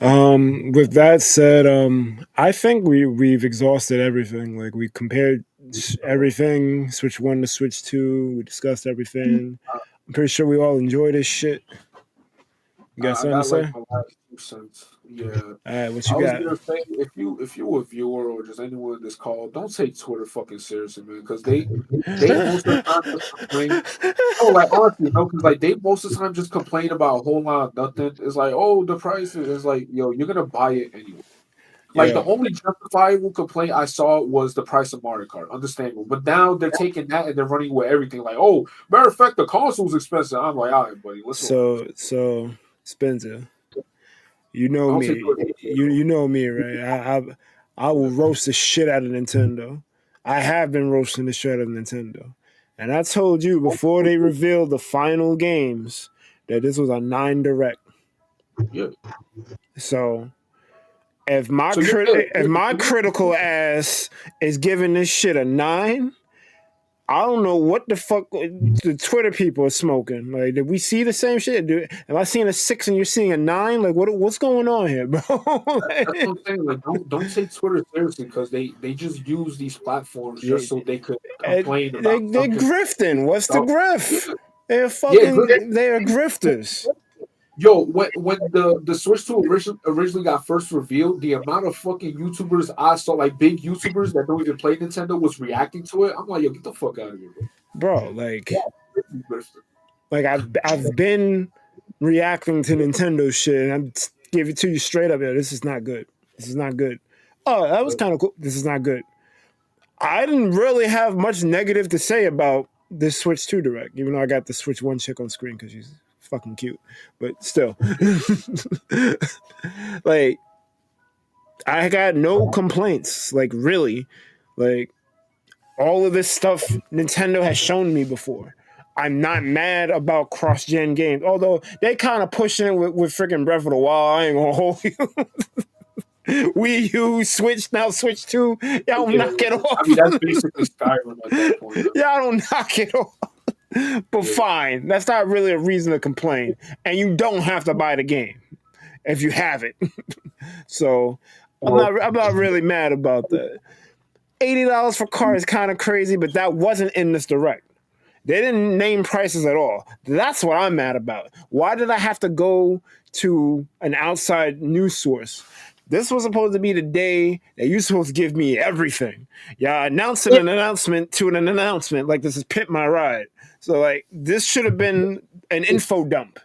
With that said, I think we've exhausted everything. Like we compared everything, Switch 1 to Switch 2. We discussed everything. I'm pretty sure we all enjoy this shit. You got something to say? Like my last 2 cents. Yeah. All right, what you I got? was gonna say, if you a viewer or just anyone in this call, don't take Twitter fucking seriously, man, because they most of the time just complain. Oh, like honestly, no, because like they most of the time just complain about a whole lot of nothing. It's like, oh, the price is like, yo, you're gonna buy it anyway. Like the only justifiable complaint I saw was the price of Mario Kart. Understandable, but now they're taking that and they're running with everything. Like, oh, matter of fact, the console's expensive. I'm like, all right, buddy, let's So Spencer, you know me. You know me, right? I will roast the shit out of Nintendo. I have been roasting the shit of Nintendo. And I told you before they revealed the final games that this was a 9 direct. Yeah. So if my So if my critical ass is giving this shit a 9, I don't know what the fuck the Twitter people are smoking. Like, did we see the same shit? Am I seeing a 6 and you're seeing a 9? Like, what's going on here, bro? That's what I'm saying. Like, don't take Twitter seriously because they just use these platforms just so they could complain about they're something. grifting. What's the grift? They're they're grifters. Yo, when the Switch 2 originally got first revealed, the amount of fucking YouTubers I saw, like big YouTubers that don't even play Nintendo, was reacting to it. I'm like, yo, get the fuck out of here, bro. Like I've been reacting to Nintendo shit, and I'm give it to you straight up. Yo, this is not good. This is not good. Oh, that was kind of cool. This is not good. I didn't really have much negative to say about this Switch 2 Direct, even though I got the Switch 1 chick on screen because she's fucking cute. But still, like, I got no complaints. Like, really, like, all of this stuff Nintendo has shown me before. I'm not mad about cross-gen games, although they kind of pushing it with freaking Breath of the Wild. I ain't gonna hold you. Wii U, Switch, now Switch 2. Y'all knock it off. I mean, that's basically Skyrim at that point. Y'all don't knock it off. But fine, that's not really a reason to complain. And you don't have to buy the game if you have it. So I'm not really mad about that. $80 for car is kind of crazy, but that wasn't in this direct. They didn't name prices at all. That's what I'm mad about. Why did I have to go to an outside news source? This was supposed to be the day that you're supposed to give me everything. Yeah, announcing an announcement to an announcement like this is Pit My Ride. So, like, this should have been an info dump.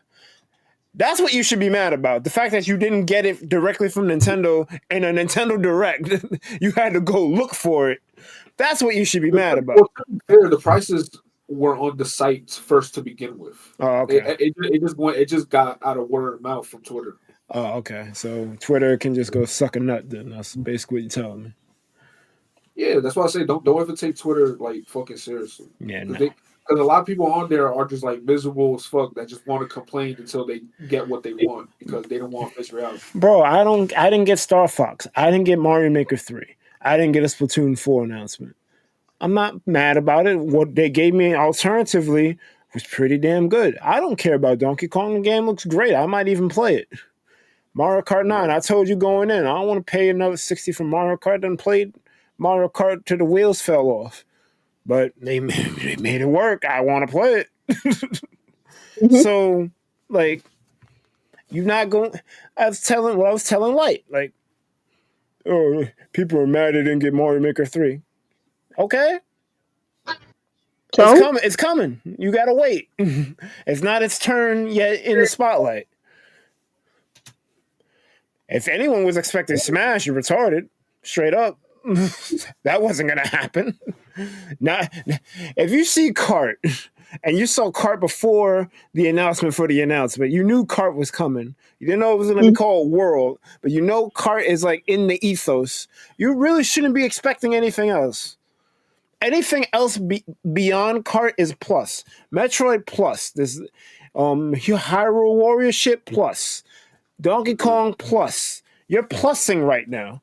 That's what you should be mad about. The fact that you didn't get it directly from Nintendo in a Nintendo Direct. You had to go look for it. That's what you should be mad about. Well, to be fair, the prices were on the site first to begin with. Oh, okay. It just got out of word of mouth from Twitter. Oh, okay. So Twitter can just go suck a nut then. That's basically what you're telling me. Yeah, that's why I say don't ever take Twitter like fucking seriously. Yeah, because a lot of people on there are just like miserable as fuck that just want to complain until they get what they want because they don't want to face reality. Bro, I didn't get Star Fox. I didn't get Mario Maker 3. I didn't get a Splatoon 4 announcement. I'm not mad about it. What they gave me alternatively was pretty damn good. I don't care about Donkey Kong. The game looks great. I might even play it. Mario Kart 9, I told you going in, I don't want to pay another $60 for Mario Kart. Then played Mario Kart till the wheels fell off. But they made it work. I want to play it. So, like, you're not going. I was telling Light, like, oh, people are mad they didn't get Mario Maker 3. Okay. So? It's coming. You gotta wait. It's not its turn yet in the spotlight. If anyone was expecting Smash, you're retarded. Straight up. That wasn't gonna happen. Not if you see Kart and you saw Kart before the announcement for the announcement, you knew Kart was coming. You didn't know it was gonna be called World, but you know Kart is like in the ethos. You really shouldn't be expecting anything else. Anything else beyond Kart is plus. Metroid plus. This Hyrule Warrior shit plus. Donkey Kong plus. You're plussing right now.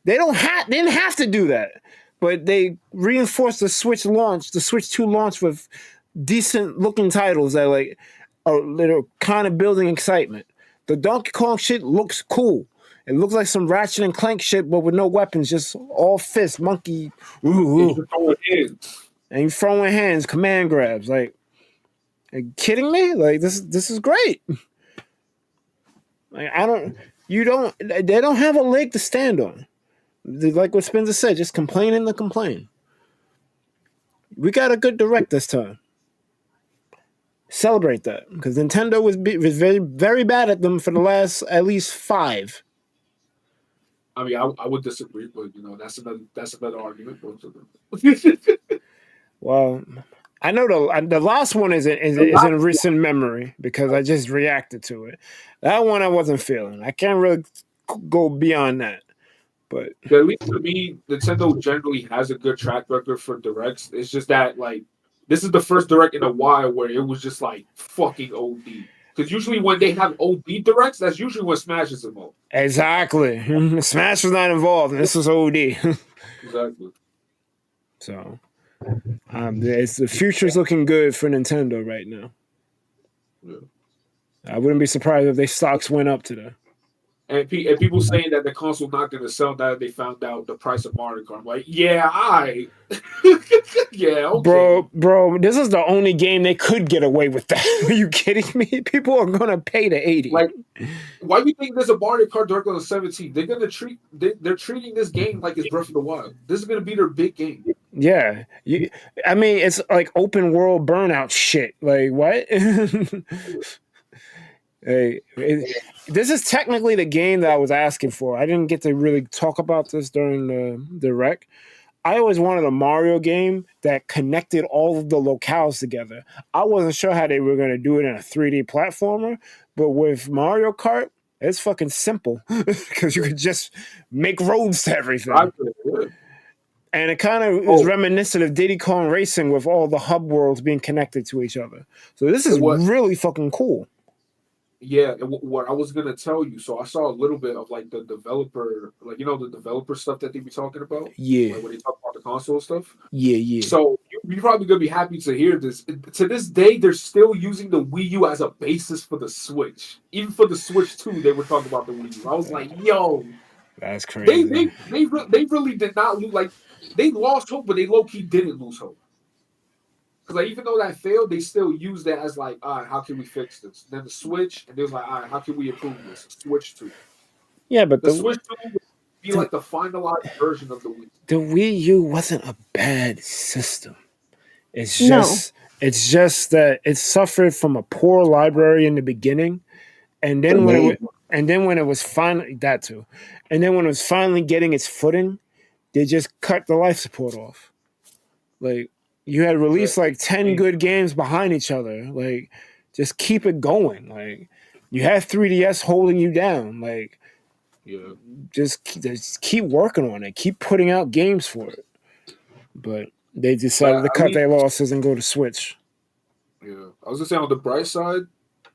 They didn't have to do that. But they reinforced the Switch 2 launch with decent looking titles that are kind of building excitement. The Donkey Kong shit looks cool. It looks like some Ratchet and Clank shit, but with no weapons, just all fists, monkey. And you're throwing hands, command grabs. Like, are you kidding me? Like, this is great. Like, they don't have a leg to stand on. Like what Spencer said, just complaining to complain. We got a good direct this time. Celebrate that, because Nintendo was very, very bad at them for the last at least 5. I mean, I would disagree, but that's another argument. Well, I know the last one is in recent memory because I just reacted to it. That one I wasn't feeling. I can't really go beyond that. But at least to me, Nintendo generally has a good track record for directs. It's just that like this is the first direct in a while where it was just like fucking OD. Because usually when they have OD directs, that's usually when Smash is involved. exactly, Smash was not involved, and this was OD. Exactly. So, the future's looking good for Nintendo right now. Yeah. I wouldn't be surprised if their stocks went up today. And people saying that the console not going to sell now that they found out the price of Mario Kart. I'm like, yeah, yeah, okay. Bro, this is the only game they could get away with that. Are you kidding me? People are gonna pay the 80. Like, why do you think there's a Mario Kart Direct on the 17th? They're gonna they're treating this game like it's Breath of the Wild. This is gonna be their big game. Yeah, I mean, it's like open world burnout shit. Like what? Hey, this is technically the game that I was asking for. I didn't get to really talk about this during the rec. I always wanted a Mario game that connected all of the locales together. I wasn't sure how they were going to do it in a 3D platformer, but with Mario Kart, it's fucking simple because you could just make roads to everything. And it kind of is reminiscent of Diddy Kong Racing with all the hub worlds being connected to each other. So this is really fucking cool. Yeah, and what I was gonna tell you. So I saw a little bit of like the developer, like the developer stuff that they be talking about. Yeah, like when they talk about the console stuff. Yeah. So you're probably gonna be happy to hear this. To this day, they're still using the Wii U as a basis for the Switch. Even for the Switch 2, they were talking about the Wii U. I was like, yo, that's crazy. They really did not lose. Like they lost hope, but they low key didn't lose hope. Because like even though that failed, they still used that as like, all right, how can we fix this? Then the Switch, and they was like, all right, how can we improve this? Switch 2. Yeah, but the Switch 2 would be like the finalized version of the Wii. The Wii U wasn't a bad system. It's just that it suffered from a poor library in the beginning, and then when it was finally getting its footing, they just cut the life support off. Like you had released like 10 good games behind each other. Like just keep it going. Like you have 3DS holding you down. Like just keep working on it. Keep putting out games for it. But they decided to cut their losses and go to Switch. Yeah, I was gonna say on the bright side,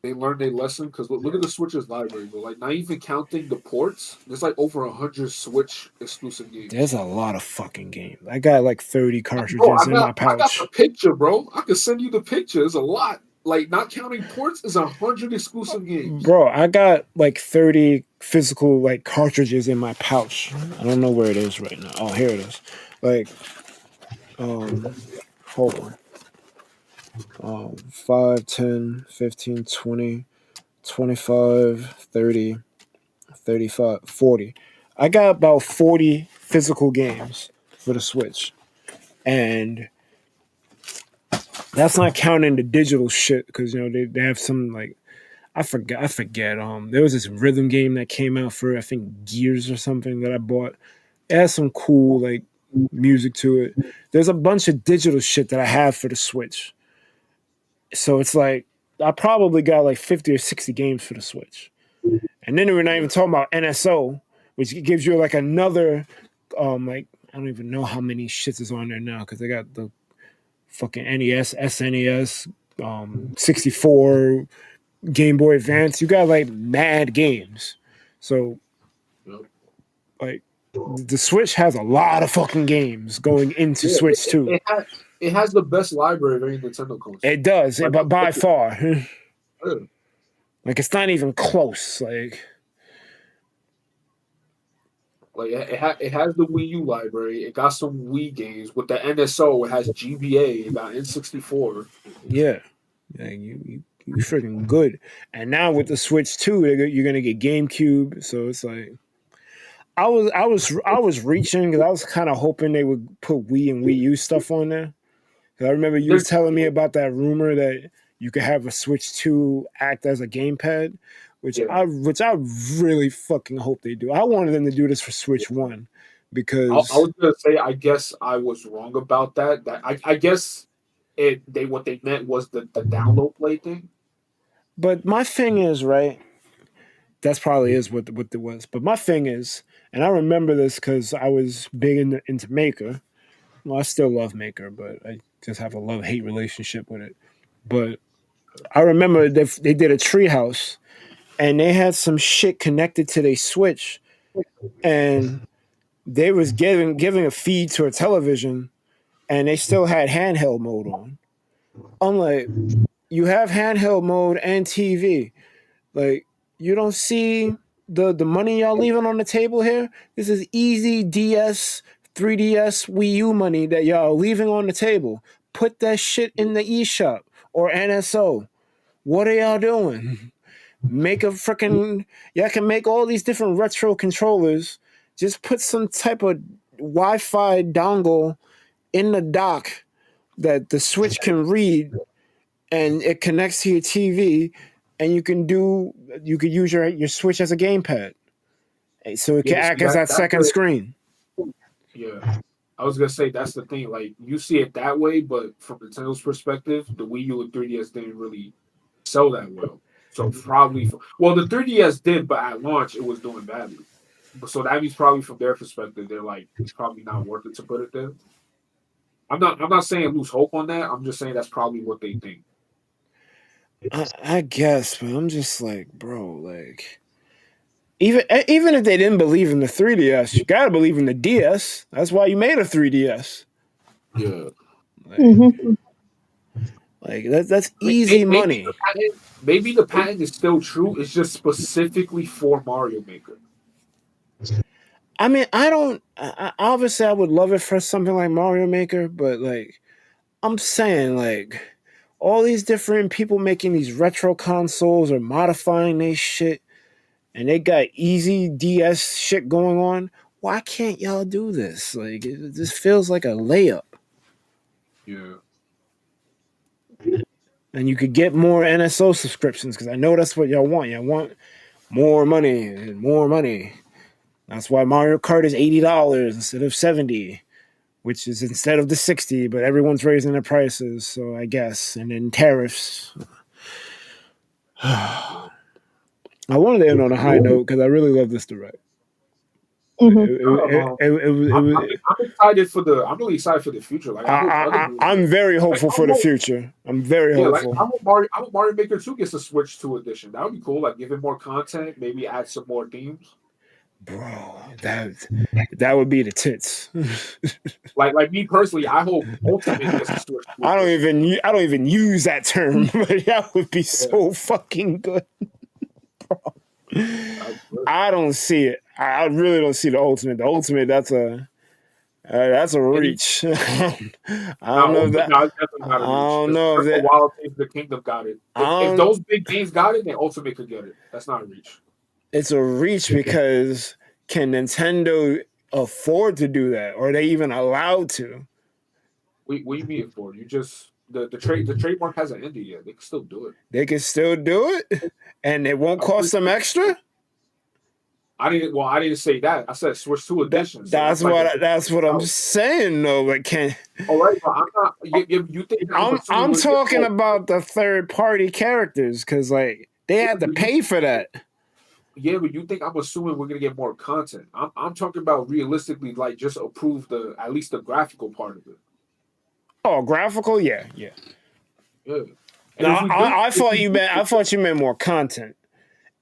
they learned their lesson because look at the Switch's library, but like not even counting the ports, there's like over 100 Switch exclusive games. There's a lot of fucking games. I got like 30 cartridges in my pouch. I got the picture, bro. I can send you the picture. It's a lot. Like not counting ports is 100 exclusive games. Bro, I got like 30 physical like cartridges in my pouch. I don't know where it is right now. Oh, here it is. Like, hold on. 5, 10, 15, 20, 25, 30, 35, 40. I got about 40 physical games for the Switch. And that's not counting the digital shit because they have some like I forget. There was this rhythm game that came out for I think Gears or something that I bought. It has some cool like music to it. There's a bunch of digital shit that I have for the Switch. So it's like I probably got like 50 or 60 games for the Switch. And then we're not even talking about NSO, which gives you like another like I don't even know how many shits is on there now because they got the fucking NES, SNES, 64, Game Boy Advance. You got like mad games. So like the Switch has a lot of fucking games going into Switch 2. It has the best library of any Nintendo console. It does, but by far. Like it's not even close. Like it has the Wii U library. It got some Wii games. With the NSO, it has GBA. It got N64. Yeah, you freaking good. And now with the Switch 2, you're gonna get GameCube. So it's like I was reaching because I was kind of hoping they would put Wii and Wii U stuff on there. I remember you was telling me about that rumor that you could have a Switch 2 act as a gamepad, which I really fucking hope they do. I wanted them to do this for Switch 1 because I was gonna say I guess I was wrong about that. That I guess what they meant was the download play thing. But my thing is, right, that's probably is what it was. But my thing is, and I remember this because I was big into Maker. Well, I still love Maker, but I just have a love-hate relationship with it. But I remember they did a treehouse, and they had some shit connected to their Switch, and they was giving a feed to a television, and they still had handheld mode on. I'm like, you have handheld mode and TV. Like, you don't see the money y'all leaving on the table here? This is easy DS, 3DS, Wii U money that y'all leaving on the table. Put that shit in the eShop or NSO. What are y'all doing? Make a freaking y'all can make all these different retro controllers. Just put some type of Wi-Fi dongle in the dock that the Switch can read, and it connects to your TV, and you could use your Switch as a gamepad, so it can act See, as that that's second screen. yeah. I was gonna say that's the thing. Like you see it that way, but from Nintendo's perspective, the Wii U and 3DS didn't really sell that well. So probably, well, the 3DS did, but at launch it was doing badly. But so that means probably from their perspective, they're like, it's probably not worth it to put it there. I'm not saying lose hope on that. I'm just saying that's probably what they think. I guess, but I'm just like, bro, like even if they didn't believe in the 3DS, you gotta believe in the DS. That's why you made a 3DS. Yeah. Like that's easy money. Maybe the patent is still true. It's just specifically for Mario Maker. I mean, obviously I would love it for something like Mario Maker, but like I'm saying, like all these different people making these retro consoles or modifying their shit, and they got easy DS shit going on. Why can't y'all do this? Like this feels like a layup. Yeah. And you could get more NSO subscriptions because I know that's what y'all want. Y'all want more money and more money. That's why Mario Kart is $80 instead of $70, which is instead of the 60, but everyone's raising their prices, so I guess. And then tariffs. I wanted to end on a high note because I really love this direct. I'm excited for the. I'm really excited for the future. Like I hope other games. I'm very hopeful for the future. I'm very hopeful. Like I hope Mario Maker 2 gets a Switch 2 edition. That would be cool. Like give it more content, maybe add some more themes. Bro, that would be the tits. like me personally, I hope Ultimate gets a Switch 2 I don't even use that term, but that would be so fucking good. Bro. I don't see it. I really don't see the Ultimate. The Ultimate, that's a reach. I don't know if that. No, it's definitely not a reach. I don't know if that. Wild Things of the Kingdom got it. If those big games got it, then Ultimate could get it. That's not a reach. It's a reach because can Nintendo afford to do that? Or are they even allowed to? What do you mean afford? You just the trademark hasn't ended yet. They can still do it. They can still do it, and it won't cost them extra. I didn't say that. I said Switch 2 edition. That's what I'm saying though. But can all right, but I'm not. You think I'm talking about the third party characters because like they had to pay for that. Yeah, but you think I'm assuming we're gonna get more content? I'm talking about realistically, like just approve at least the graphical part of it. Oh, graphical, yeah. Yeah. No, I thought you meant more content.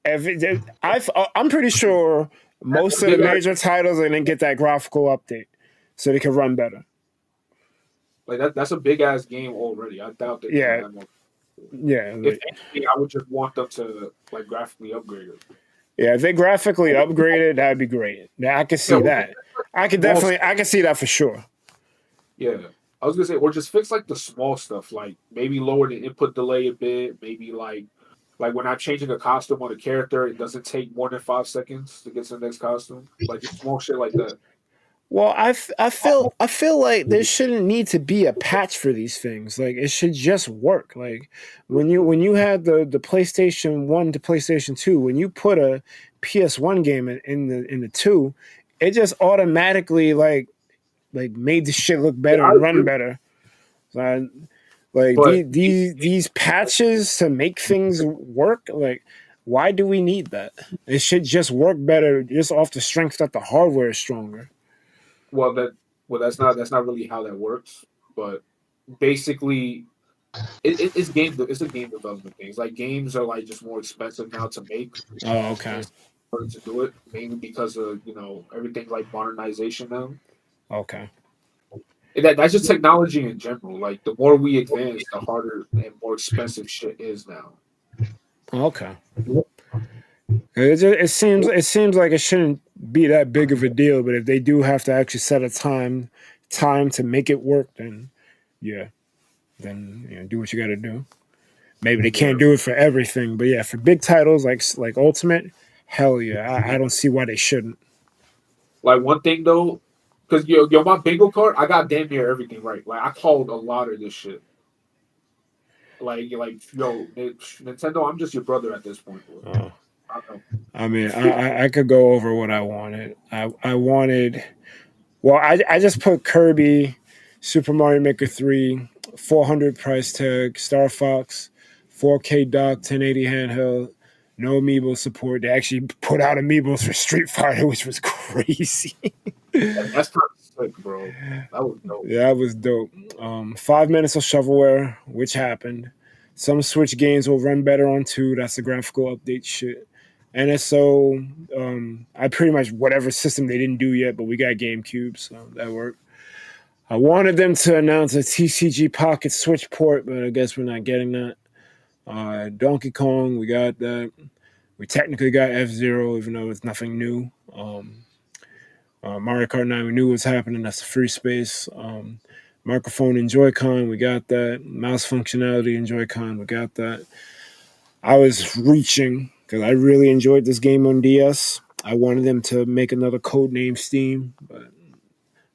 I'm pretty sure most of the major titles are gonna get that graphical update, so they can run better. Like that's a big ass game already. I doubt that. Yeah. If anything, I would just want them to like graphically upgrade it. Yeah, if they graphically upgrade it, that'd be great. Yeah, I can see that. I can see that for sure. Yeah. I was gonna say, or just fix like the small stuff, like maybe lower the input delay a bit, maybe like when I'm changing a costume on a character, it doesn't take more than 5 seconds to get to the next costume. Like just small shit like that. Well, I feel like there shouldn't need to be a patch for these things. Like it should just work. Like when you had the PlayStation 1 to PlayStation 2, when you put a PS1 game in the 2, it just automatically like made the shit look better and run better. Like these patches to make things work, like Why do we need that? It should just work better, just off the strength that the hardware is stronger. Well, that's not really how that works. But basically, it's a game development thing. It's like games are like just more expensive now to make, Oh, and okay. it's harder to do it mainly because of everything's like modernization now. Okay. And that's just technology in general. Like the more we advance, the harder and more expensive shit is now. Okay. It seems like it shouldn't be that big of a deal, but if they do have to actually set a time to make it work, then yeah, then do what you got to do. Maybe they can't do it for everything, but yeah, for big titles like Ultimate, hell yeah, I don't see why they shouldn't. Like one thing though, because my bingo card, I got damn near everything right. Like I called a lot of this shit. Nintendo, I'm just your brother at this point. Bro. Oh. I know. I mean, I could go over what I wanted. I wanted. Well, I just put Kirby, Super Mario Maker 3, 400 price tag, Star Fox, 4K dock, 1080 handheld, no amiibo support. They actually put out amiibos for Street Fighter, which was crazy. That's kind of sick, bro. That was dope. Yeah, that was dope. 5 minutes of shovelware, which happened. Some Switch games will run better on 2. That's the graphical update shit. NSO, I pretty much whatever system they didn't do yet, but we got GameCube, so that worked. I wanted them to announce a TCG Pocket Switch port, but I guess we're not getting that. Donkey Kong, we got that. We technically got F-Zero, even though it's nothing new. Mario Kart 9, we knew what was happening. That's the free space. Microphone and Joy-Con, we got that. Mouse functionality and Joy-Con, we got that. I was reaching because I really enjoyed this game on DS. I wanted them to make another Codename Steam, but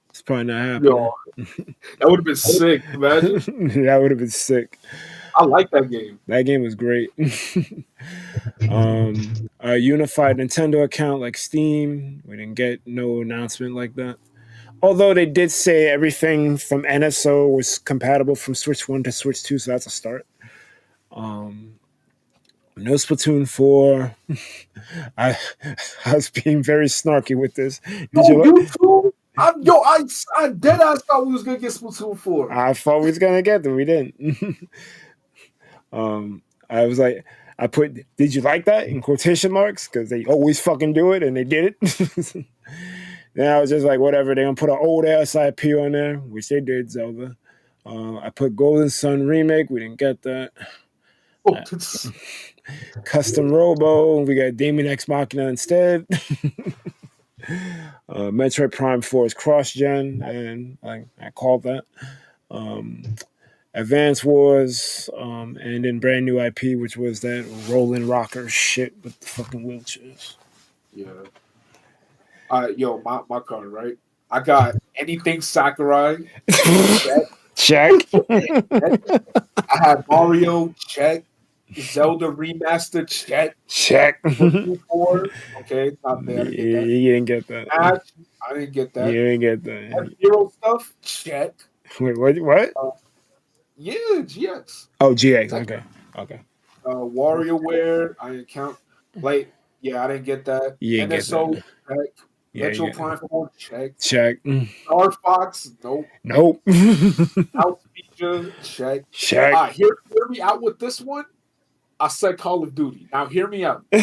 it's probably not happening. Yo, that would have been sick. Imagine. That would have been sick. I like that game. That game was great. A unified Nintendo account like Steam. We didn't get no announcement like that. Although they did say everything from NSO was compatible from Switch 1 to Switch 2, so that's a start. No Splatoon 4. I was being very snarky with this. I dead ass thought we was gonna get Splatoon 4. I thought we was gonna get them. We didn't. I was like, I put, did you like that in quotation marks? Because they always fucking do it, and they did it. Then I was just like, whatever, they're gonna put an old ass IP on there, which they did, Zelda. I put Golden Sun Remake, we didn't get that. Custom Robo, we got Demon X Machina instead. Metroid Prime 4 is cross-gen, and I called that. Advance Wars, and then brand new IP, which was that rolling rocker shit with the fucking wheelchairs. Yeah. My card, right? I got anything Sakurai. Check. I had Mario, check. Zelda remaster, check. Check. 4, okay, not there. I didn't get that. You didn't get that. Match, I didn't get that. You didn't get that. F-Zero stuff, check. Wait, what? Yeah, GX. Oh, GX. Okay. WarioWare, I didn't count. I didn't get that. You didn't NSO, get that. check. Yeah, Metro Prime 4, check. Check. Star Fox, nope. House feature, check. Check. Hear me out with this one. I said Call of Duty. Now hear me out. I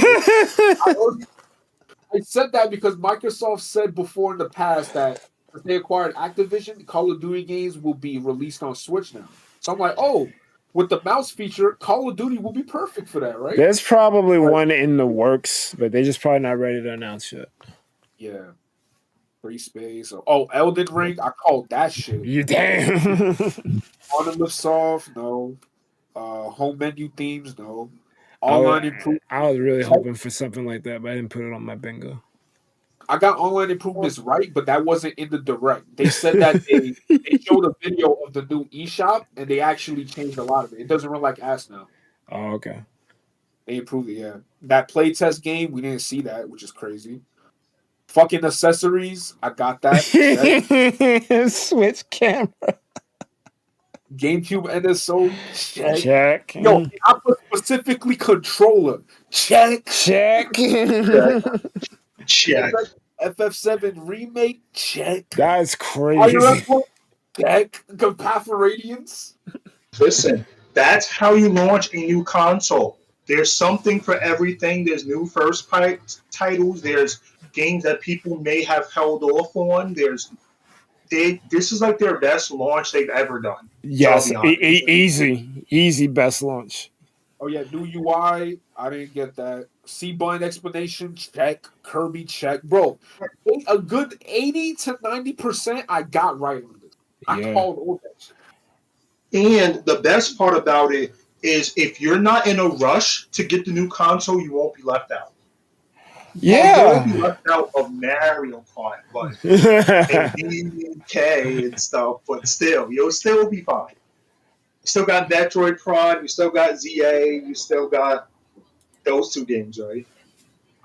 said that because Microsoft said before in the past that if they acquired Activision, Call of Duty games will be released on Switch now. So I'm like, oh, with the mouse feature, Call of Duty will be perfect for that, right? There's probably one in the works, but they're just probably not ready to announce yet. Yeah. Free space. Oh, Elden Ring, I called that shit. You damn. Monolith Soft, no. Home menu themes, no. Online improvement. I was really hoping for something like that, but I didn't put it on my bingo. I got online improvements right, but that wasn't in the direct. They said that they showed a video of the new eShop, and they actually changed a lot of it. It doesn't run like ass now. Oh, okay. They improved it, yeah. That playtest game, we didn't see that, which is crazy. Fucking accessories, I got that. Switch camera. GameCube NSO, check. Check. Yo, I put specifically controller, check. Check. Check. FF7 remake, check. That's Fire crazy. Emblem, check. Path of Radiance. Listen, that's how you launch a new console. There's something for everything. There's new first party titles. There's games that people may have held off on. This is like their best launch they've ever done. So I'll Yes, be honest. easy best launch. Oh yeah, new UI. I didn't get that. C-bind explanation, check. Kirby, check. Bro, a good 80 to 90% I got right on this. I called all that shit. And the best part about it is if you're not in a rush to get the new console, you won't be left out. Yeah. You won't be left out of Mario Kart, but and DK and stuff, but still, you'll still be fine. You still got Metroid Prime, you still got ZA, you still got those two games, right?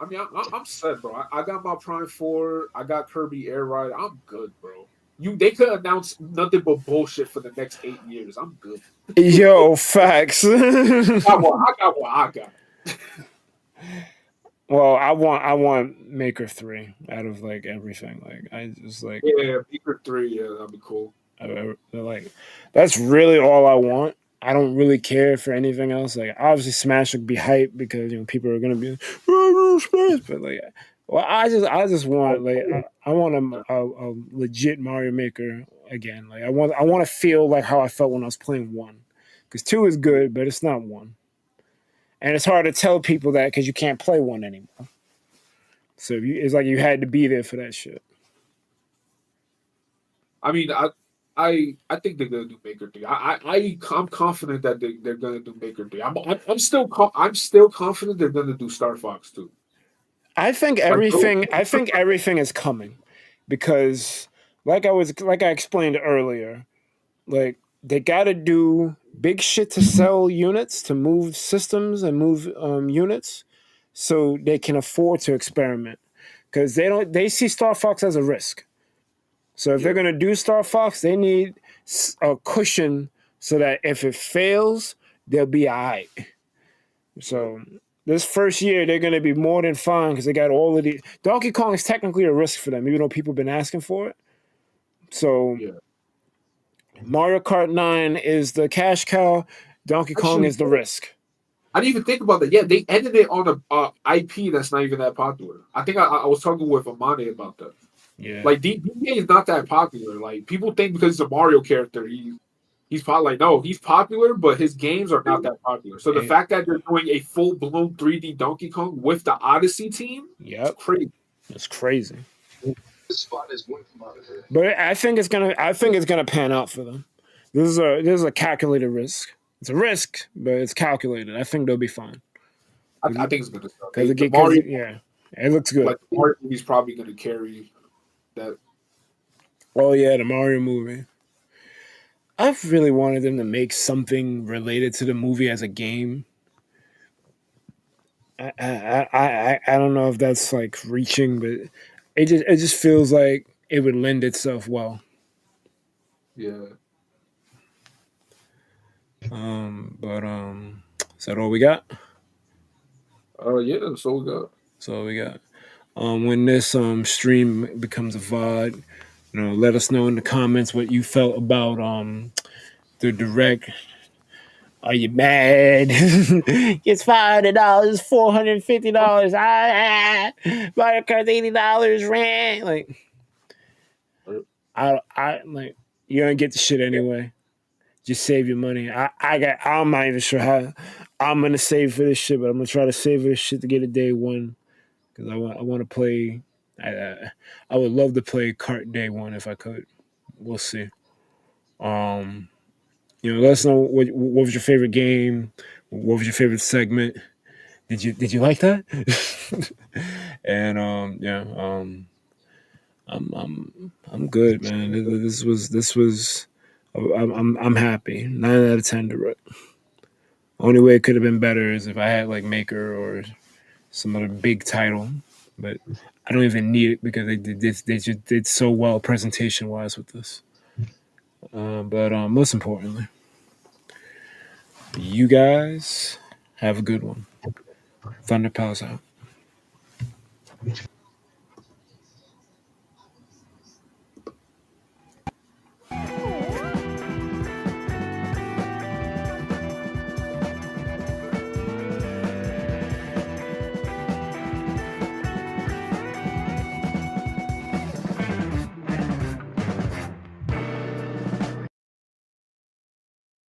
I mean, I'm set, bro. I got my Prime 4. I got Kirby Air Ride. I'm good, bro. They could announce nothing but bullshit for the next 8 years. I'm good. Yo, facts. I got what I got. Well, I want Maker 3 out of like everything. Like I just like Maker 3. Yeah, that'd be cool. Like that's really all I want. I don't really care for anything else. Like obviously Smash would be hype because people are gonna be Smash, but like, well, I just want like I want a legit Mario Maker again. Like I want to feel like how I felt when I was playing 1, because 2 is good, but it's not 1, and it's hard to tell people that because you can't play 1 anymore. So it's like you had to be there for that shit. I mean, I think they're gonna do Maker 3. I'm confident that they're gonna do Maker 3. I'm still confident they're gonna do Star Fox 2. I think everything is coming because like I explained earlier, like they got to do big shit to sell units, to move systems and move units so they can afford to experiment, because they see Star Fox as a risk. So if they're going to do Star Fox, they need a cushion so that if it fails, they'll be all right. So this first year, they're going to be more than fine because they got all of these. Donkey Kong is technically a risk for them, even though people have been asking for it. So Mario Kart 9 is the cash cow. Donkey Kong is the risk. I didn't even think about that. Yeah, they ended it on a IP that's not even that popular. I think I was talking with Amane about that. Yeah, like DK is not that popular. Like people think because he's a Mario character, he's probably like, no, he's popular, but his games are not that popular. So the fact that they're doing a full blown 3D Donkey Kong with the Odyssey team, it's crazy. It's crazy. This spot is one from out of here. But I think it's gonna pan out for them. This is a calculated risk. It's a risk, but it's calculated. I think they'll be fine. I think it's gonna start. Yeah, it looks good. Like the Mario movie's probably gonna carry that. Oh yeah, the Mario movie. I've really wanted them to make something related to the movie as a game. I don't know if that's like reaching, but it just feels like it would lend itself well. Yeah. But is that all we got? Yeah, that's all we got. That's all we got. When this stream becomes a VOD, let us know in the comments what you felt about the direct. Are you mad? It's $500, $450. Mario Kart $80 rent. Like, I like you're gonna get the shit anyway. Just save your money. I'm not even sure how I'm gonna save for this shit, but I'm gonna try to save for this shit to get a day 1, because I want to play. I would love to play Kart day 1 if I could. We'll see. Let us know what was your favorite game. What was your favorite segment? Did you like that? And I'm good, man. This was I'm happy. 9 out of 10 direct. Only way it could have been better is if I had like Maker or some other big title, but I don't even need it because they just did so well presentation wise with this. But most importantly, you guys have a good one. Thunder Pals out.